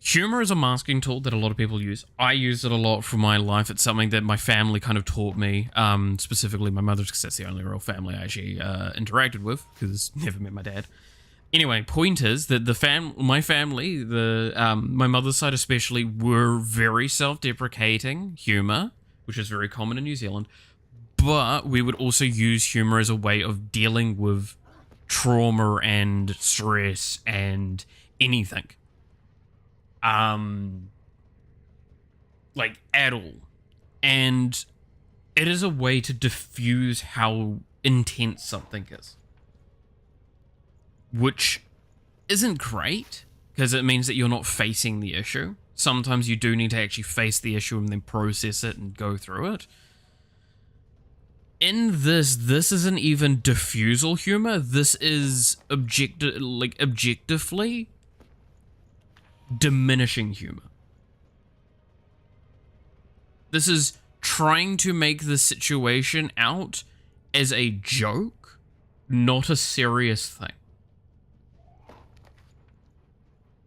[SPEAKER 1] Humor is a masking tool that a lot of people use. I use it a lot for my life. It's something that my family kind of taught me, specifically my mother's, because that's the only real family I actually interacted with, because never met my dad. Anyway, point is that my family, my mother's side especially, were very self-deprecating humor, which is very common in New Zealand, but we would also use humor as a way of dealing with trauma and stress and anything. Like at all. And it is a way to diffuse how intense something is. Which isn't great, because it means that you're not facing the issue. Sometimes you do need to actually face the issue and then process it and go through it. In this isn't even diffusal humor. This is objectively diminishing humor. This is trying to make the situation out as a joke, not a serious thing.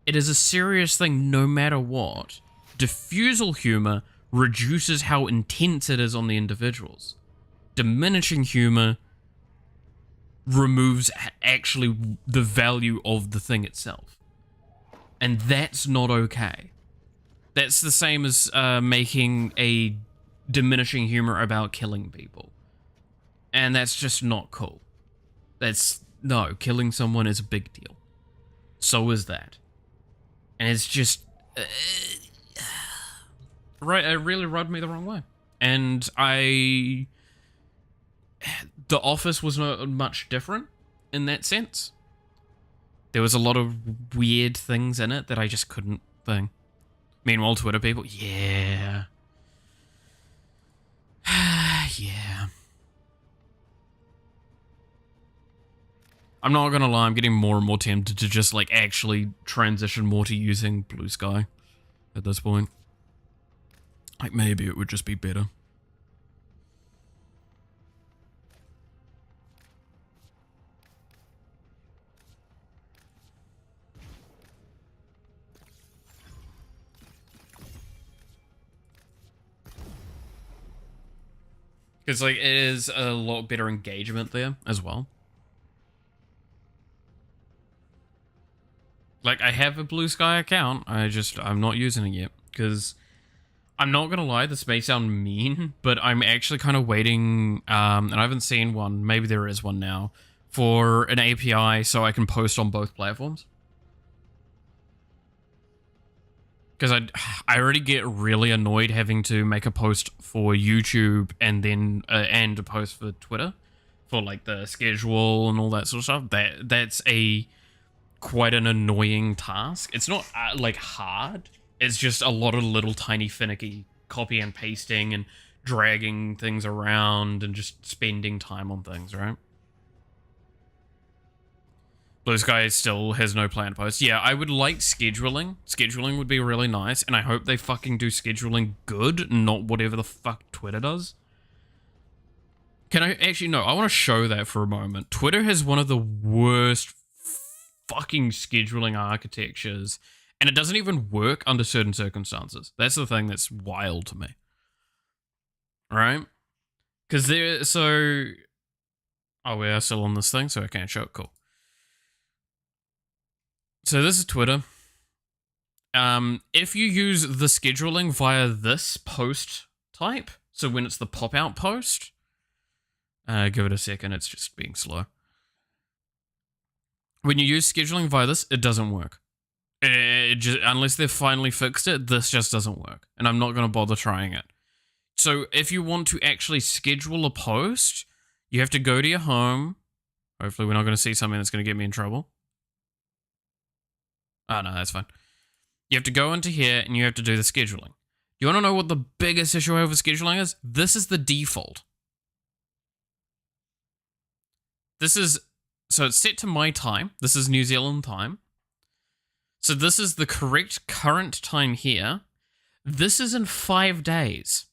[SPEAKER 1] It is a serious thing no matter what. Diffusal humor reduces how intense it is on the individuals. Diminishing humor removes actually the value of the thing itself. And that's not okay. That's the same as making a diminishing humor about killing people. And that's just not cool. No, killing someone is a big deal. So is that. And it's just... right, it really rubbed me the wrong way. And The Office was not much different in that sense. There was a lot of weird things in it that I just couldn't think. Meanwhile, Twitter people, yeah. Yeah. I'm not gonna lie, I'm getting more and more tempted to just, like, actually transition more to using Blue Sky at this point. Like, maybe it would just be better. Because, like, it is a lot better engagement there as well. Like, I have a Blue Sky account, I'm not using it yet. Because, I'm not gonna lie, this may sound mean, but I'm actually kind of waiting, and I haven't seen one, maybe there is one now, for an API so I can post on both platforms. Because I already get really annoyed having to make a post for YouTube and then and a post for Twitter for like the schedule and all that sort of stuff. That's quite an annoying task. It's not like hard. It's just a lot of little tiny finicky copy and pasting and dragging things around and just spending time on things, right? Blue Sky still has no planned posts. Yeah, I would like scheduling. Scheduling would be really nice, and I hope they fucking do scheduling good, not whatever the fuck Twitter does. Can I actually, no, I want to show that for a moment. Twitter has one of the worst fucking scheduling architectures, and it doesn't even work under certain circumstances. That's the thing that's wild to me. Right? Because oh, we are still on this thing, so I can't show it. Cool. So this is Twitter. If you use the scheduling via this post type, so when it's the pop-out post, give it a second, it's just being slow. When you use scheduling via this, it doesn't work. Unless they've finally fixed it, this just doesn't work. And I'm not going to bother trying it. So if you want to actually schedule a post, you have to go to your home. Hopefully we're not going to see something that's going to get me in trouble. Oh, no, that's fine. You have to go into here and you have to do the scheduling. You want to know what the biggest issue over scheduling is? This is the default. So it's set to my time. This is New Zealand time. So this is the correct current time here. This is in 5 days.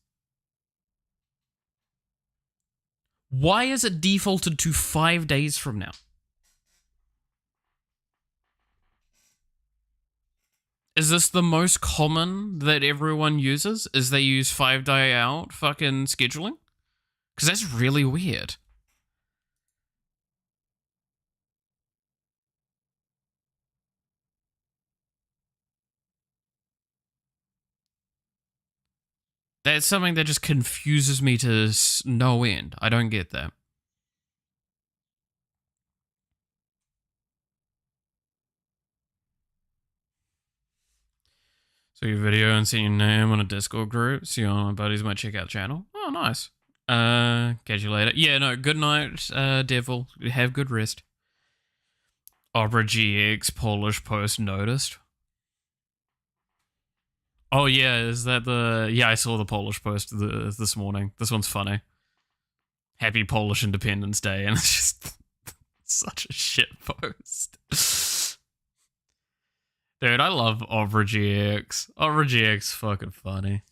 [SPEAKER 1] Why is it defaulted to 5 days from now? Is this the most common that everyone uses? Is they use 5 day out fucking scheduling? Because that's really weird. That's something that just confuses me to no end. I don't get that. So your video and see your name on a Discord group. See all my buddies might check out the channel. Oh, nice. Catch you later. Yeah, no, good night, Devil. Have good rest. Opera GX Polish post noticed. Oh yeah, is that the... Yeah, I saw the Polish post this morning. This one's funny. Happy Polish Independence Day, and it's just such a shit post. Dude, I love Opera GX. Opera GX fucking funny.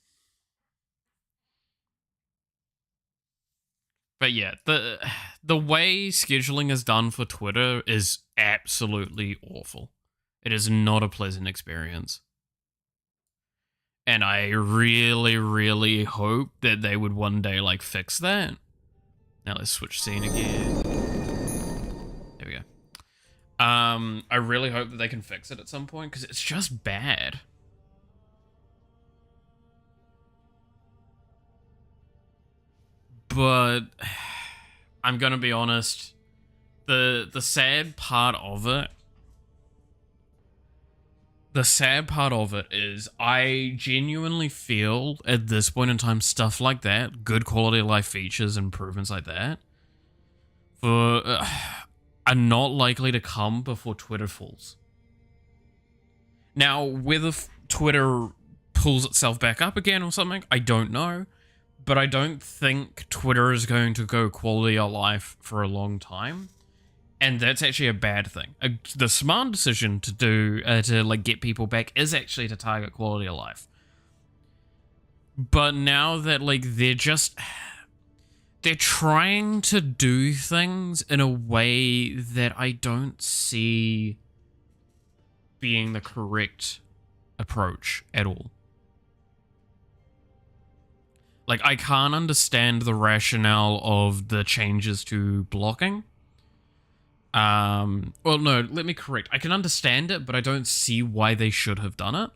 [SPEAKER 1] But yeah, the way scheduling is done for Twitter is absolutely awful. It is not a pleasant experience. And I really, really hope that they would one day, like, fix that. Now let's switch scene again. There we go. I really hope that they can fix it at some point, because it's just bad. But I'm gonna be honest, the sad part of it is I genuinely feel at this point in time stuff like that, good quality of life features, improvements like that, are not likely to come before Twitter falls. Now, whether Twitter pulls itself back up again or something, I don't know. But I don't think Twitter is going to go quality of life for a long time. And that's actually a bad thing. The smart decision to do, to like get people back is actually to target quality of life. But now that like they're trying to do things in a way that I don't see being the correct approach at all. Like, I can't understand the rationale of the changes to blocking. Well, no, let me correct. I can understand it, but I don't see why they should have done it.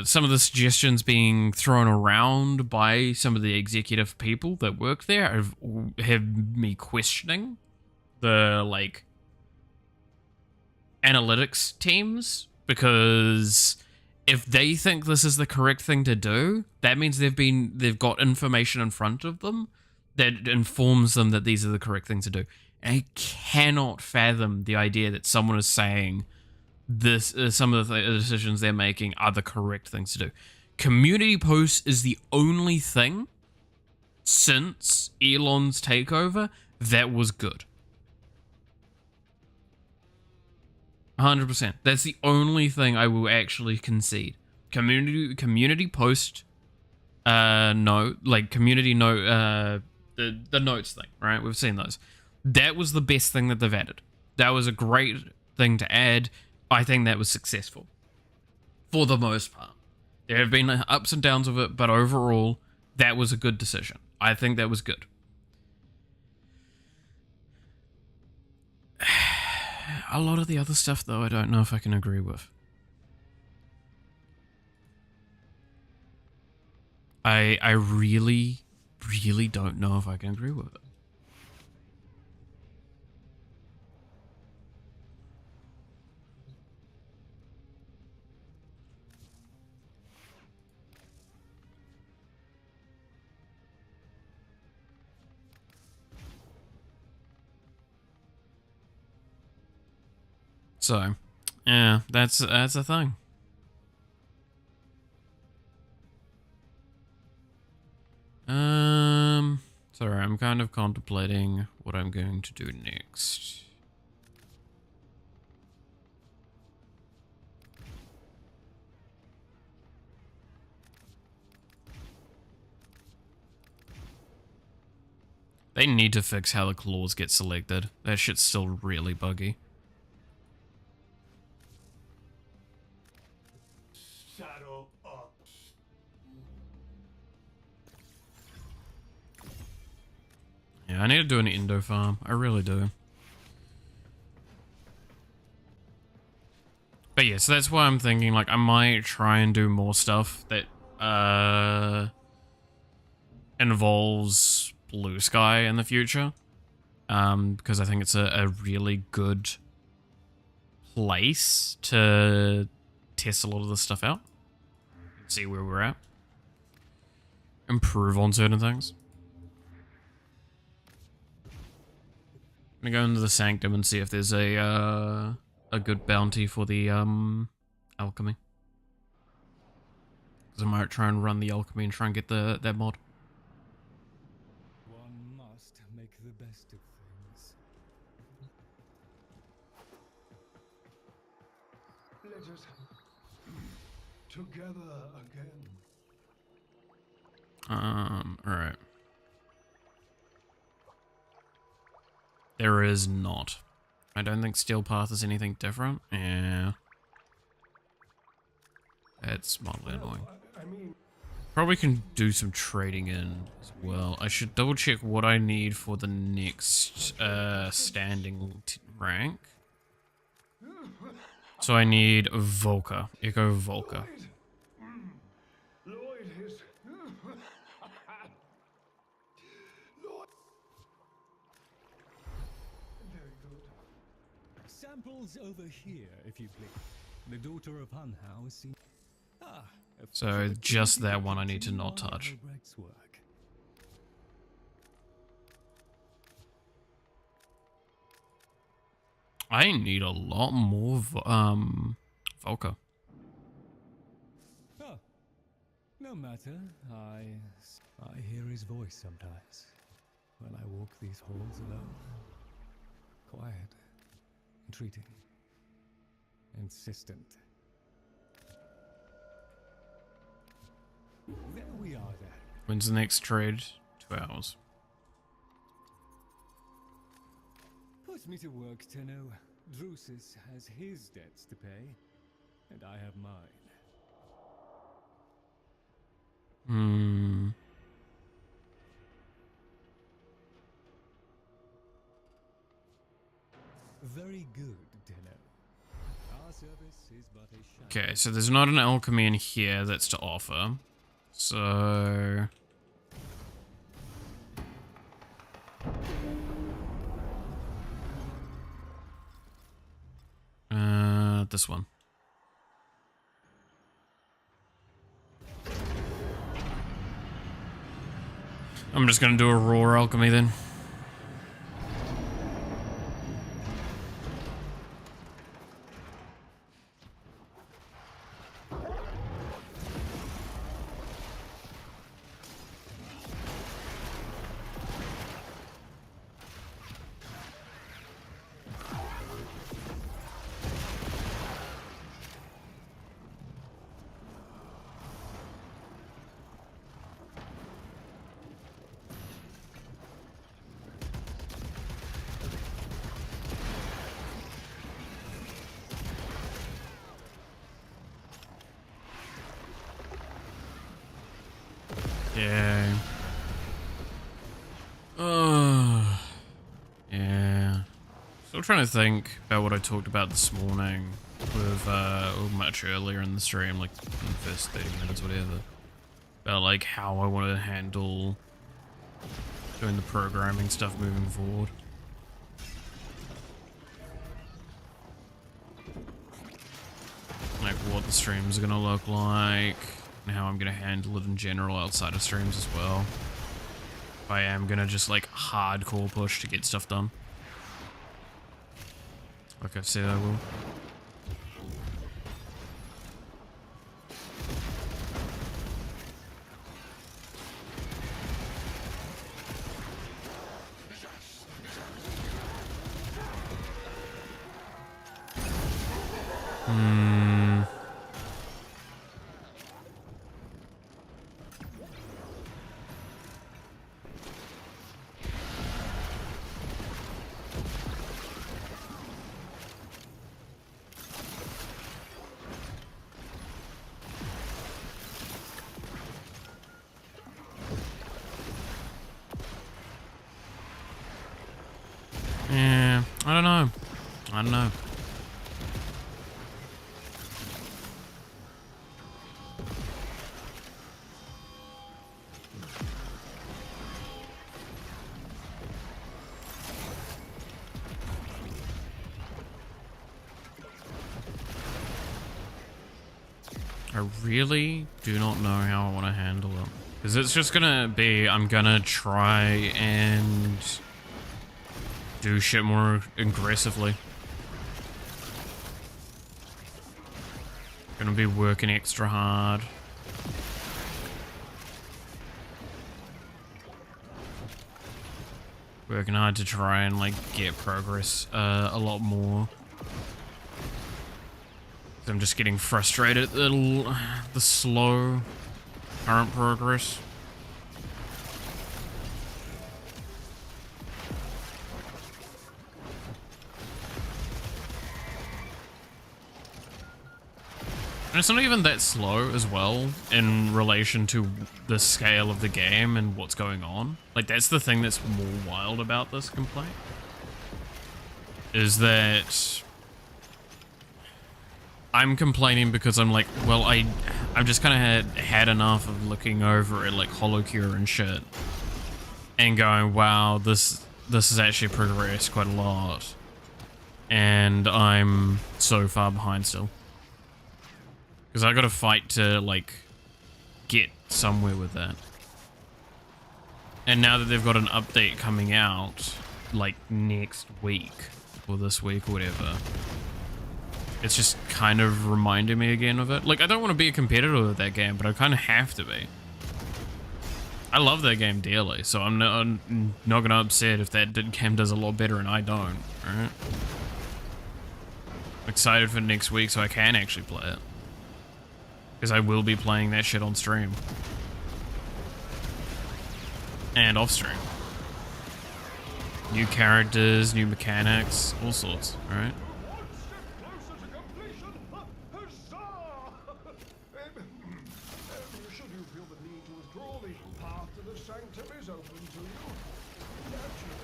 [SPEAKER 1] Some of the suggestions being thrown around by some of the executive people that work there have me questioning the, like, analytics teams, because if they think this is the correct thing to do, that means they've got information in front of them that informs them that these are the correct things to do. And I cannot fathom the idea that someone is saying this some of the decisions they're making are the correct things to do. Community posts is the only thing since Elon's takeover that was good. 100%. That's the only thing I will actually concede. Community post note, like community note, the notes thing, right? We've seen those. That was the best thing that they've added. That was a great thing to add. I think that was successful for the most part. There have been ups and downs of it, but overall, that was a good decision. I think that was good. A lot of the other stuff, though, I don't know if I can agree with. I really, really don't know if I can agree with it. So, yeah, that's a thing. Sorry, I'm kind of contemplating what I'm going to do next. They need to fix how the claws get selected. That shit's still really buggy. Yeah, I need to do an endo farm. I really do. But yeah, so that's why I'm thinking, like, I might try and do more stuff that, involves blue sky in the future. Because I think it's a really good place to test a lot of this stuff out. See where we're at. Improve on certain things. I'm gonna go into the sanctum and see if there's a good bounty for the alchemy. Because I might try and run the alchemy and try and get that mod.
[SPEAKER 10] One must make the best of things.
[SPEAKER 4] Let us together again.
[SPEAKER 1] Alright. There is not. I don't think Steel Path is anything different. Yeah. It's mildly annoying. Probably can do some trading in as well. I should double check what I need for the next standing rank. So I need Volca. Echo Volca.
[SPEAKER 10] Samples over here, if you please. The daughter of Hunhao is seen.
[SPEAKER 1] So just that one I need to not touch. I need a lot more Volca.
[SPEAKER 10] Oh, no matter. I hear his voice sometimes when I walk these halls alone. Quiet, entreating, insistent. There we are then.
[SPEAKER 1] When's the next trade? 2 hours.
[SPEAKER 10] Put me to work, Tenno. Drusus has his debts to pay, and I have mine.
[SPEAKER 1] Hmm.
[SPEAKER 10] Very good, Tenno. Our service is but a shadow.
[SPEAKER 1] Okay, so there's not an alchemy in here that's to offer. So... this one. I'm just gonna do a raw alchemy then. Yeah. Yeah. Still trying to think about what I talked about this morning with, or much earlier in the stream, like in the first 30 minutes, whatever. About, like, how I want to handle doing the programming stuff moving forward. Like, what the streams are going to look like. And how I'm gonna handle it in general outside of streams as well. If I am gonna just like hardcore push to get stuff done. Like I've said I will. Yeah, I don't know. I don't know. I really do not know how I want to handle it. Because it's just gonna be, I'm gonna try and do shit more aggressively. Gonna be working extra hard. Working hard to try and like get progress a lot more. I'm just getting frustrated at the slow current progress. And it's not even that slow as well in relation to the scale of the game and what's going on. Like, that's the thing that's more wild about this complaint. Is that I'm complaining because I'm like, well, I've just kind of had enough of looking over at like HoloCure and shit and going, wow, this has actually progressed quite a lot, and I'm so far behind still because I got to fight to like get somewhere with that. And now that they've got an update coming out like next week or this week or whatever, it's just kind of reminding me again of it. Like, I don't want to be a competitor with that game, but I kind of have to be. I love that game dearly, so I'm not going to upset if that game does a lot better and I don't, alright? I'm excited for next week so I can actually play it. Because I will be playing that shit on stream. And off stream. New characters, new mechanics, all sorts, alright?
[SPEAKER 9] Should you feel the need to
[SPEAKER 4] sanctum is open to you. Naturally.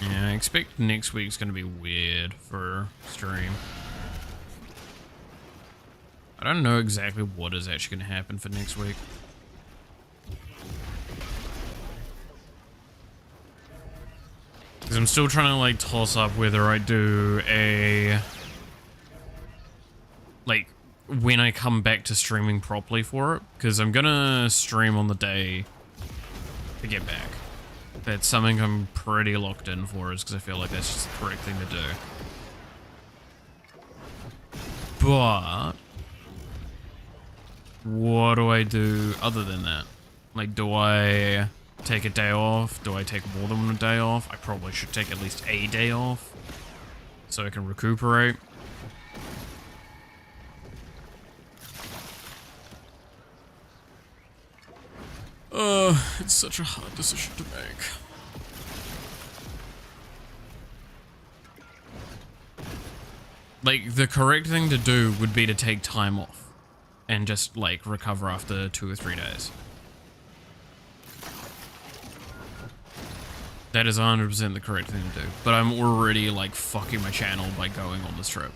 [SPEAKER 1] Yeah, I expect next week's gonna be weird for stream. I don't know exactly what is actually gonna happen for next week. Because I'm still trying to like toss up whether I do a like when I come back to streaming properly for it, because I'm gonna stream on the day to get back. That's something I'm pretty locked in for, is because I feel like that's just the correct thing to do. But what do I do other than that? Like, do I take a day off? Do I take more than one day off? I probably should take at least a day off so I can recuperate. It's such a hard decision to make. Like, the correct thing to do would be to take time off and just, like, recover after 2 or 3 days. That is 100% the correct thing to do. But I'm already, like, fucking my channel by going on this trip.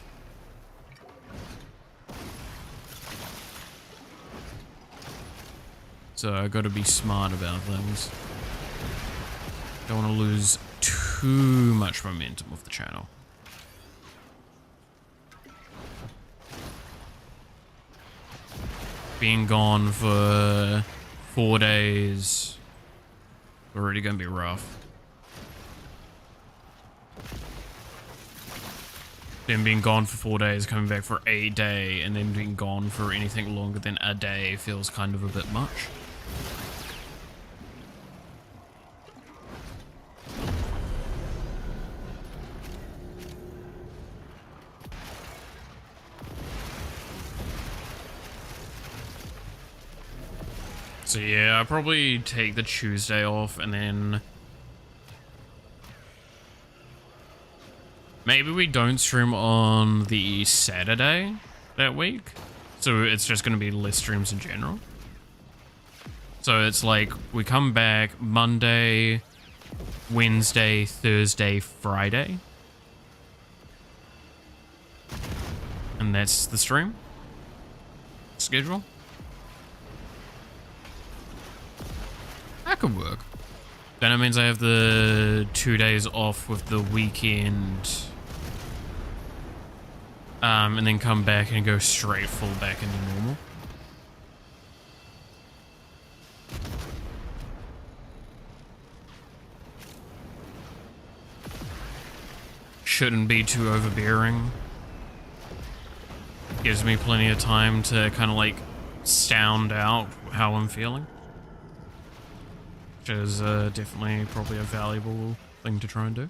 [SPEAKER 1] So I gotta be smart about things. Don't want to lose too much momentum of the channel. Being gone for 4 days, already gonna be rough. Then being gone for 4 days, coming back for a day, and then being gone for anything longer than a day feels kind of a bit much. So yeah, I'll probably take the Tuesday off, and then maybe we don't stream on the Saturday that week. So it's just going to be less streams in general. So it's like we come back Monday, Wednesday, Thursday, Friday. And that's the stream schedule. That could work. Then it means I have the 2 days off with the weekend. And then come back and go straight full back into normal. Shouldn't be too overbearing. Gives me plenty of time to kind of like sound out how I'm feeling. Which is definitely probably a valuable thing to try and do.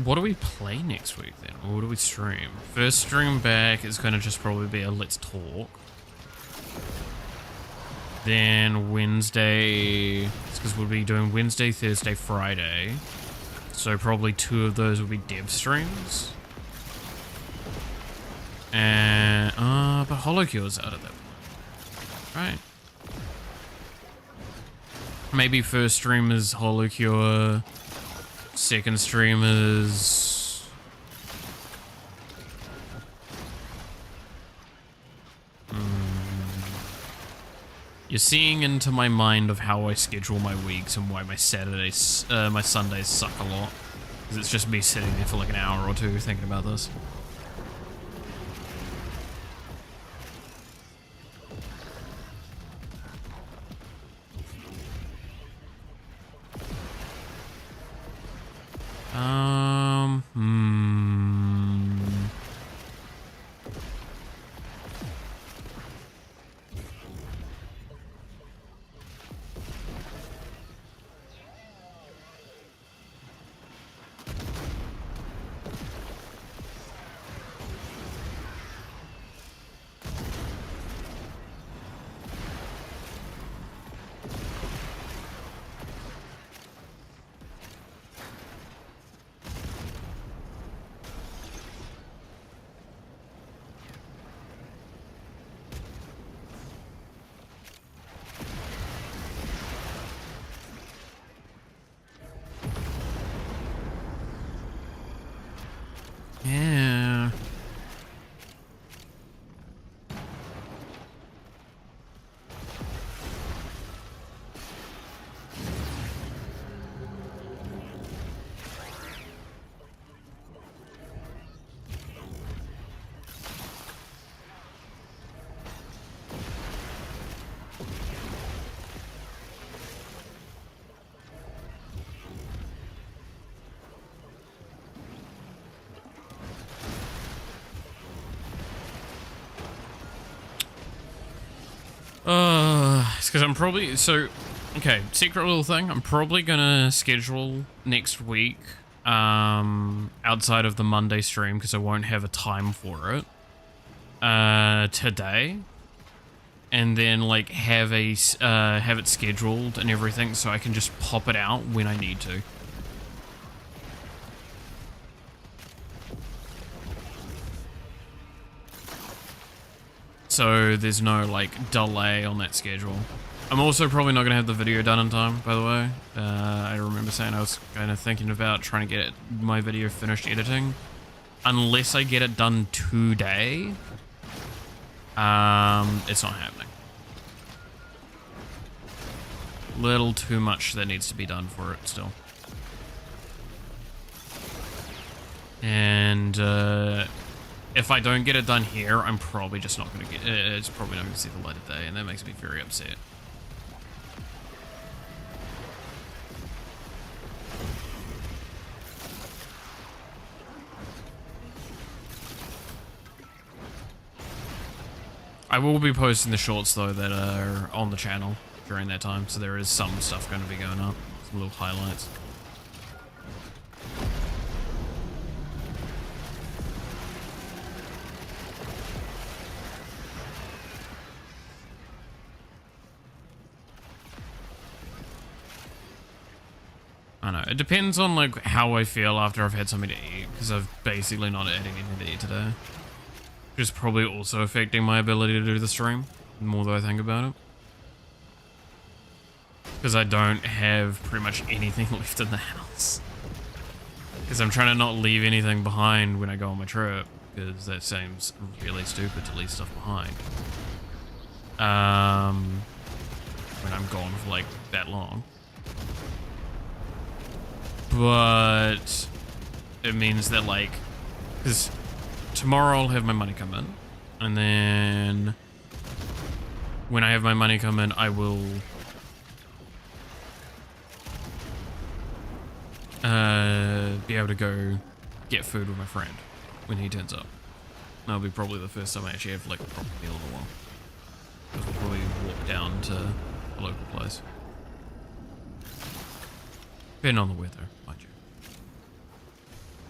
[SPEAKER 1] What do we play next week then? Or what do we stream? First stream back is going to just probably be a Let's Talk. Then Wednesday, because we'll be doing Wednesday, Thursday, Friday. So probably 2 of those will be dev streams. And, but Holocure's out of that point. Right. Maybe first stream is Holocure. Second stream is... You're seeing into my mind of how I schedule my weeks and why my Saturdays, my Sundays suck a lot. Because it's just me sitting there for like an hour or two thinking about this. because I'm probably, so, okay, secret little thing, I'm probably gonna schedule next week, outside of the Monday stream, because I won't have a time for it, today, and then, like, have it scheduled and everything, so I can just pop it out when I need to. So there's no, like, delay on that schedule. I'm also probably not going to have the video done in time, by the way. I remember saying I was kind of thinking about trying to get my video finished editing. Unless I get it done today, it's not happening. Little too much that needs to be done for it still. And, if I don't get it done here, I'm probably just not going to get it. It's probably not going to see the light of day, and that makes me very upset. I will be posting the shorts, though, that are on the channel during that time, so there is some stuff going to be going up. Some little highlights. I know, it depends on, like, how I feel after I've had something to eat, because I've basically not had anything to eat today. Which is probably also affecting my ability to do the stream, the more that I think about it. Because I don't have pretty much anything left in the house. Because I'm trying to not leave anything behind when I go on my trip, because that seems really stupid to leave stuff behind. When I'm gone for, like, that long. But it means that, like, because tomorrow I'll have my money come in, and then when I have my money come in, I will be able to go get food with my friend when he turns up. That'll be probably the first time I actually have, like, a proper meal in a while. Because we'll probably walk down to a local place. Depending on the weather, mind you.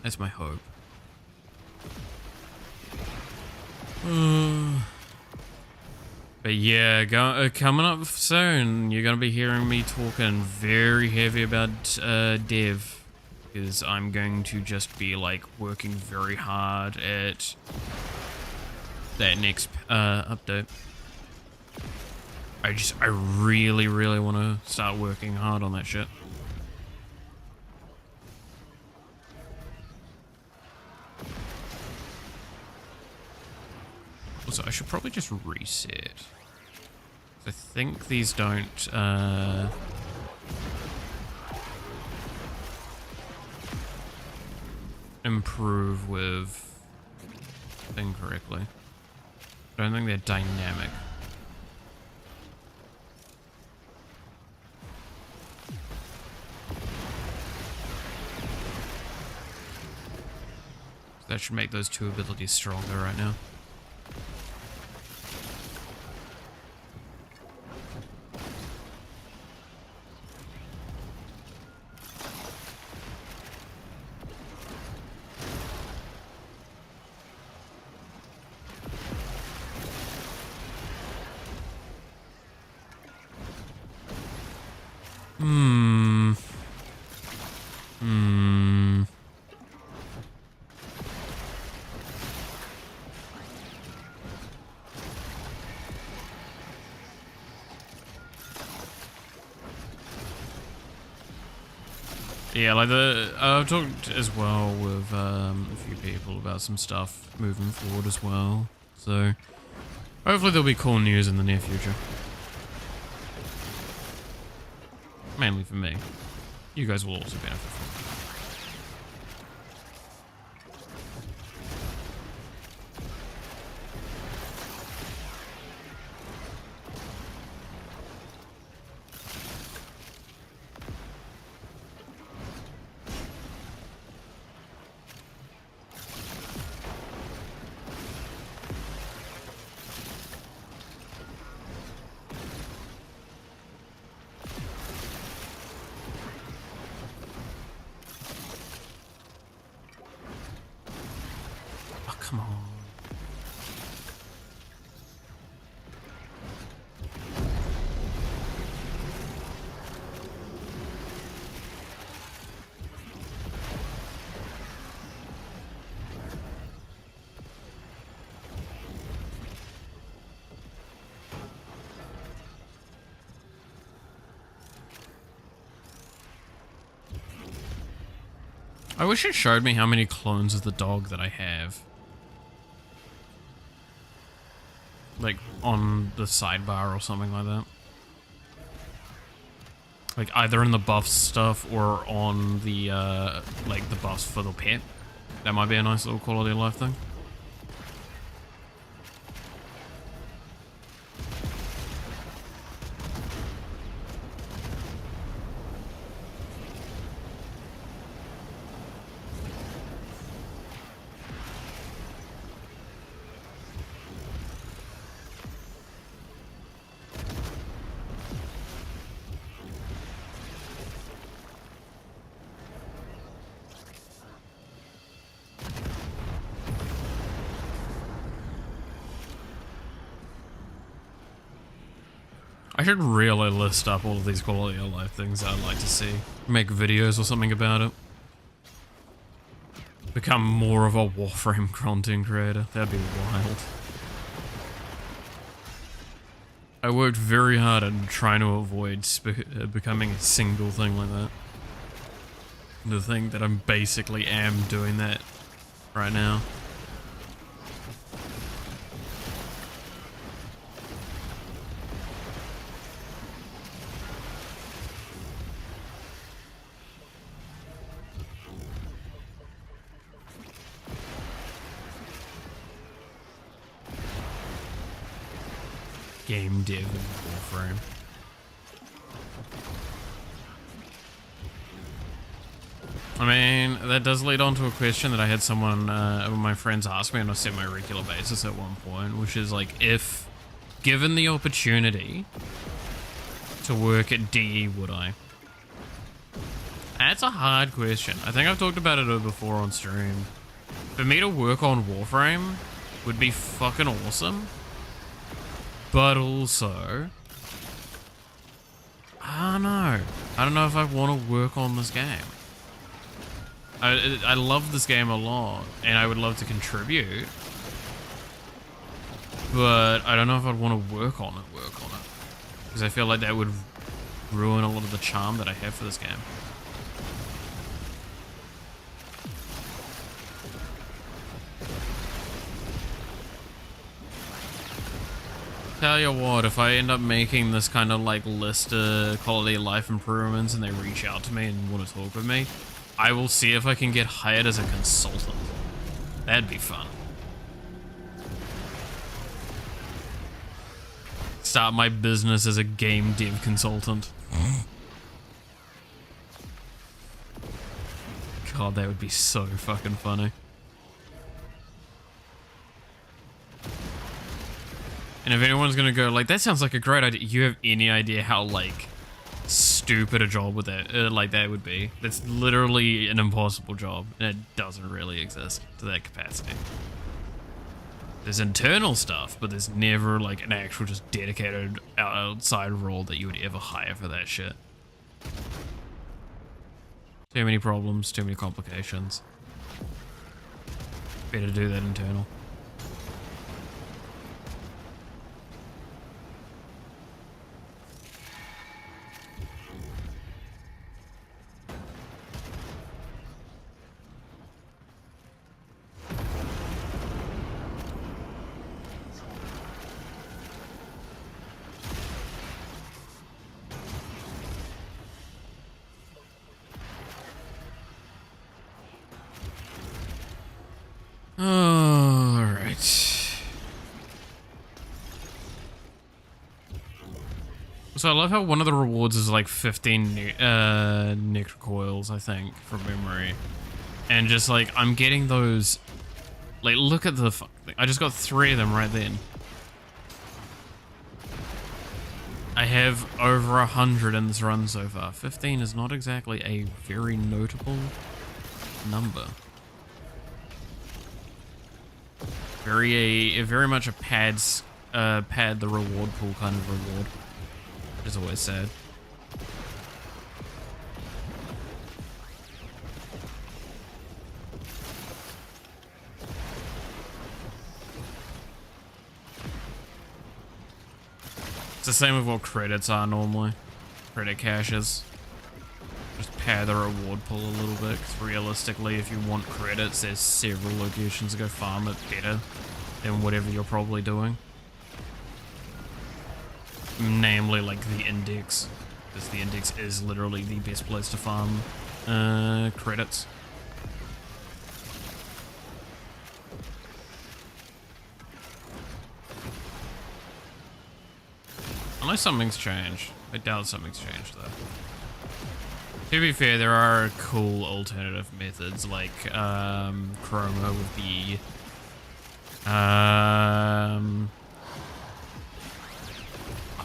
[SPEAKER 1] That's my hope. But yeah, coming up soon, you're going to be hearing me talking very heavy about dev. Because I'm going to just be, like, working very hard at that next update. I really, really want to start working hard on that shit. Also, I should probably just reset. I think these don't, improve with incorrectly. I don't think they're dynamic. That should make those two abilities stronger right now. Yeah, like I've talked as well with a few people about some stuff moving forward as well. So hopefully there'll be cool news in the near future. Mainly for me. You guys will also benefit from it. Come on. I wish it showed me how many clones of the dog that I have. Like, on the sidebar or something like that. Like, either in the buffs stuff or on the, like, the buffs for the pet. That might be a nice little quality of life thing. I should really list up all of these quality of life things I'd like to see. Make videos or something about it. Become more of a Warframe content creator. That'd be wild. I worked very hard at trying to avoid becoming a single thing like that. The thing that I'm basically am doing that right now. Game dev in Warframe. I mean, that does lead on to a question that I had someone, one of my friends ask me on a semi-regular basis at one point, which is like, if given the opportunity to work at DE, would I? That's a hard question. I think I've talked about it before on stream. For me to work on Warframe would be fucking awesome. But also, I don't know. I don't know if I want to work on this game. I love this game a lot, and I would love to contribute. But I don't know if I'd want to work on it. Because I feel like that would ruin a lot of the charm that I have for this game. Tell you what, if I end up making this kind of like list of quality of life improvements and they reach out to me and want to talk with me, I will see if I can get hired as a consultant. That'd be fun. Start my business as a game dev consultant. God, that would be so fucking funny. And if anyone's gonna go, like, that sounds like a great idea, you have any idea how, like, stupid a job with that, like that would be? That's literally an impossible job, and it doesn't really exist to that capacity. There's internal stuff, but there's never, like, an actual just dedicated outside role that you would ever hire for that shit. Too many problems, too many complications. Better do that internal. Alright. So I love how one of the rewards is like 15 necrocoils, I think, from memory. And just like, I'm getting those, like, look at the fuck thing. I just got 3 of them right then. I have over 100 in this run so far. 15 is not exactly a very notable number. Very much a pad the reward pool kind of reward. Which is always sad. It's the same with what credits are normally. Credit caches. Just pad the reward pool a little bit, because realistically, if you want credits, there's several locations to go farm it better than whatever you're probably doing. Namely, like the index. Because the index is literally the best place to farm credits. Unless something's changed. I doubt something's changed though. To be fair, there are cool alternative methods like Chroma with the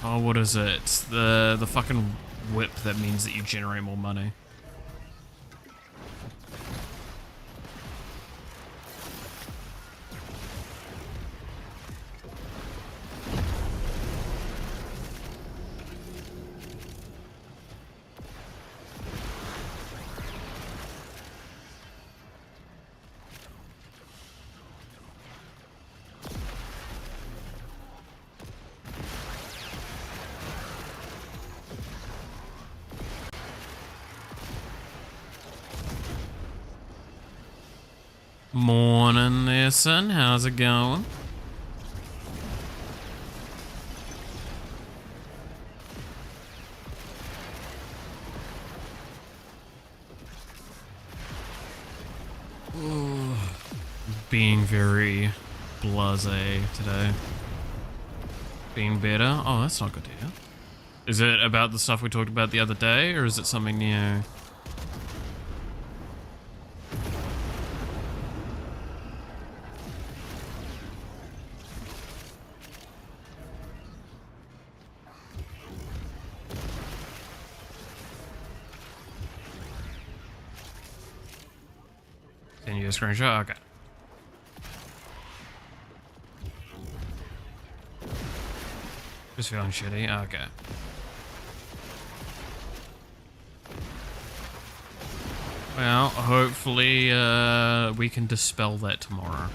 [SPEAKER 1] oh, what is it? The fucking whip that means that you generate more money. Morning there, son. How's it going? Ooh, being very blasé today. Being better? Oh, that's not good to hear. Is it about the stuff we talked about the other day, or is it something new? Send you a screenshot? Okay. Just feeling shitty? Okay. Well, hopefully we can dispel that tomorrow.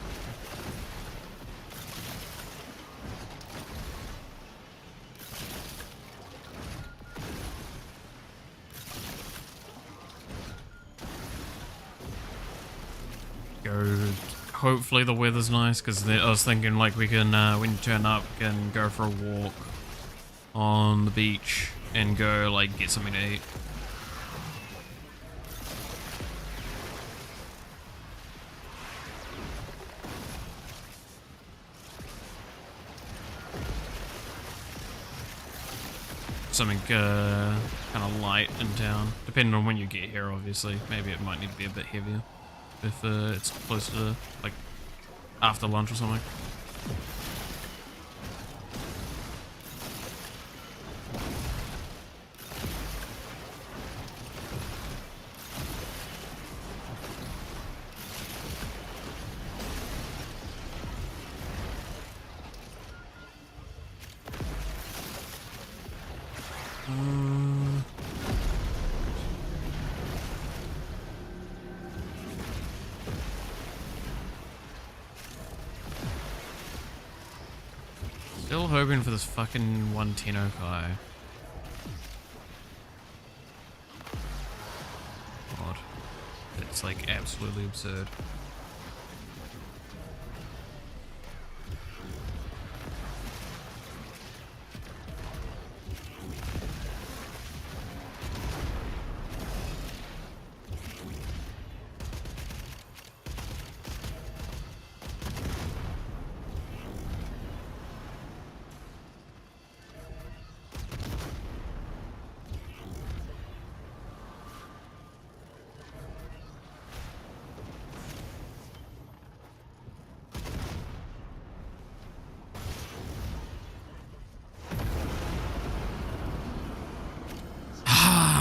[SPEAKER 1] Hopefully the weather's nice, because I was thinking like we can, when you turn up, we can go for a walk on the beach and go like get something to eat. Something kind of light in town, depending on when you get here obviously. Maybe it might need to be a bit heavier if it's close to like after lunch or something. Still hoping for this fucking 110 Okai. God. It's like absolutely absurd.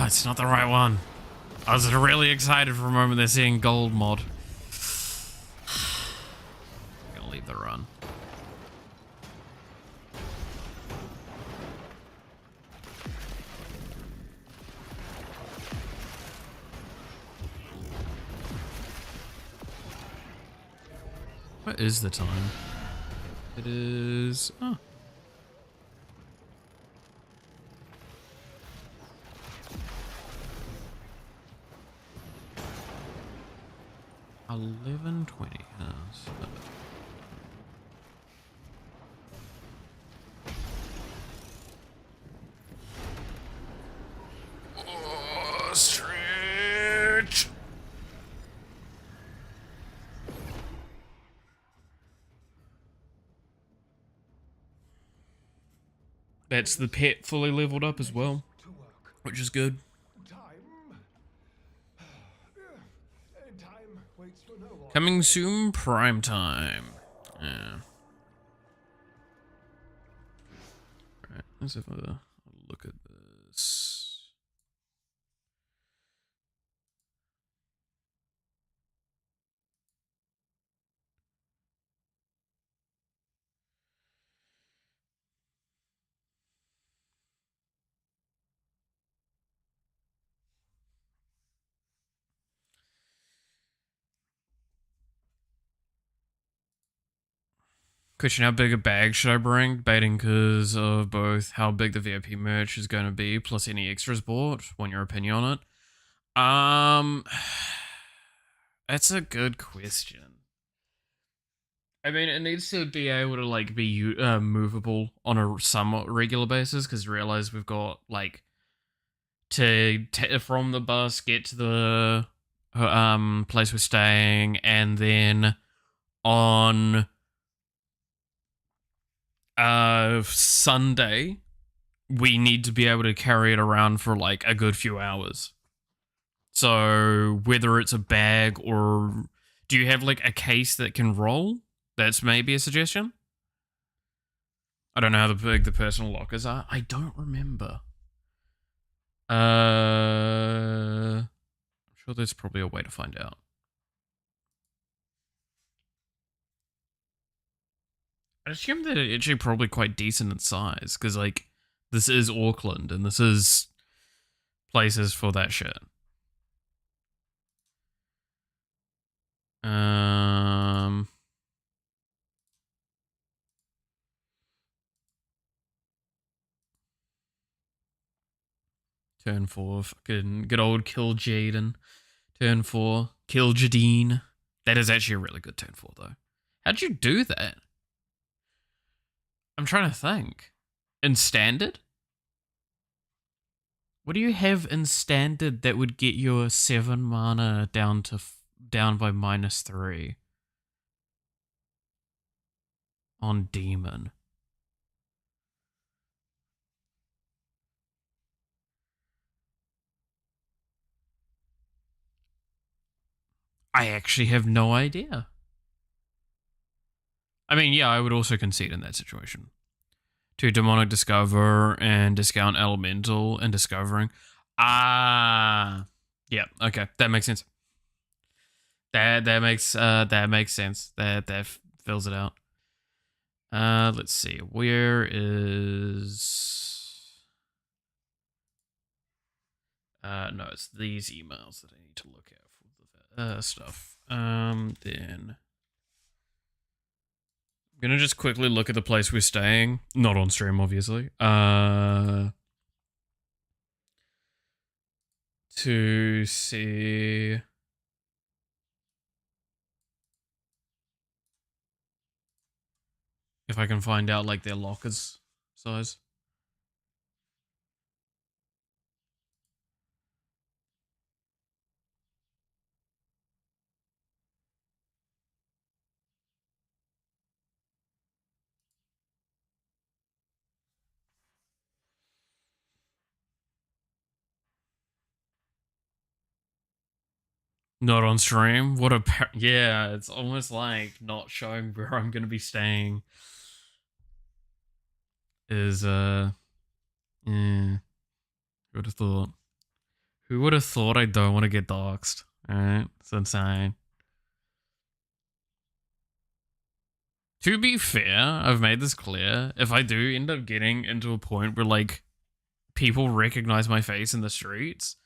[SPEAKER 1] It's not the right one. I was really excited for a moment there seeing gold mod. I'm gonna leave the run. What is the time? It is... Oh. $11:20. Oh, stretch. That's the pet fully leveled up as well, which is good. Coming soon, prime time. Yeah. Right, let's have a look at this. Question, how big a bag should I bring? Debating because of both how big the VIP merch is going to be, plus any extras bought. Want your opinion on it? That's a good question. I mean, it needs to be able to, like, be movable on a somewhat regular basis, because realize we've got, like, to from the bus, get to the place we're staying, and then on Sunday, we need to be able to carry it around for like a good few hours. So whether it's a bag or do you have like a case that can roll? That's maybe a suggestion. I don't know how big the personal lockers are. I don't remember. I'm sure there's probably a way to find out. I assume that it's actually probably quite decent in size, because, like, this is Auckland, and this is places for that shit. Turn 4, fucking good old Kill Jaden. Turn 4, Kill Jadine. That is actually a really good turn 4, though. How'd you do that? I'm trying to think. In standard? What do you have in standard that would get your 7 mana down by -3 on demon? I actually have no idea. I mean, yeah, I would also concede in that situation. To Demonic Discover and discount Elemental and Discovering. Ah, yeah, okay, that makes sense. That makes sense. That fills it out. Let's see. Where is? No, it's these emails that I need to look at for the stuff. Then I'm gonna just quickly look at the place we're staying. Not on stream, obviously. To see if I can find out like their lockers size. Not on stream? What a yeah, it's almost like not showing where I'm gonna be staying is yeah. Who would have thought? Who would have thought I don't want to get doxxed? Alright, it's insane. To be fair, I've made this clear. If I do end up getting into a point where like people recognize my face in the streets,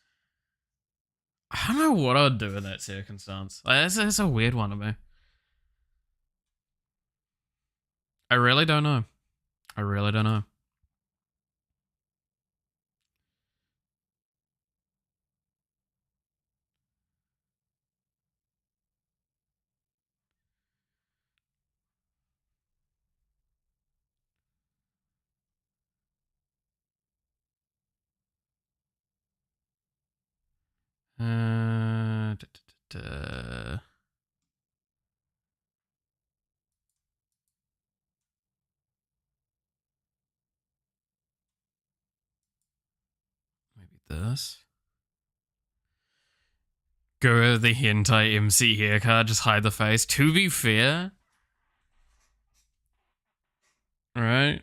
[SPEAKER 1] I don't know what I'd do in that circumstance. Like, that's a weird one to me. I really don't know. I really don't know. Da, da, da. Maybe this. Go with the hentai MC haircut, just hide the face. To be fair, right?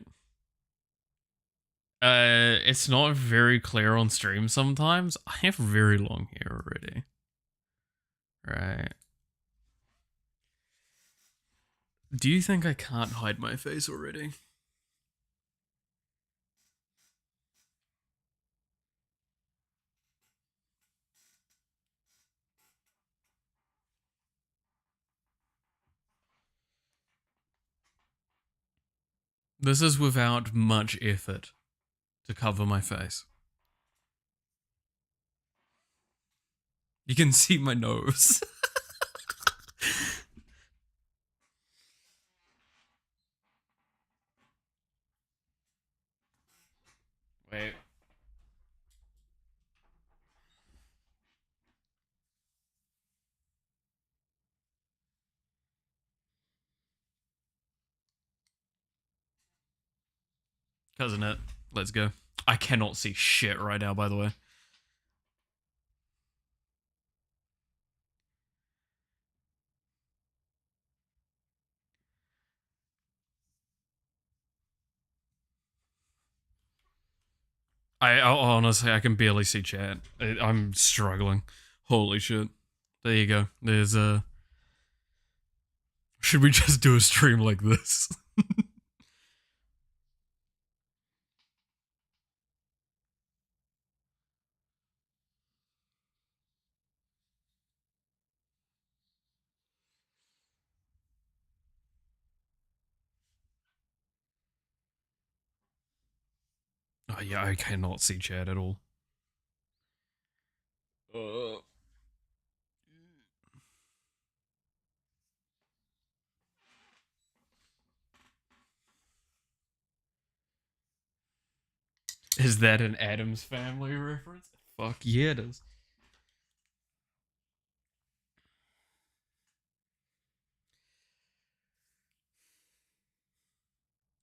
[SPEAKER 1] It's not very clear on stream sometimes. I have very long hair already. Right. Do you think I can't hide my face already? This is without much effort to cover my face. You can see my nose. Wait. Cousin it. Let's go. I cannot see shit right now, by the way. Honestly, I can barely see chat. I'm struggling. Holy shit. There you go. There's a... Should we just do a stream like this? Oh yeah, I cannot see chat at all. Is that an Addams Family reference? Fuck yeah, it is.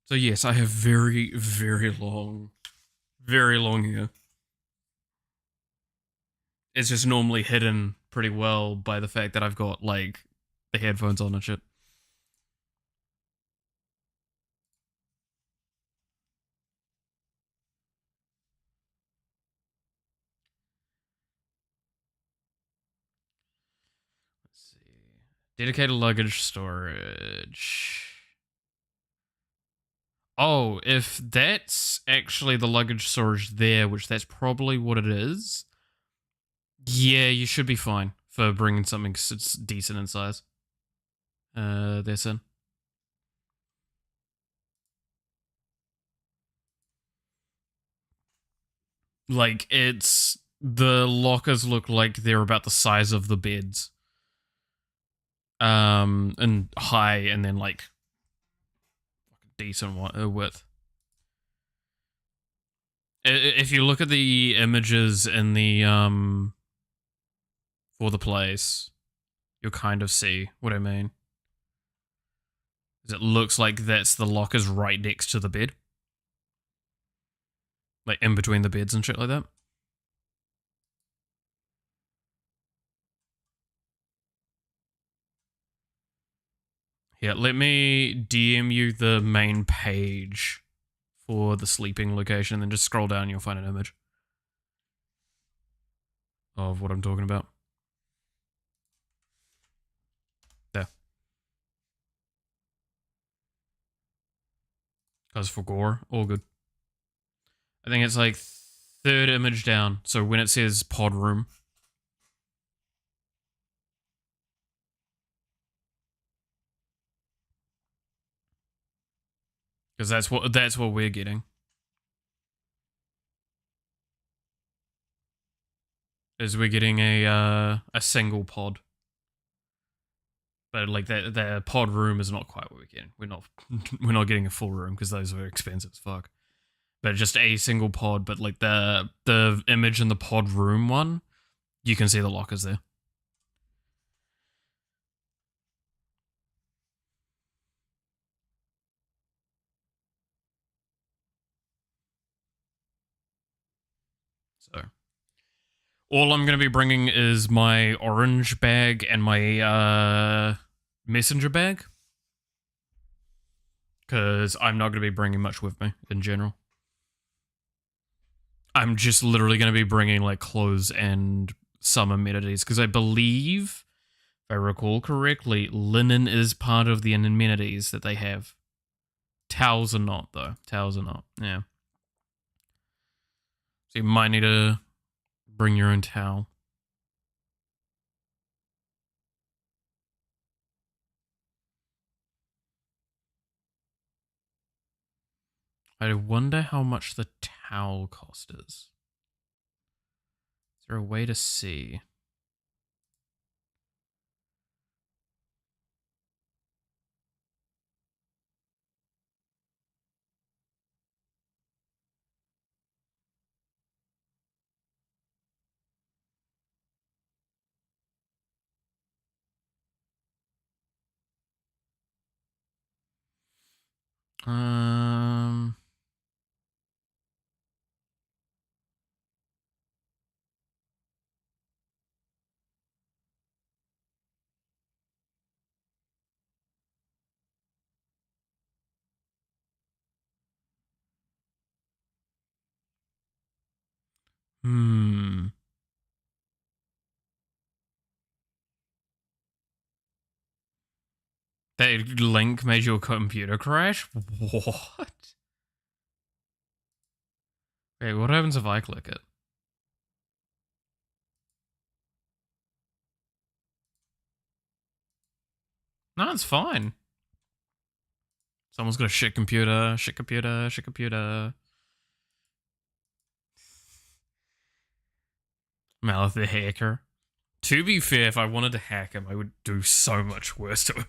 [SPEAKER 1] So yes, I have very, very long hair. It's just normally hidden pretty well by the fact that I've got, like, the headphones on and shit. Let's see. Dedicated luggage storage. Oh, if that's actually the luggage storage there, which that's probably what it is, yeah, you should be fine for bringing something decent in size. That's in. Like, it's... The lockers look like they're about the size of the beds. And high, and then, like, decent width. If you look at the images in the, for the place, you'll kind of see what I mean. It looks like that's the lockers right next to the bed. Like, in between the beds and shit like that. Yeah, let me DM you the main page for the sleeping location, then just scroll down and you'll find an image of what I'm talking about. There. Because for gore, all good. I think it's like third image down, so when it says pod room. Because that's what we're getting. Is we're getting a single pod. But like the pod room is not quite what we're getting. We're not getting a full room because those are expensive as fuck. But just a single pod, but like the image in the pod room one, you can see the lockers there. So all I'm going to be bringing is my orange bag and my messenger bag. Because I'm not going to be bringing much with me in general. I'm just literally going to be bringing like clothes and some amenities. Because I believe, if I recall correctly, linen is part of the amenities that they have. Towels are not, though. Towels are not. Yeah. So you might need to bring your own towel. I wonder how much the towel cost is. Is there a way to see? Um... Hmm. That link made your computer crash? What? Wait, what happens if I click it? No, it's fine. Someone's got a shit computer, shit computer, shit computer. Malith the hacker. To be fair, if I wanted to hack him, I would do so much worse to him.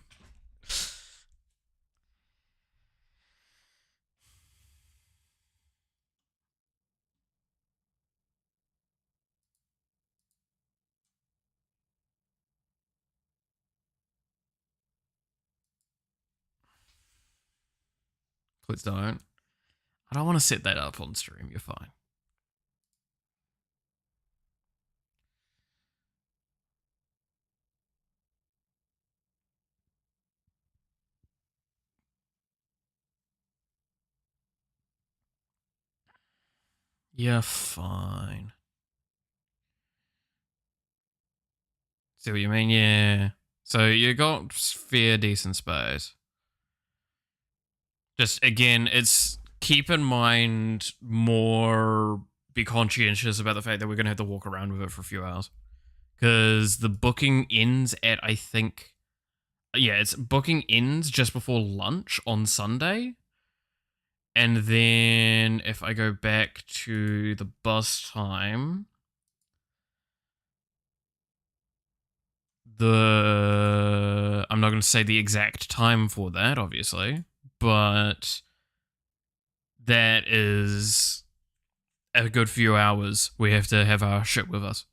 [SPEAKER 1] Please don't. I don't want to set that up on stream, you're fine. Yeah, fine. See what you mean? Yeah. So you got fair decent space. Just again, it's keep in mind more, be conscientious about the fact that we're gonna have to walk around with it for a few hours. Because the booking ends at, I think, yeah, it's booking ends just before lunch on Sunday. And then if I go back to the bus time, I'm not going to say the exact time for that, obviously, but that is a good few hours. We have to have our shit with us.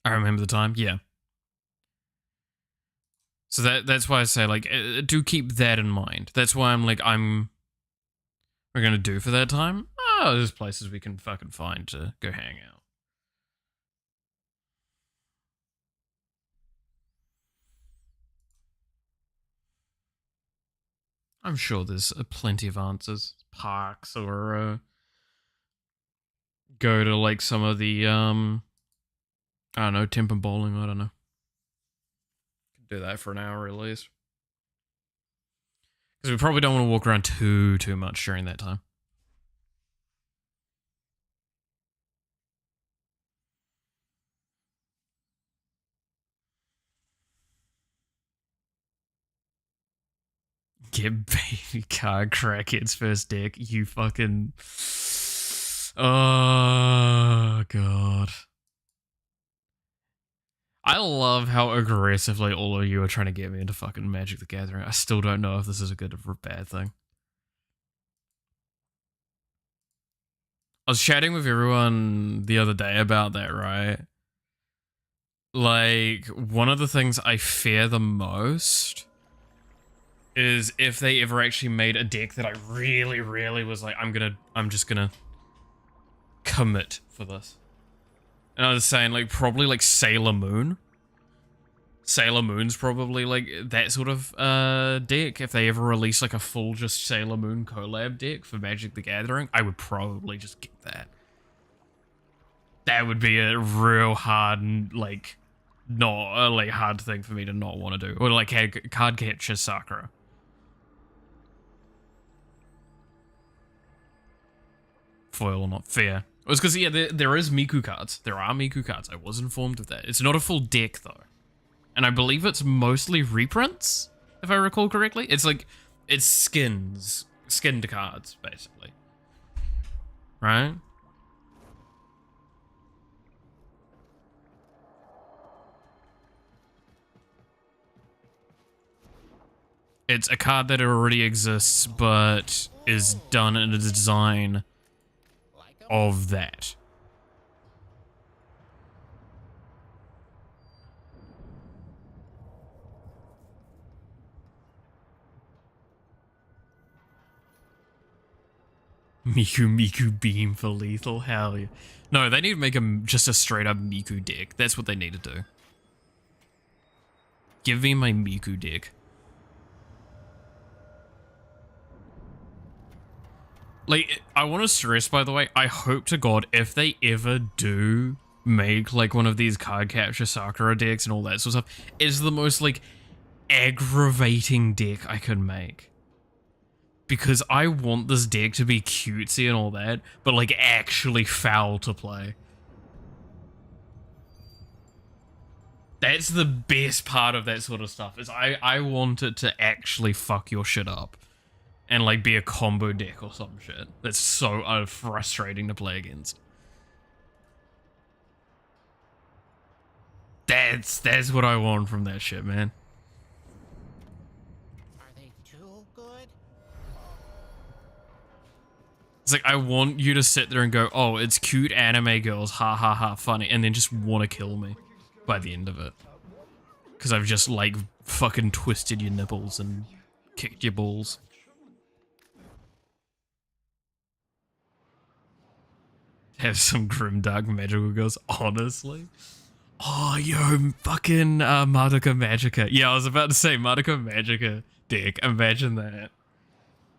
[SPEAKER 1] I remember the time, yeah. So that's why I say, like, do keep that in mind. That's why I'm like, we're going to do for that time? Oh, there's places we can fucking find to go hang out. I'm sure there's plenty of answers. Parks or go to like some of the, I don't know, Temp and Bowling, I don't know. Do that for an hour at least. Because we probably don't want to walk around too much during that time. Get baby card crackhead's first deck. You fucking... Oh, God. I love how aggressively all of you are trying to get me into fucking Magic the Gathering. I still don't know if this is a good or a bad thing. I was chatting with everyone the other day about that, right? Like, one of the things I fear the most is if they ever actually made a deck that I really, really was like, I'm just gonna commit for this. And I was saying, like, probably like Sailor Moon. Sailor Moon's probably like that sort of deck. If they ever release like a full just Sailor Moon collab deck for Magic the Gathering, I would probably just get that. That would be a real hard, like, not like hard thing for me to not want to do. Or like card capture Sakura. Foil or not, fair. It was because, yeah, there is Miku cards. There are Miku cards. I was informed of that. It's not a full deck, though. And I believe it's mostly reprints, if I recall correctly. It's like, it's skins. Skinned cards, basically. Right? It's a card that already exists, but is done in a design of that. Miku beam for lethal, hell yeah. No, they need to make just a straight up Miku deck. That's what they need to do. Give me my Miku deck. Like, I want to stress, by the way, I hope to God, if they ever do make, like, one of these card capture Sakura decks and all that sort of stuff, it's the most, like, aggravating deck I could make. Because I want this deck to be cutesy and all that, but, like, actually foul to play. That's the best part of that sort of stuff, is I want it to actually fuck your shit up. And, like, be a combo deck or some shit. That's so frustrating to play against. That's what I want from that shit, man.
[SPEAKER 11] Are they too good?
[SPEAKER 1] It's like, I want you to sit there and go, oh, it's cute anime girls, ha ha ha, funny, and then just want to kill me by the end of it. Because I've just, like, fucking twisted your nipples and kicked your balls. Have some grimdark magical girls, honestly. Oh, yo, fucking Madoka Magica. Yeah, I was about to say Madoka Magica deck. Imagine that.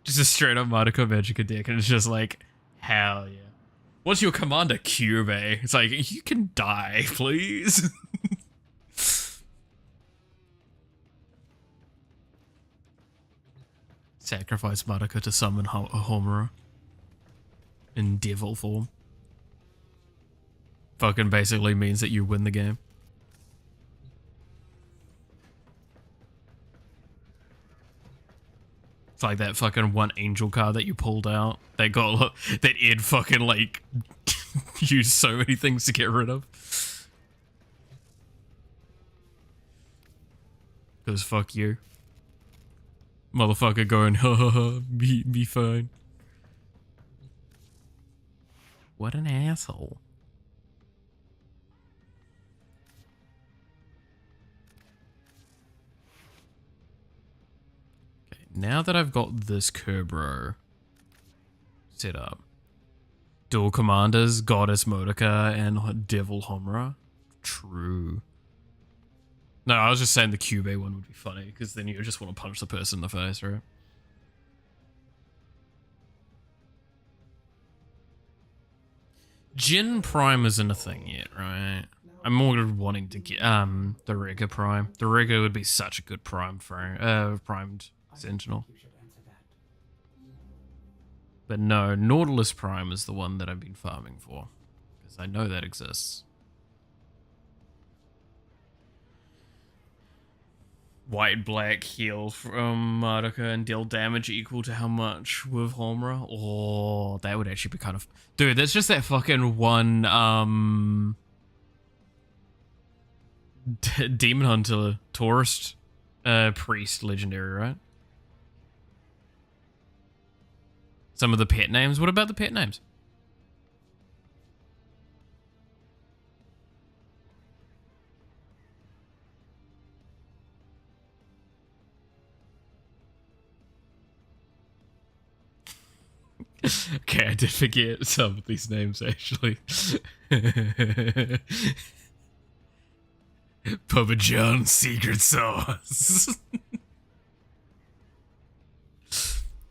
[SPEAKER 1] Just a straight up Madoka Magica deck, and it's just like, hell yeah. What's your commander, Kyubey? It's like, you can die, please. Sacrifice Madoka to summon Homura in devil form. Fucking basically means that you win the game. It's like that fucking one angel card that you pulled out that got that Ed fucking like used so many things to get rid of. Cause fuck you. Motherfucker going, ha ha ha, be fine. What an asshole. Now that I've got this Kerbro set up, dual commanders, Goddess Modica, and Devil Homura. True. No, I was just saying the Kyubey one would be funny, because then you just want to punch the person in the face, right? Jin Prime isn't a thing yet, right? I'm more wanting to get the Rega Prime. The Rega would be such a good prime for primed Sentinel. But no, Nautilus Prime is the one that I've been farming for. Because I know that exists. White black heal from Marika and deal damage equal to how much with Homura? Oh, that would actually be kind of... Dude, that's just that fucking one, Demon Hunter tourist priest legendary, right? Some of the pet names. What about the pet names? Okay, I did forget some of these names actually. Papa John's secret sauce.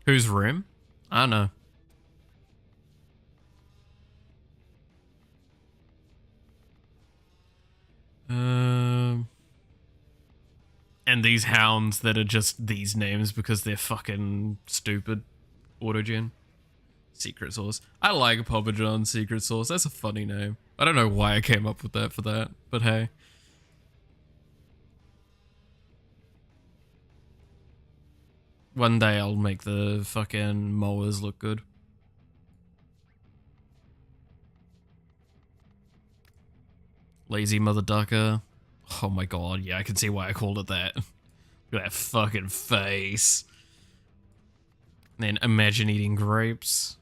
[SPEAKER 1] Who's Rim? I don't know. And these hounds that are just these names because they're fucking stupid. Autogen. Secret Sauce. I like Papa John's Secret Sauce. That's a funny name. I don't know why I came up with that for that, but hey. One day I'll make the fucking mowers look good. Lazy Mother Ducker. Oh my god, yeah, I can see why I called it that. Look at that fucking face. And then Imagine Eating Grapes.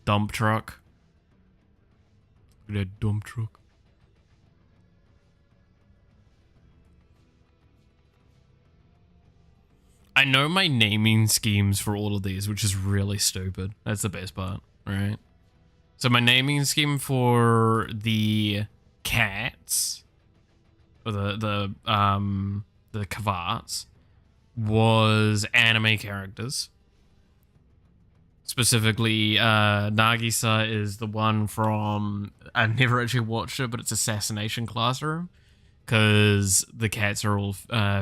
[SPEAKER 1] Dump Truck. Look at that dump truck. I know my naming schemes for all of these, which is really stupid. That's the best part, right? So my naming scheme for the cats, or the Kavats, was anime characters. Specifically, Nagisa is the one from, I've never actually watched it, but it's Assassination Classroom. Because the cats are all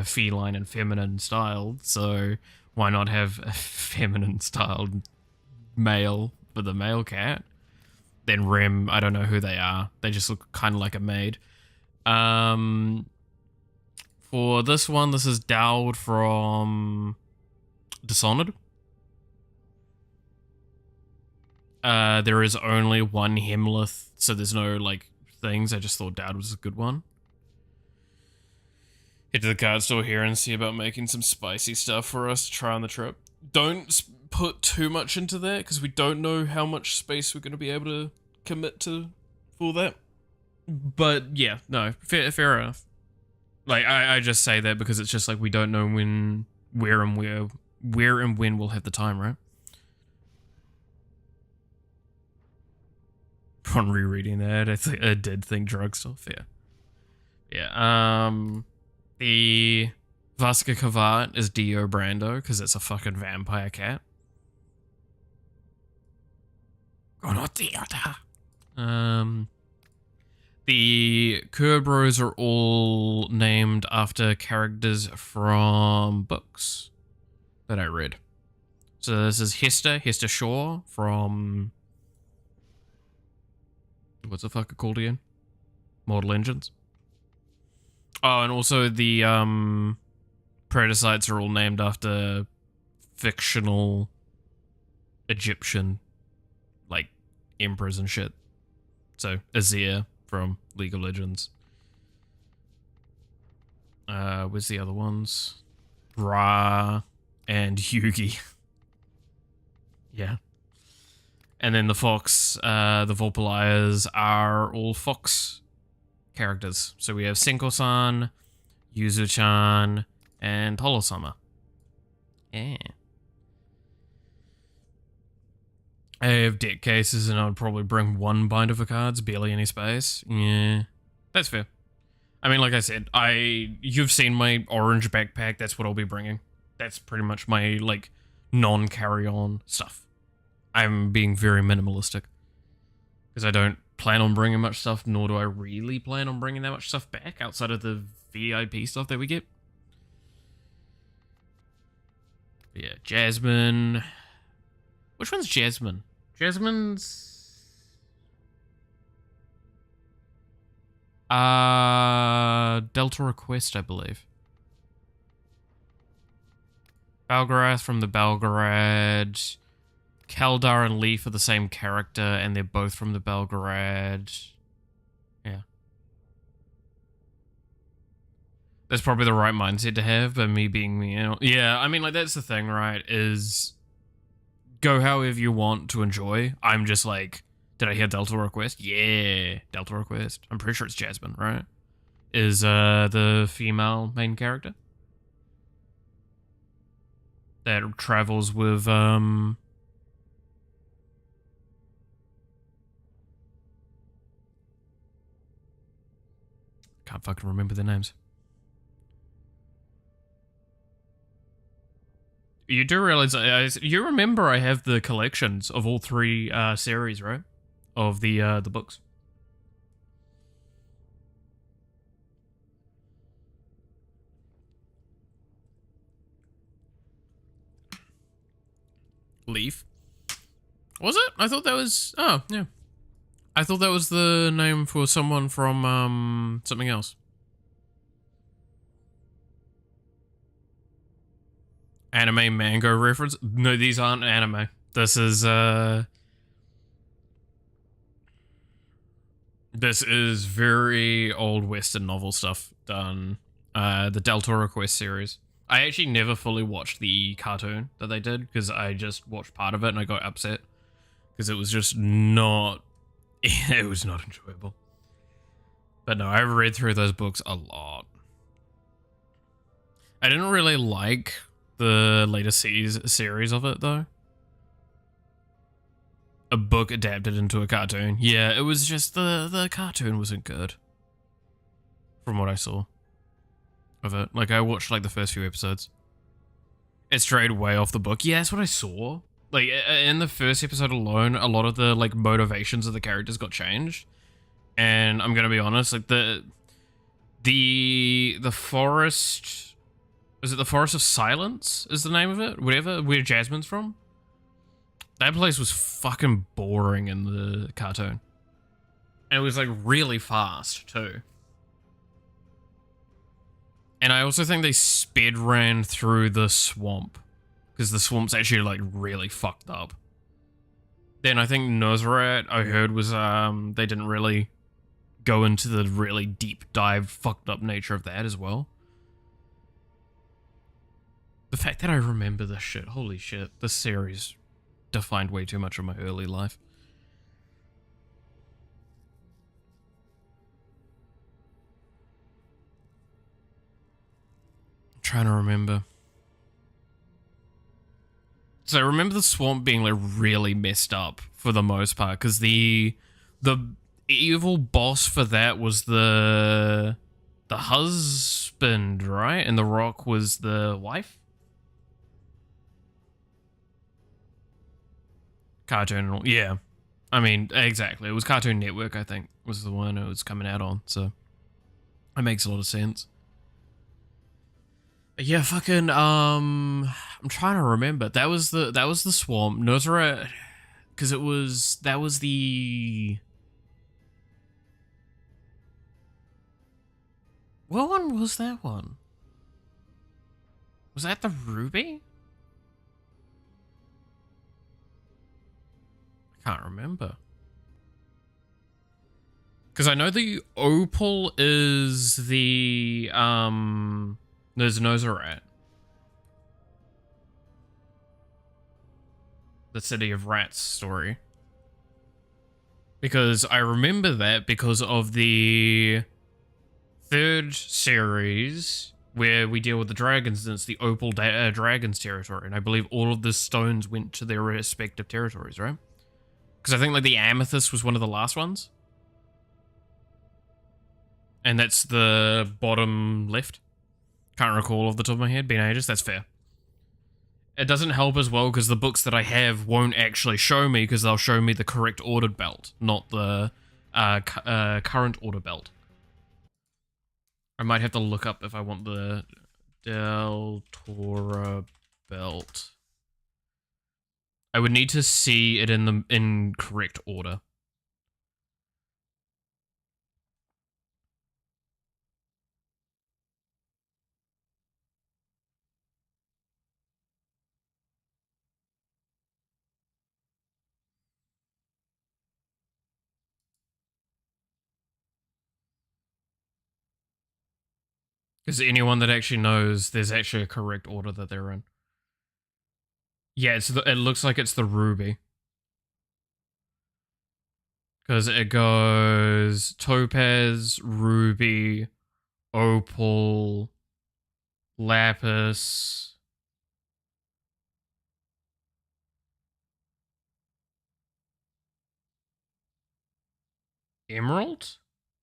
[SPEAKER 1] feline and feminine styled, so why not have a feminine styled male for the male cat? Then Rem, I don't know who they are. They just look kind of like a maid. For this one, this is Dowd from Dishonored. There is only one Hemlith, so there's no, like, things. I just thought Dowd was a good one. Head to the card store here and see about making some spicy stuff for us to try on the trip. Don't put too much into that, because we don't know how much space we're going to be able to commit to for that. But, yeah, no, fair enough. Like, I just say that because it's just like we don't know where and when we'll have the time, right? Upon rereading that, I did think drugstore, fair. Yeah, the Vasca Kavat is Dio Brando, because it's a fucking vampire cat. The Kerbros are all named after characters from books that I read. So this is Hester Shaw from... What's the fuck it called again? Mortal Engines. Oh, and also the Predicites are all named after fictional Egyptian, like, emperors and shit. So, Azir from League of Legends. Where's the other ones? Ra and Yugi. Yeah. And then the Fox, the Volpeliers are all Fox characters. So we have Senko-san, Yuzu-chan, and Holosama. Yeah. I have deck cases and I would probably bring one binder for cards, barely any space. Yeah, that's fair. I mean, like I said, you've seen my orange backpack, that's what I'll be bringing. That's pretty much my, like, non-carry-on stuff. I'm being very minimalistic. Because I don't plan on bringing much stuff, nor do I really plan on bringing that much stuff back outside of the VIP stuff that we get. But yeah, Jasmine. Which one's Jasmine? Jasmine's... Delta Request, I believe. Belgarath from the Belgorad. Keldar and Leaf are the same character, and they're both from the Belgorad. Yeah. That's probably the right mindset to have, but me being me, yeah, I mean, like, that's the thing, right, is go however you want to enjoy. I'm just like, did I hear Delta Request? Yeah, Delta Request. I'm pretty sure it's Jasmine, right? Is the female main character that travels with can't fucking remember the names. You do realize, you remember I have the collections of all three series, right? Of the books. Leaf. Was it? I thought that was... Oh, yeah. I thought that was the name for someone from something else. Anime mango reference? No, these aren't anime. This is very old Western novel stuff done. The Delta Request series. I actually never fully watched the cartoon that they did because I just watched part of it and I got upset because it was just not... It was not enjoyable. But no, I read through those books a lot. I didn't really like the later series of it, though. A book adapted into a cartoon. Yeah, it was just the cartoon wasn't good. From what I saw of it. Like, I watched, like, the first few episodes. It strayed way off the book. Yeah, that's what I saw. Like, in the first episode alone, a lot of the, like, motivations of the characters got changed. And I'm gonna be honest, like, the forest... Is it the Forest of Silence is the name of it? Whatever, where Jasmine's from? That place was fucking boring in the cartoon. And it was, like, really fast, too. And I also think they sped ran through the swamp. Because the swamp's actually, like, really fucked up. Then I think Nosferat, I heard, was, they didn't really go into the really deep dive, fucked up nature of that as well. The fact that I remember this shit, holy shit, this series defined way too much of my early life. I'm trying to remember. So I remember the swamp being like really messed up for the most part, because the evil boss for that was the husband, right? And the rock was the wife? Cartoon, yeah. I mean, exactly. It was Cartoon Network, I think, was the one it was coming out on, so it makes a lot of sense. Yeah, fucking, I'm trying to remember. That was the swamp. Nosferat, because that was the... What one was that one? Was that the Ruby? I can't remember. Because I know the Opal is the, there's Nosferat. The City of Rats story. Because I remember that because of the third series where we deal with the dragons, and it's the Opal Dragons territory. And I believe all of the stones went to their respective territories, right? Because I think like the Amethyst was one of the last ones. And that's the bottom left. Can't recall off the top of my head. Been ages. That's fair. It doesn't help as well because the books that I have won't actually show me because they'll show me the correct ordered belt, not the current order belt. I might have to look up if I want the Deltora belt. I would need to see it in correct order. Because anyone that actually knows, there's actually a correct order that they're in. Yeah, it looks like it's the ruby. Because it goes topaz, ruby, opal, lapis. Emerald?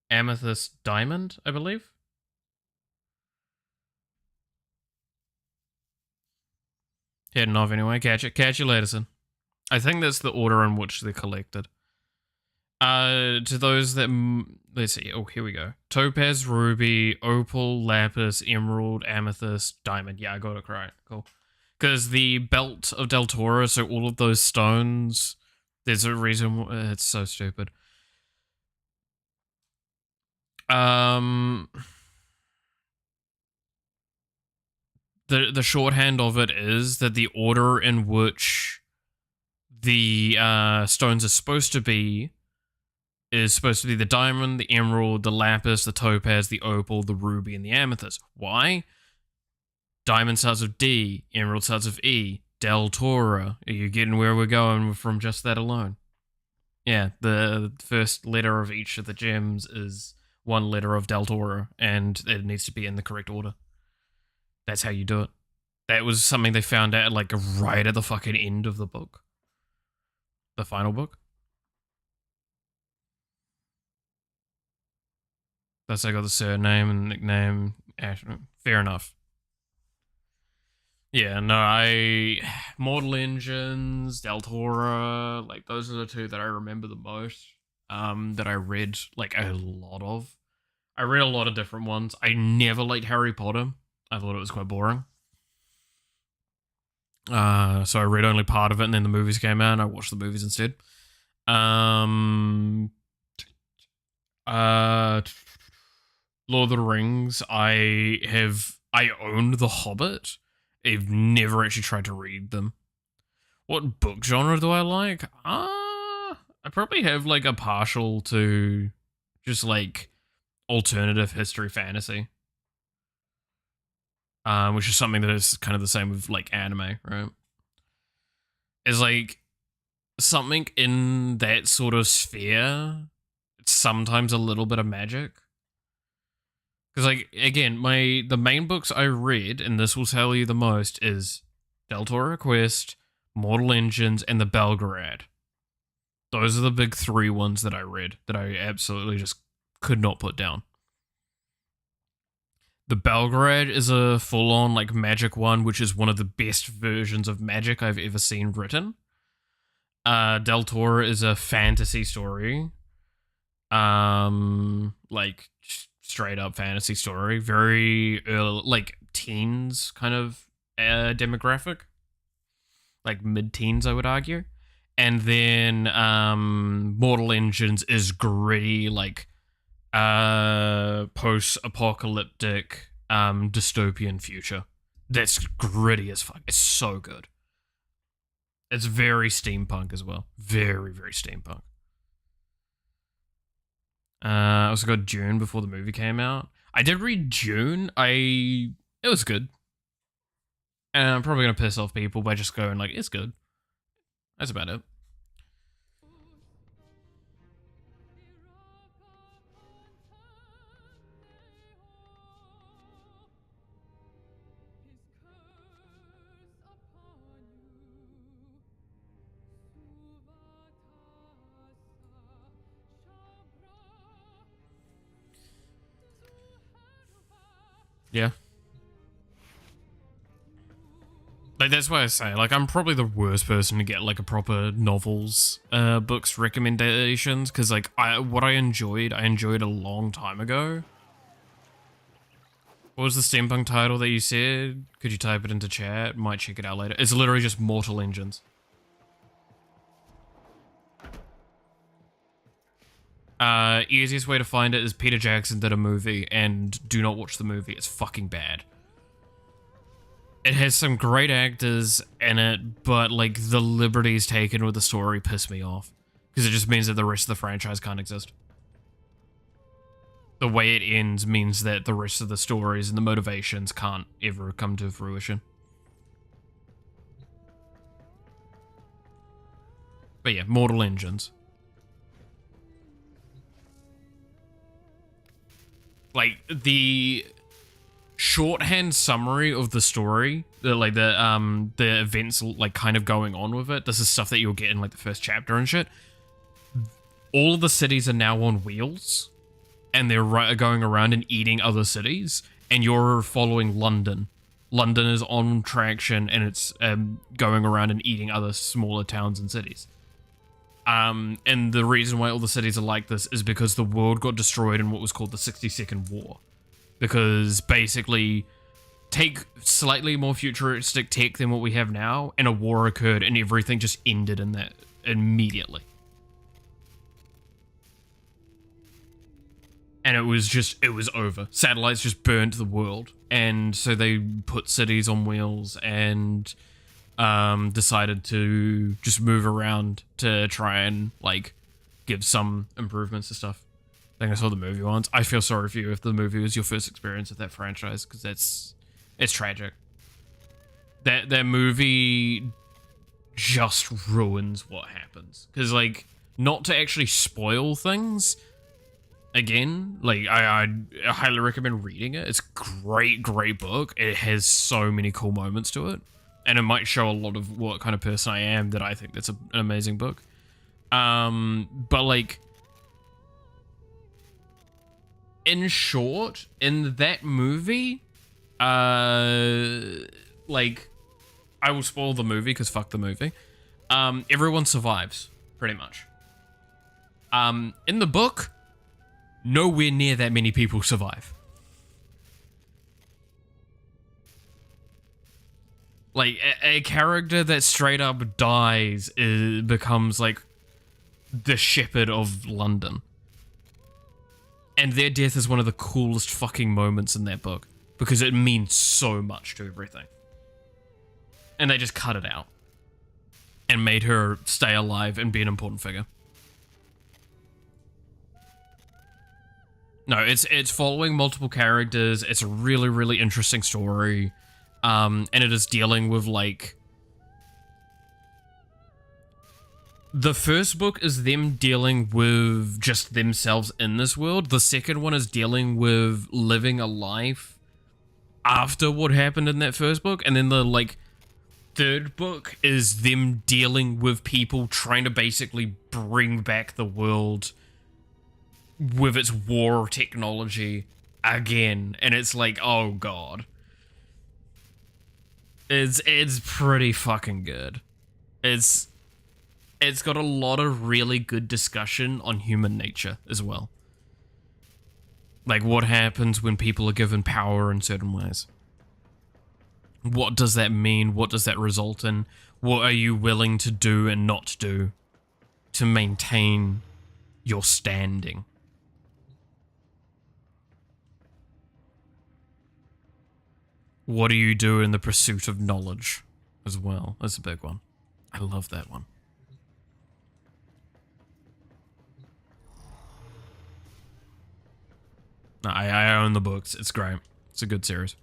[SPEAKER 1] Amethyst, diamond, I believe. Heading off anyway. Catch you later, son. I think that's the order in which they're collected. To those that... let's see. Oh, here we go. Topaz, ruby, opal, lapis, emerald, amethyst, diamond. Yeah, I got it right. Cool. Because the belt of Del Toro, so all of those stones... There's a reason... It's so stupid. The shorthand of it is that the order in which the stones are supposed to be is supposed to be the diamond, the emerald, the lapis, the topaz, the opal, the ruby, and the amethyst. Why? Diamond starts with D, emerald starts with E, Del Toro. Are you getting where we're going from just that alone? Yeah, the first letter of each of the gems is one letter of Del Toro, and it needs to be in the correct order. That's how you do it. That was something they found out like right at the fucking end of the book. The final book. Thus I got the surname and nickname. Fair enough. Yeah, no, Mortal Engines, Del Toro, like those are the two that I remember the most. That I read like a lot of. I read a lot of different ones. I never liked Harry Potter. I thought it was quite boring. So I read only part of it, and then the movies came out, and I watched the movies instead. Lord of the Rings, I owned The Hobbit. I've never actually tried to read them. What book genre do I like? I probably have like a partial to just like alternative history fantasy. Which is something that is kind of the same with like anime, right? It's like something in that sort of sphere. It's sometimes a little bit of magic. Because like again, the main books I read, and this will tell you the most, is Del Toro Quest, Mortal Engines, and the Belgrade. Those are the big three ones that I read that I absolutely just could not put down. The Belgrade is a full-on like magic one, which is one of the best versions of magic I've ever seen written. Del Toro is a fantasy story. Like straight up fantasy story, very early, like teens kind of demographic, like mid-teens, I would argue. And then Mortal Engines is gritty, like post-apocalyptic dystopian future. That's gritty as fuck. It's so good. It's very steampunk as well. Very, very steampunk. I also got Dune before the movie came out. I did read Dune. It was good. And I'm probably going to piss off people by just going like, it's good. That's about it. Yeah. Like, that's why I say, like, I'm probably the worst person to get, like, a proper novels, books recommendations, because, like, what I enjoyed a long time ago. What was the steampunk title that you said? Could you type it into chat? Might check it out later. It's literally just Mortal Engines. Easiest way to find it is Peter Jackson did a movie, and do not watch the movie. It's fucking bad. It has some great actors in it, but like the liberties taken with the story piss me off. Because it just means that the rest of the franchise can't exist. the way it ends means that the rest of the stories and the motivations can't ever come to fruition. But yeah, Mortal Engines. Like, the shorthand summary of the story, the events, like, kind of going on with it, this is stuff that you'll get in, like, the first chapter and shit. All of the cities are now on wheels, and they're going around and eating other cities, and you're following London. London is on traction, and it's going around and eating other smaller towns and cities. And the reason why all the cities are like this is because the world got destroyed in what was called the 60-second war. Because basically, take slightly more futuristic tech than what we have now, and a war occurred, and everything just ended in that immediately. And it was over. Satellites just burned the world. And so they put cities on wheels and decided to just move around to try and, like, give some improvements to stuff. I think I saw the movie once. I feel sorry for you if the movie was your first experience with that franchise, because it's tragic. That movie just ruins what happens. Because, like, not to actually spoil things, again, like, I highly recommend reading it. It's a great book. It has so many cool moments to it. And it might show a lot of what kind of person I am, that I think that's an amazing book. But, like, in short, in that movie, like, I will spoil the movie because fuck the movie. Everyone survives, pretty much. In the book, nowhere near that many people survive. Like, a character that straight up dies becomes, like, the shepherd of London. And their death is one of the coolest fucking moments in that book, because it means so much to everything. And they just cut it out. And made her stay alive and be an important figure. No, it's following multiple characters. It's a really, really interesting story. And it is dealing with, like... The first book is them dealing with just themselves in this world. The second one is dealing with living a life after what happened in that first book. And then the, like, third book is them dealing with people trying to basically bring back the world with its war technology again. And it's like, oh god. It's pretty fucking good. It's got a lot of really good discussion on human nature as well. Like, what happens when people are given power in certain ways? What does that mean? What does that result in? What are you willing to do and not do to maintain your standing? What do you do in the pursuit of knowledge as well? That's a big one. I love that one. No, I own the books. It's great. It's a good series.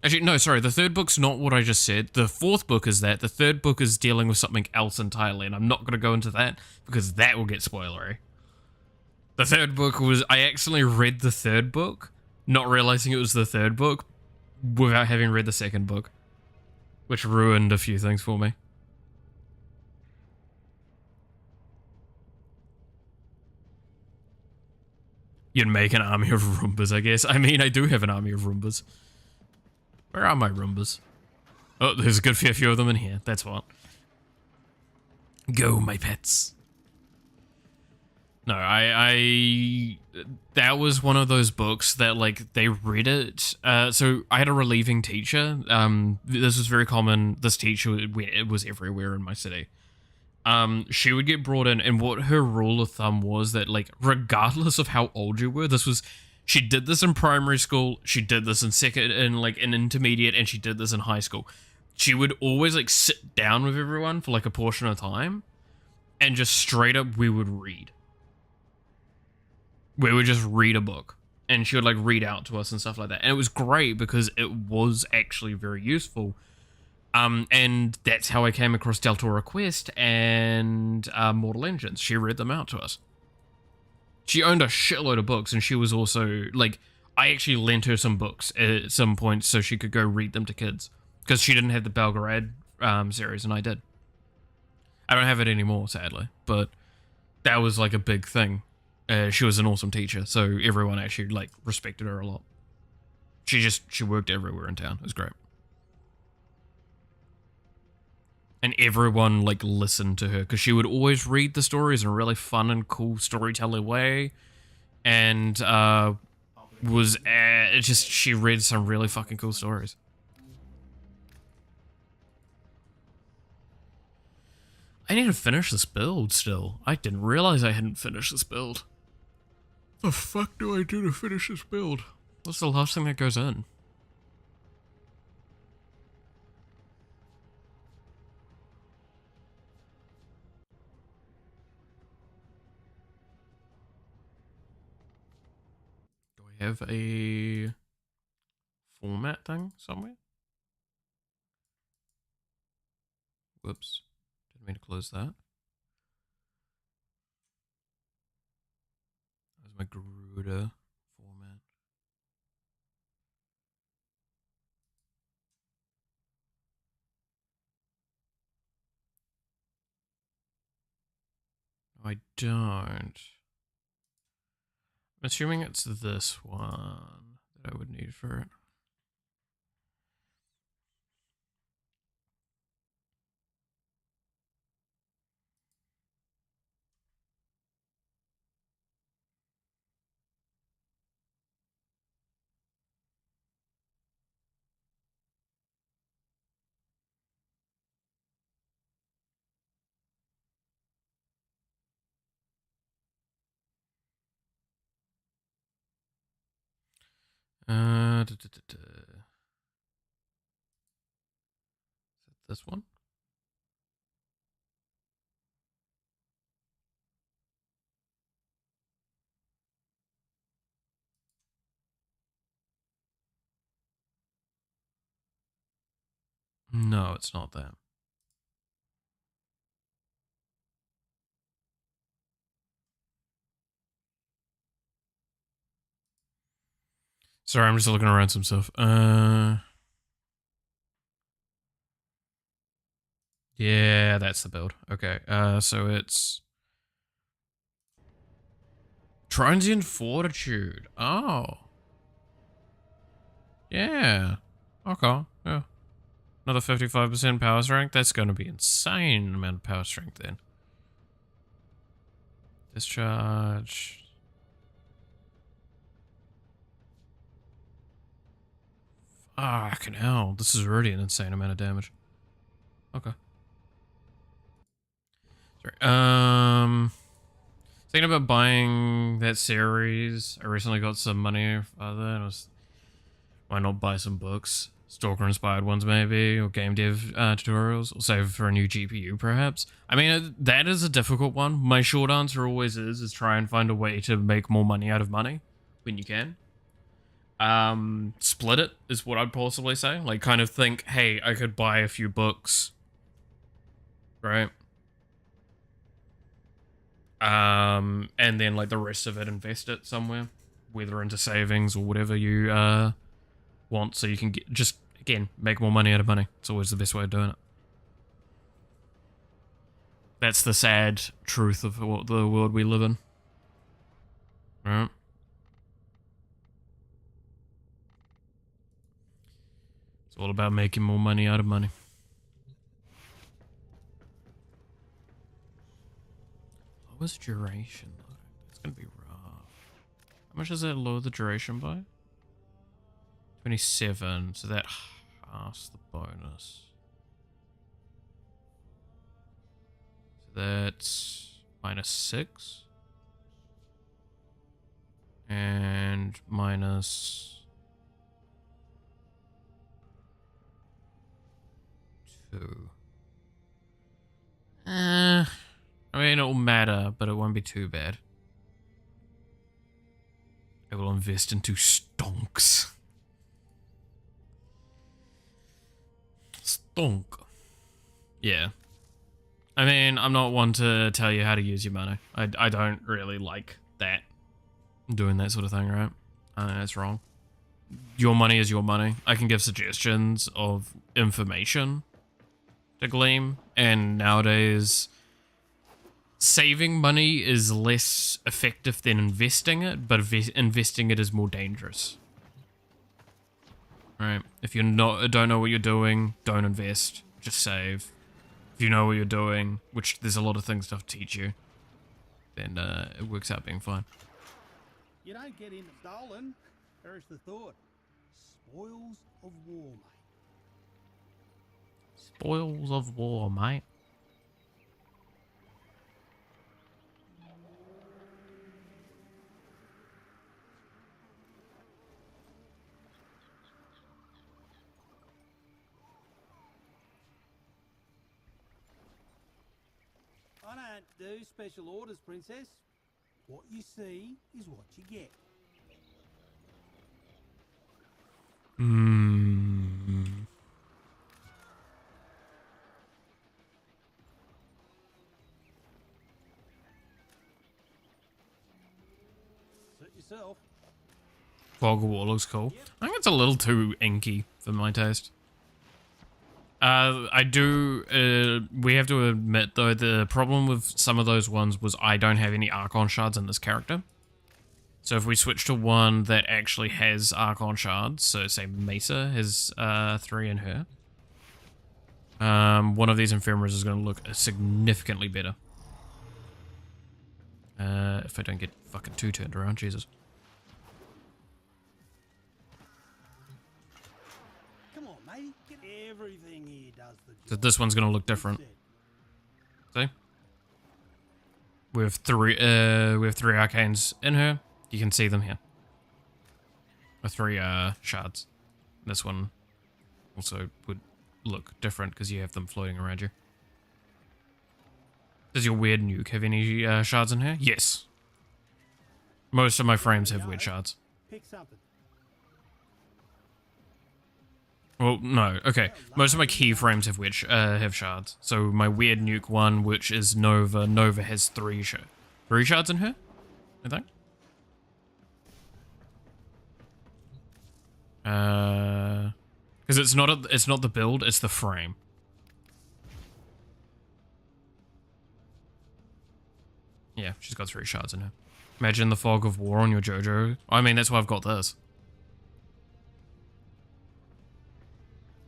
[SPEAKER 1] Actually, no, sorry. The third book's not what I just said. The fourth book is that. The third book is dealing with something else entirely, and I'm not going to go into that because that will get spoilery. The third book was... I accidentally read the third book, not realizing it was the third book, without having read the second book, which ruined a few things for me. You'd make an army of Roombas, I guess. I mean, I do have an army of Roombas. Where are my Roombas? Oh, there's a good fair few of them in here. That's what. Go, my pets. No, that was one of those books that, like, they read it. So I had a relieving teacher. This was very common. This teacher, it was everywhere in my city. She would get brought in, and what her rule of thumb was that, like, regardless of how old you were, she did this in primary school, she did this in intermediate, and she did this in high school. she would always like sit down with everyone for like a portion of time and just straight up we would read. We would just read a book and she would like read out to us and stuff like that. And it was great because it was actually very useful. And that's how I came across Deltora Quest and Mortal Engines. She read them out to us. She owned a shitload of books, and she was also, like, I actually lent her some books at some point so she could go read them to kids. Because she didn't have the Belgorod series, and I did. I don't have it anymore, sadly, but that was, like, a big thing. She was an awesome teacher, so everyone actually, like, respected her a lot. She worked everywhere in town. It was great. And everyone, like, listened to her, because she would always read the stories in a really fun and cool storytelling way. And, she read some really fucking cool stories. I need to finish this build still. I didn't realize I hadn't finished this build. The fuck do I do to finish this build? What's the last thing that goes in? Do I have a format thing somewhere? Whoops. Didn't mean to close that. That was my Garuda format. No, I don't. I'm assuming it's this one that I would need for it. Is it this one? No, it's not that. Sorry, I'm just looking around some stuff. Yeah, that's the build. Okay, so it's Transient Fortitude. Oh. Yeah. Okay, yeah. Another 55% power strength? That's going to be insane amount of power strength then. Discharge. Fucking hell. This is already an insane amount of damage. Okay. Sorry. Thinking about buying that series. I recently got some money for that. Why not buy some books? Stalker inspired ones maybe, or game dev tutorials, or save for a new GPU perhaps. I mean, that is a difficult one. My short answer always is try and find a way to make more money out of money when you can. Split it is what I'd possibly say. Like, kind of think, hey, I could buy a few books, right? And then like the rest of it, invest it somewhere, whether into savings or whatever you want, so you can just again make more money out of money. It's always the best way of doing it. That's the sad truth of what the world we live in, right? It's all about making more money out of money. What was duration? It's gonna be rough. How much does that lower the duration by? 27, so that halves the bonus. So that's -6. And minus 2. I mean, it'll matter, but it won't be too bad. I will invest into stonks. Stonk. Yeah. I mean, I'm not one to tell you how to use your money. I don't really like that. Doing that sort of thing, right? I think that's wrong. Your money is your money. I can give suggestions of information to glean, and nowadays saving money is less effective than investing it, but investing it is more dangerous. Right? If you don't know what you're doing, don't invest. Just save. If you know what you're doing, which there's a lot of things to teach you, then it works out being fine.
[SPEAKER 12] You don't get into stolen. Perish the thought. Spoils of war, mate.
[SPEAKER 1] Spoils of war, mate.
[SPEAKER 12] I don't do special orders, Princess. What you see is what you get. Suit yourself.
[SPEAKER 1] Fog of War looks cool. I think it's a little too inky for my taste. I do, we have to admit though, the problem with some of those ones was I don't have any Archon shards in this character. So if we switch to one that actually has Archon shards, so say Mesa has 3 in her, one of these Ephemeras is going to look significantly better. If I don't get fucking too turned around, Jesus.
[SPEAKER 12] Come on, mate. Get everything here does the
[SPEAKER 1] So this one's going to look different. See? We have three arcanes in her. You can see them here. Or 3 shards. This one also would look different because you have them floating around you. Does your weird nuke have any shards in here? Yes. Most of my frames have weird shards.
[SPEAKER 12] Pick something.
[SPEAKER 1] Well, no. Okay. Most of my keyframes have have shards. So my weird nuke one, which is Nova. Nova has 3 shards in her, I think. Because it's not the build, it's the frame. Yeah, she's got 3 shards in her. Imagine the Fog of War on your JoJo. I mean, that's why I've got this.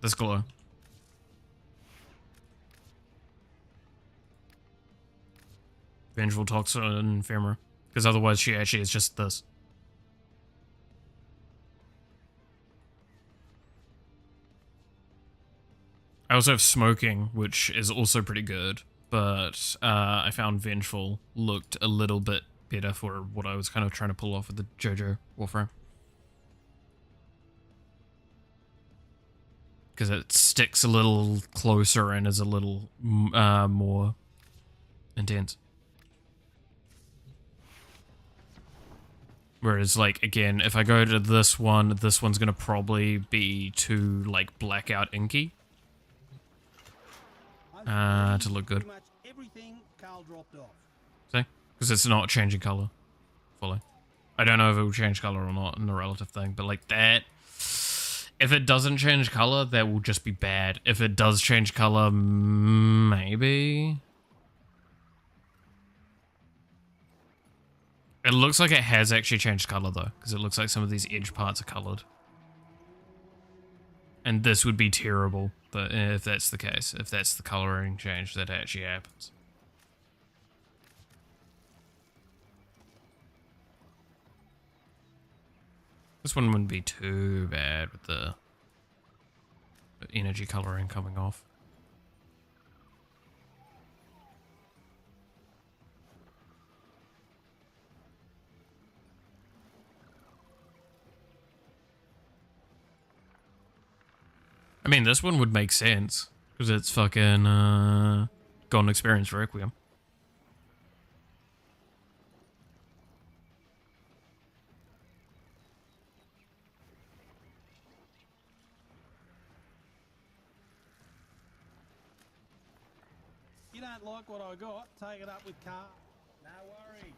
[SPEAKER 1] This glow. Vengeful Toxin Ephemera. Because otherwise she actually is just this. I also have Smoking, which is also pretty good. But I found Vengeful looked a little bit better for what I was kind of trying to pull off with the JoJo Warframe. Because it sticks a little closer and is a little more intense. Whereas, like, again, if I go to this one's going to probably be too, like, blackout inky. To look good. See? Because it's not changing color fully. I don't know if it will change color or not in the relative thing, but like that, if it doesn't change color, that will just be bad. If it does change color, maybe. It looks like it has actually changed color though, because it looks like some of these edge parts are colored. And this would be terrible, but if that's the case, if that's the coloring change that actually happens. This one wouldn't be too bad with the energy coloring coming off. I mean, this one would make sense. Because it's fucking Golden Experience Requiem.
[SPEAKER 12] You don't like what I got, take it up with Carl. No worries.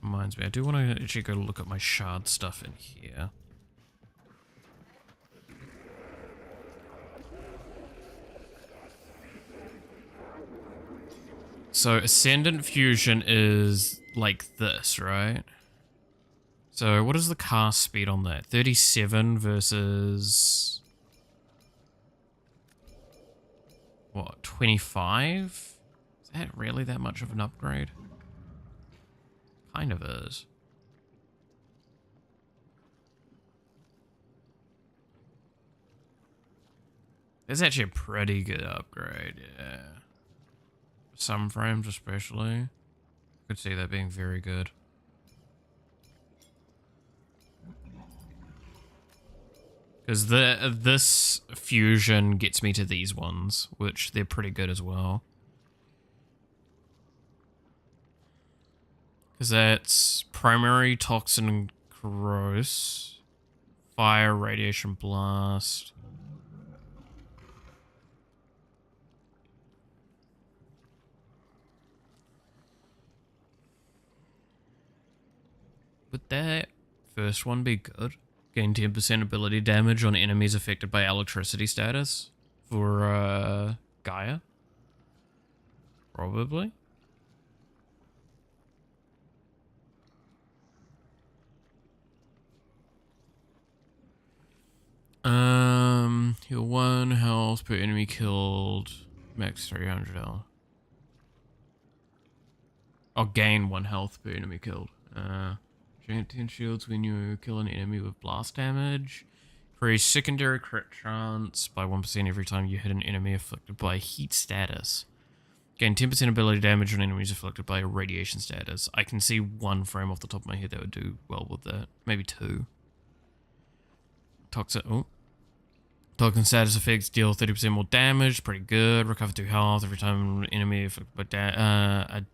[SPEAKER 1] Reminds me, I do want to actually go look at my shard stuff in here. So Ascendant Fusion is like this, right? So what is the cast speed on that? 37 versus... what, 25? Is that really that much of an upgrade? Kind of is. It's actually a pretty good upgrade, yeah. Some frames especially. Could see that being very good. Because this fusion gets me to these ones, which they're pretty good as well. Because that's primary toxin corrose, fire, radiation blast. Would that first one be good? Gain 10% ability damage on enemies affected by electricity status for Gaia? Probably. Heal 1 health per enemy killed. Max 300 health. I'll gain 1 health per enemy killed. Grant 10 shields when you kill an enemy with blast damage. Increase secondary crit chance by 1% every time you hit an enemy afflicted by heat status. Gain 10% ability damage on enemies afflicted by radiation status. I can see 1 frame off the top of my head that would do well with that. Maybe 2. Toxin status effects deal 30% more damage. Pretty good. Recover 2 health every time an enemy afflicted by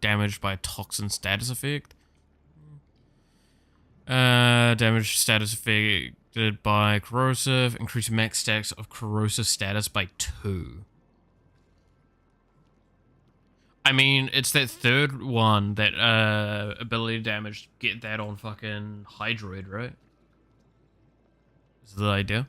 [SPEAKER 1] damaged by a toxin status effect. Damage status affected by corrosive. Increase max stacks of corrosive status by 2. I mean, it's that third one that ability damage. Get that on fucking Hydroid, right? Is the idea?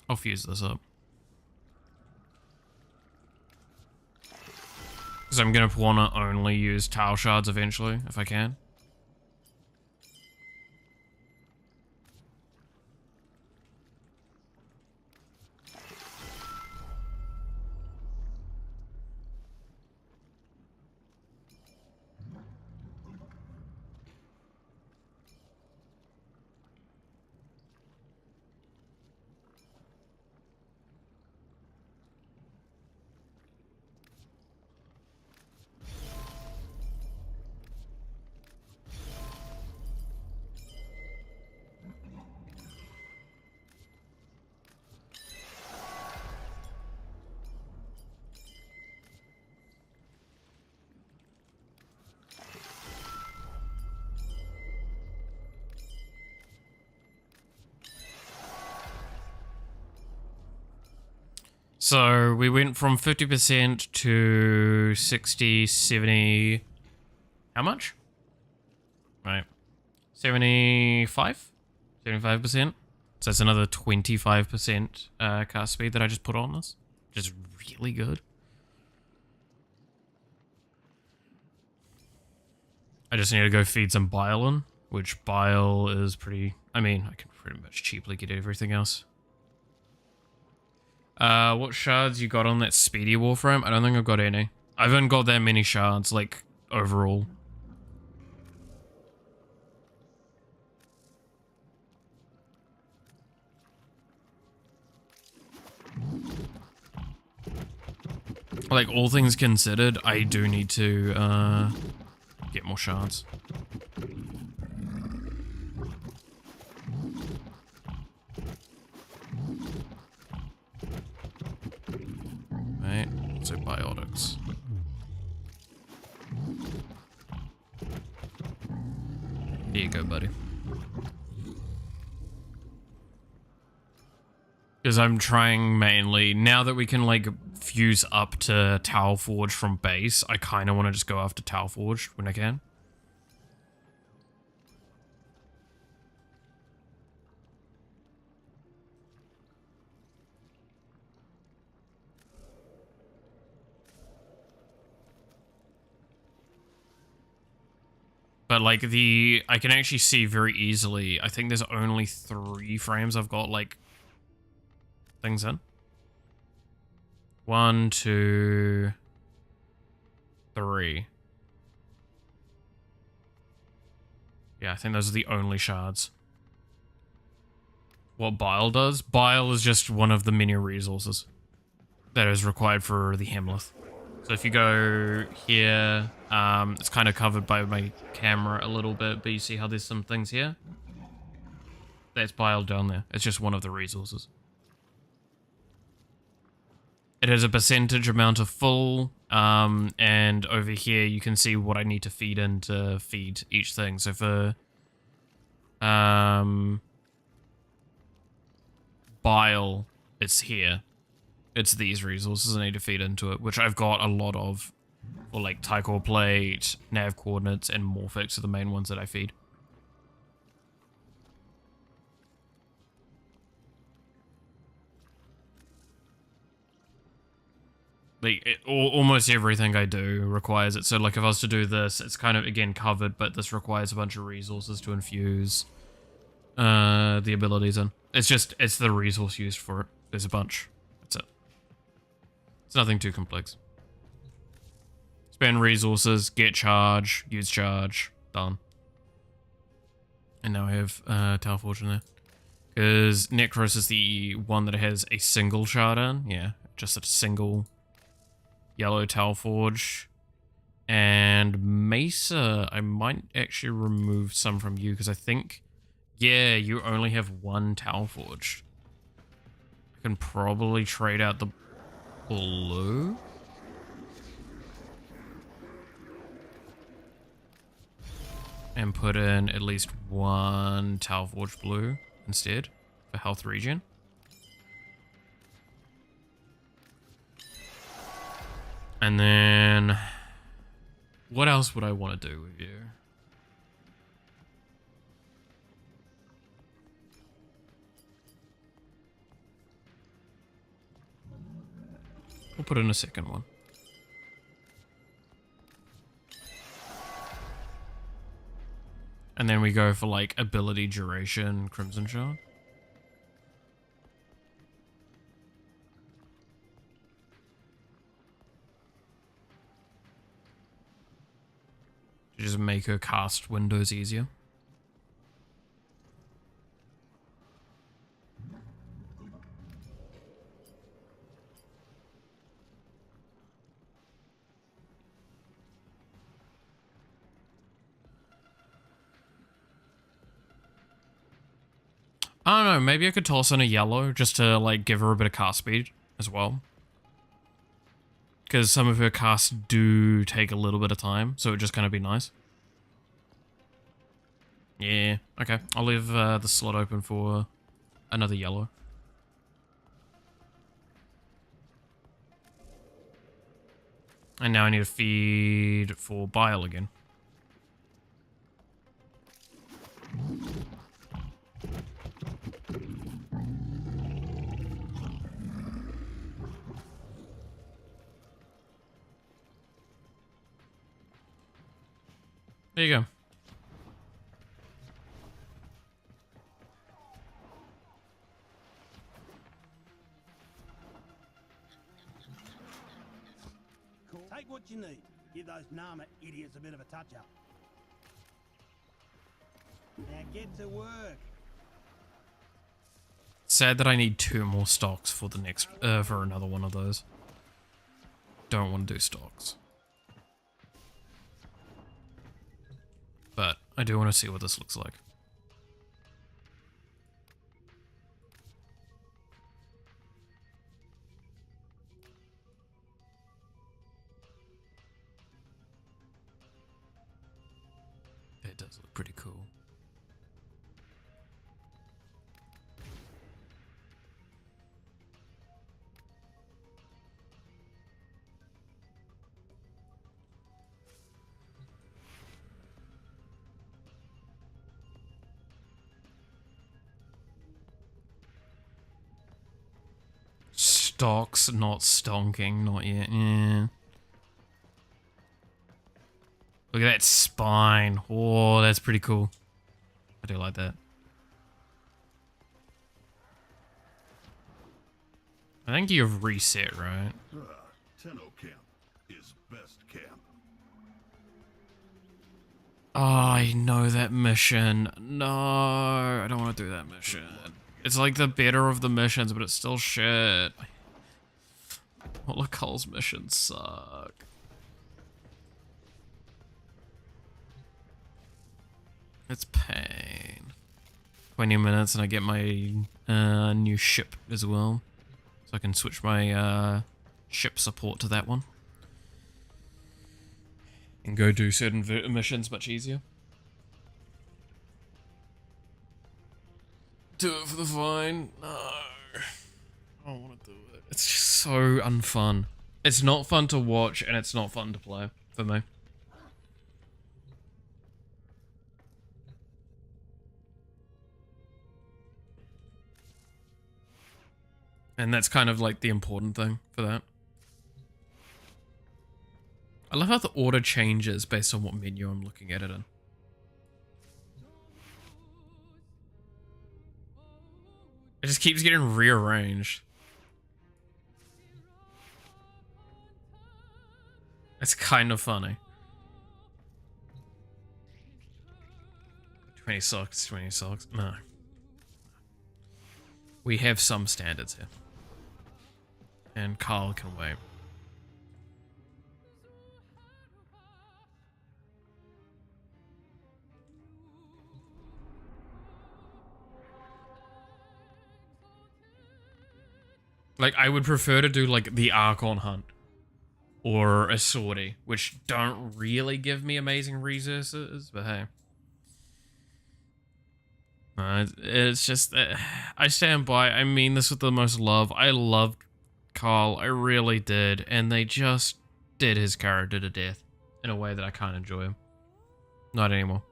[SPEAKER 1] I'll fuse this up. Because I'm going to want to only use tile shards eventually, if I can. So we went from 50% to 60, 70. How much? Right. 75? 75%. So that's another 25% cast speed that I just put on this. Which is really good. I just need to go feed some bile in, which bile is pretty... I mean, I can pretty much cheaply get everything else. What shards you got on that speedy Warframe? I don't think I've got any. I haven't got that many shards, like, overall. Like, all things considered, I do need to get more shards. Right, so biotics. Here you go, buddy. Because I'm trying mainly, now that we can, like, fuse up to Tower Forge from base, I kind of want to just go after Tower Forge when I can. But, like, I can actually see very easily, I think there's only 3 frames I've got, like, things in. 1, 2, 3. Yeah, I think those are the only shards. What Bile does? Bile is just one of the many resources that is required for the Hemlith. So if you go here, it's kind of covered by my camera a little bit, but you see how there's some things here? That's Bile down there. It's just one of the resources. It has a percentage amount of full, and over here you can see what I need to feed in to feed each thing. So for Bile, it's here. It's these resources I need to feed into it, which I've got a lot of. For like Tycor Plate, Nav Coordinates, and Morphix are the main ones that I feed. Like, almost everything I do requires it. So, like, if I was to do this, it's kind of, again, covered, but this requires a bunch of resources to infuse the abilities in. It's the resource used for it. There's a bunch. That's it. It's nothing too complex. Spend resources, get charge, use charge, done. And now I have Tower Forge in there. Because Necros is the one that has a single shard in. Yeah, just a single yellow Tower Forge. And Mesa, I might actually remove some from you because I think, yeah, you only have 1 Tower Forge. I can probably trade out the blue. And put in at least 1 Tower Forge blue instead for health regen. And then what else would I want to do with you? We'll put in a second one. And then we go for like ability duration, Crimson Shard. To just make her cast windows easier. I don't know, maybe I could toss in a yellow just to like give her a bit of cast speed as well. Because some of her casts do take a little bit of time, so it would just kind of be nice. Yeah, okay. I'll leave the slot open for another yellow. And now I need to feed for Bile again. There you go.
[SPEAKER 12] Cool. Take what you need. Give those Nama idiots a bit of a touch-up. Now get to work.
[SPEAKER 1] Sad that I need 2 more stocks for the next, for another one of those. don't want to do stocks. But I do want to see what this looks like. It does look pretty cool. Stocks, not stonking, not yet. Yeah. Look at that spine. Oh, that's pretty cool. I do like that. I think you've reset, right?
[SPEAKER 4] Tenno camp is best camp.
[SPEAKER 1] Oh, I know that mission. No, I don't want to do that mission. It's like the better of the missions, but it's still shit. All of Cull's missions suck. It's pain. 20 minutes and I get my new ship as well. So I can switch my ship support to that one. And go do certain missions much easier. Do it for the fine. No. I don't want to do it. It's just so unfun. It's not fun to watch and it's not fun to play for me. And that's kind of like the important thing for that. I love how the order changes based on what menu I'm looking at it in. It just keeps getting rearranged. It's kind of funny. 20 socks, 20 socks. No. We have some standards here. And Carl can wait. Like, I would prefer to do, like, the Archon Hunt. Or a Sortie, which don't really give me amazing resources, but hey. It's just, I stand by, I mean this with the most love. I loved Carl, I really did, and they just did his character to death in a way that I can't enjoy him. Not anymore.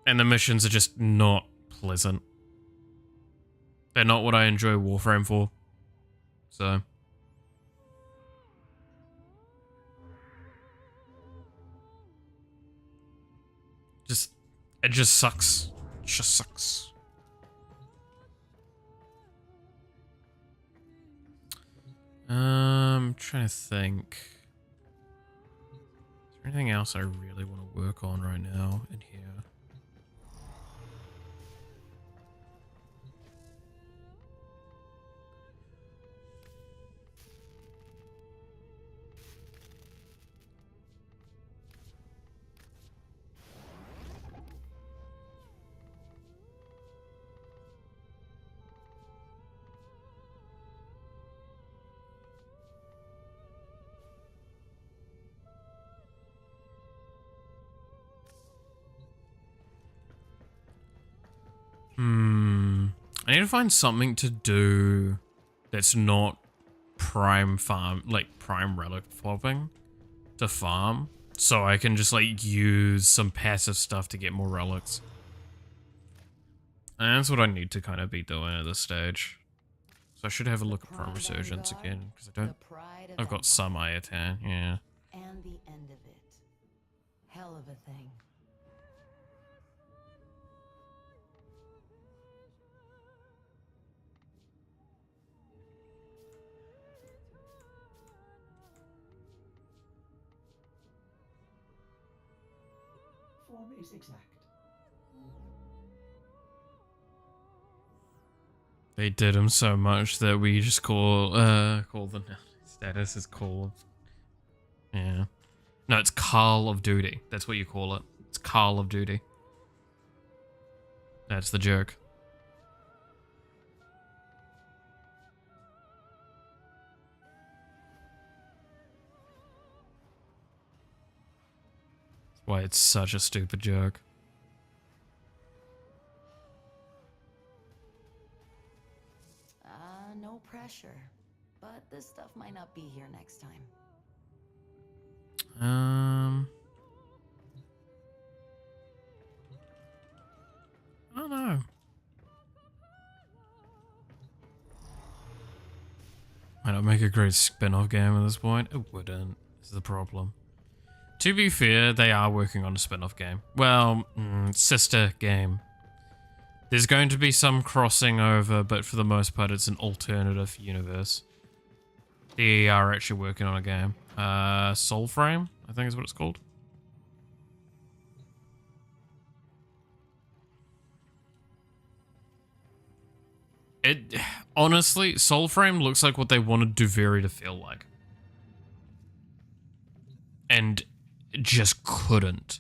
[SPEAKER 1] And the missions are just not pleasant. They're not what I enjoy Warframe for. So. It just sucks. It just sucks. Trying to think. Is there anything else I really want to work on right now in here? I need to find something to do that's not prime farm, like prime relic flopping to farm. So I can just like use some passive stuff to get more relics. And that's what I need to kind of be doing at this stage. So I should have a look at Prime Resurgence again, because I don't... I've got some Iatan, yeah.
[SPEAKER 6] And the end of it. Hell of a thing.
[SPEAKER 3] Form is exact.
[SPEAKER 1] They did him so much that we just call the Status is Call of... Yeah. No, it's Call of Duty. That's what you call it. It's Call of Duty. That's the joke. That's why it's such a stupid joke.
[SPEAKER 8] No pressure. But this stuff might not be here next time.
[SPEAKER 1] I don't know. Might not make a great spin-off game at this point. It wouldn't. This is the problem. To be fair, they are working on a spin-off game. Well, sister game. There's going to be some crossing over, but for the most part, it's an alternative universe. They are actually working on a game. Soulframe, I think is what it's called. It honestly, Soulframe looks like what they wanted Duveri to feel like. And just couldn't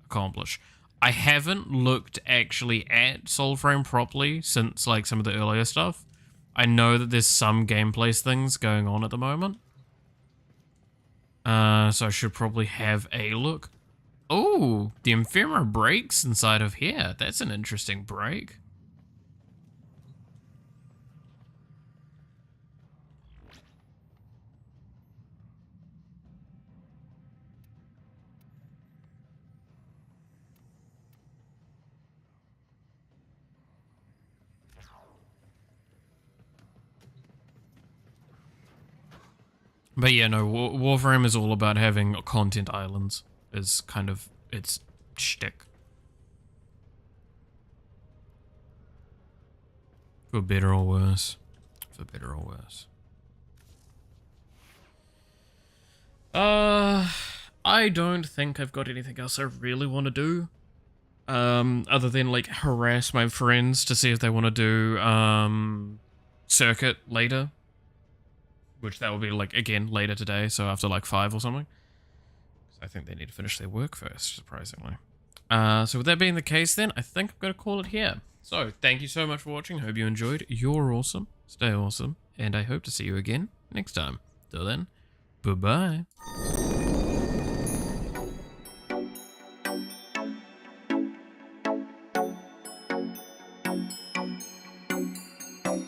[SPEAKER 1] accomplish. I haven't looked actually at Soulframe properly since like some of the earlier stuff. I know that there's some gameplay things going on at the moment. So I should probably have a look. Oh, the ephemeral breaks inside of here. That's an interesting break. But yeah, no, Warframe is all about having content islands, is kind of its shtick. For better or worse. For better or worse. I don't think I've got anything else I really want to do. Other than like harass my friends to see if they want to do circuit later. Which that will be, like, again, later today, so after, like, 5 or something. I think they need to finish their work first, surprisingly. So with that being the case, then, I think I'm going to call it here. So, thank you so much for watching. Hope you enjoyed. You're awesome. Stay awesome. And I hope to see you again next time. Till then, bye-bye.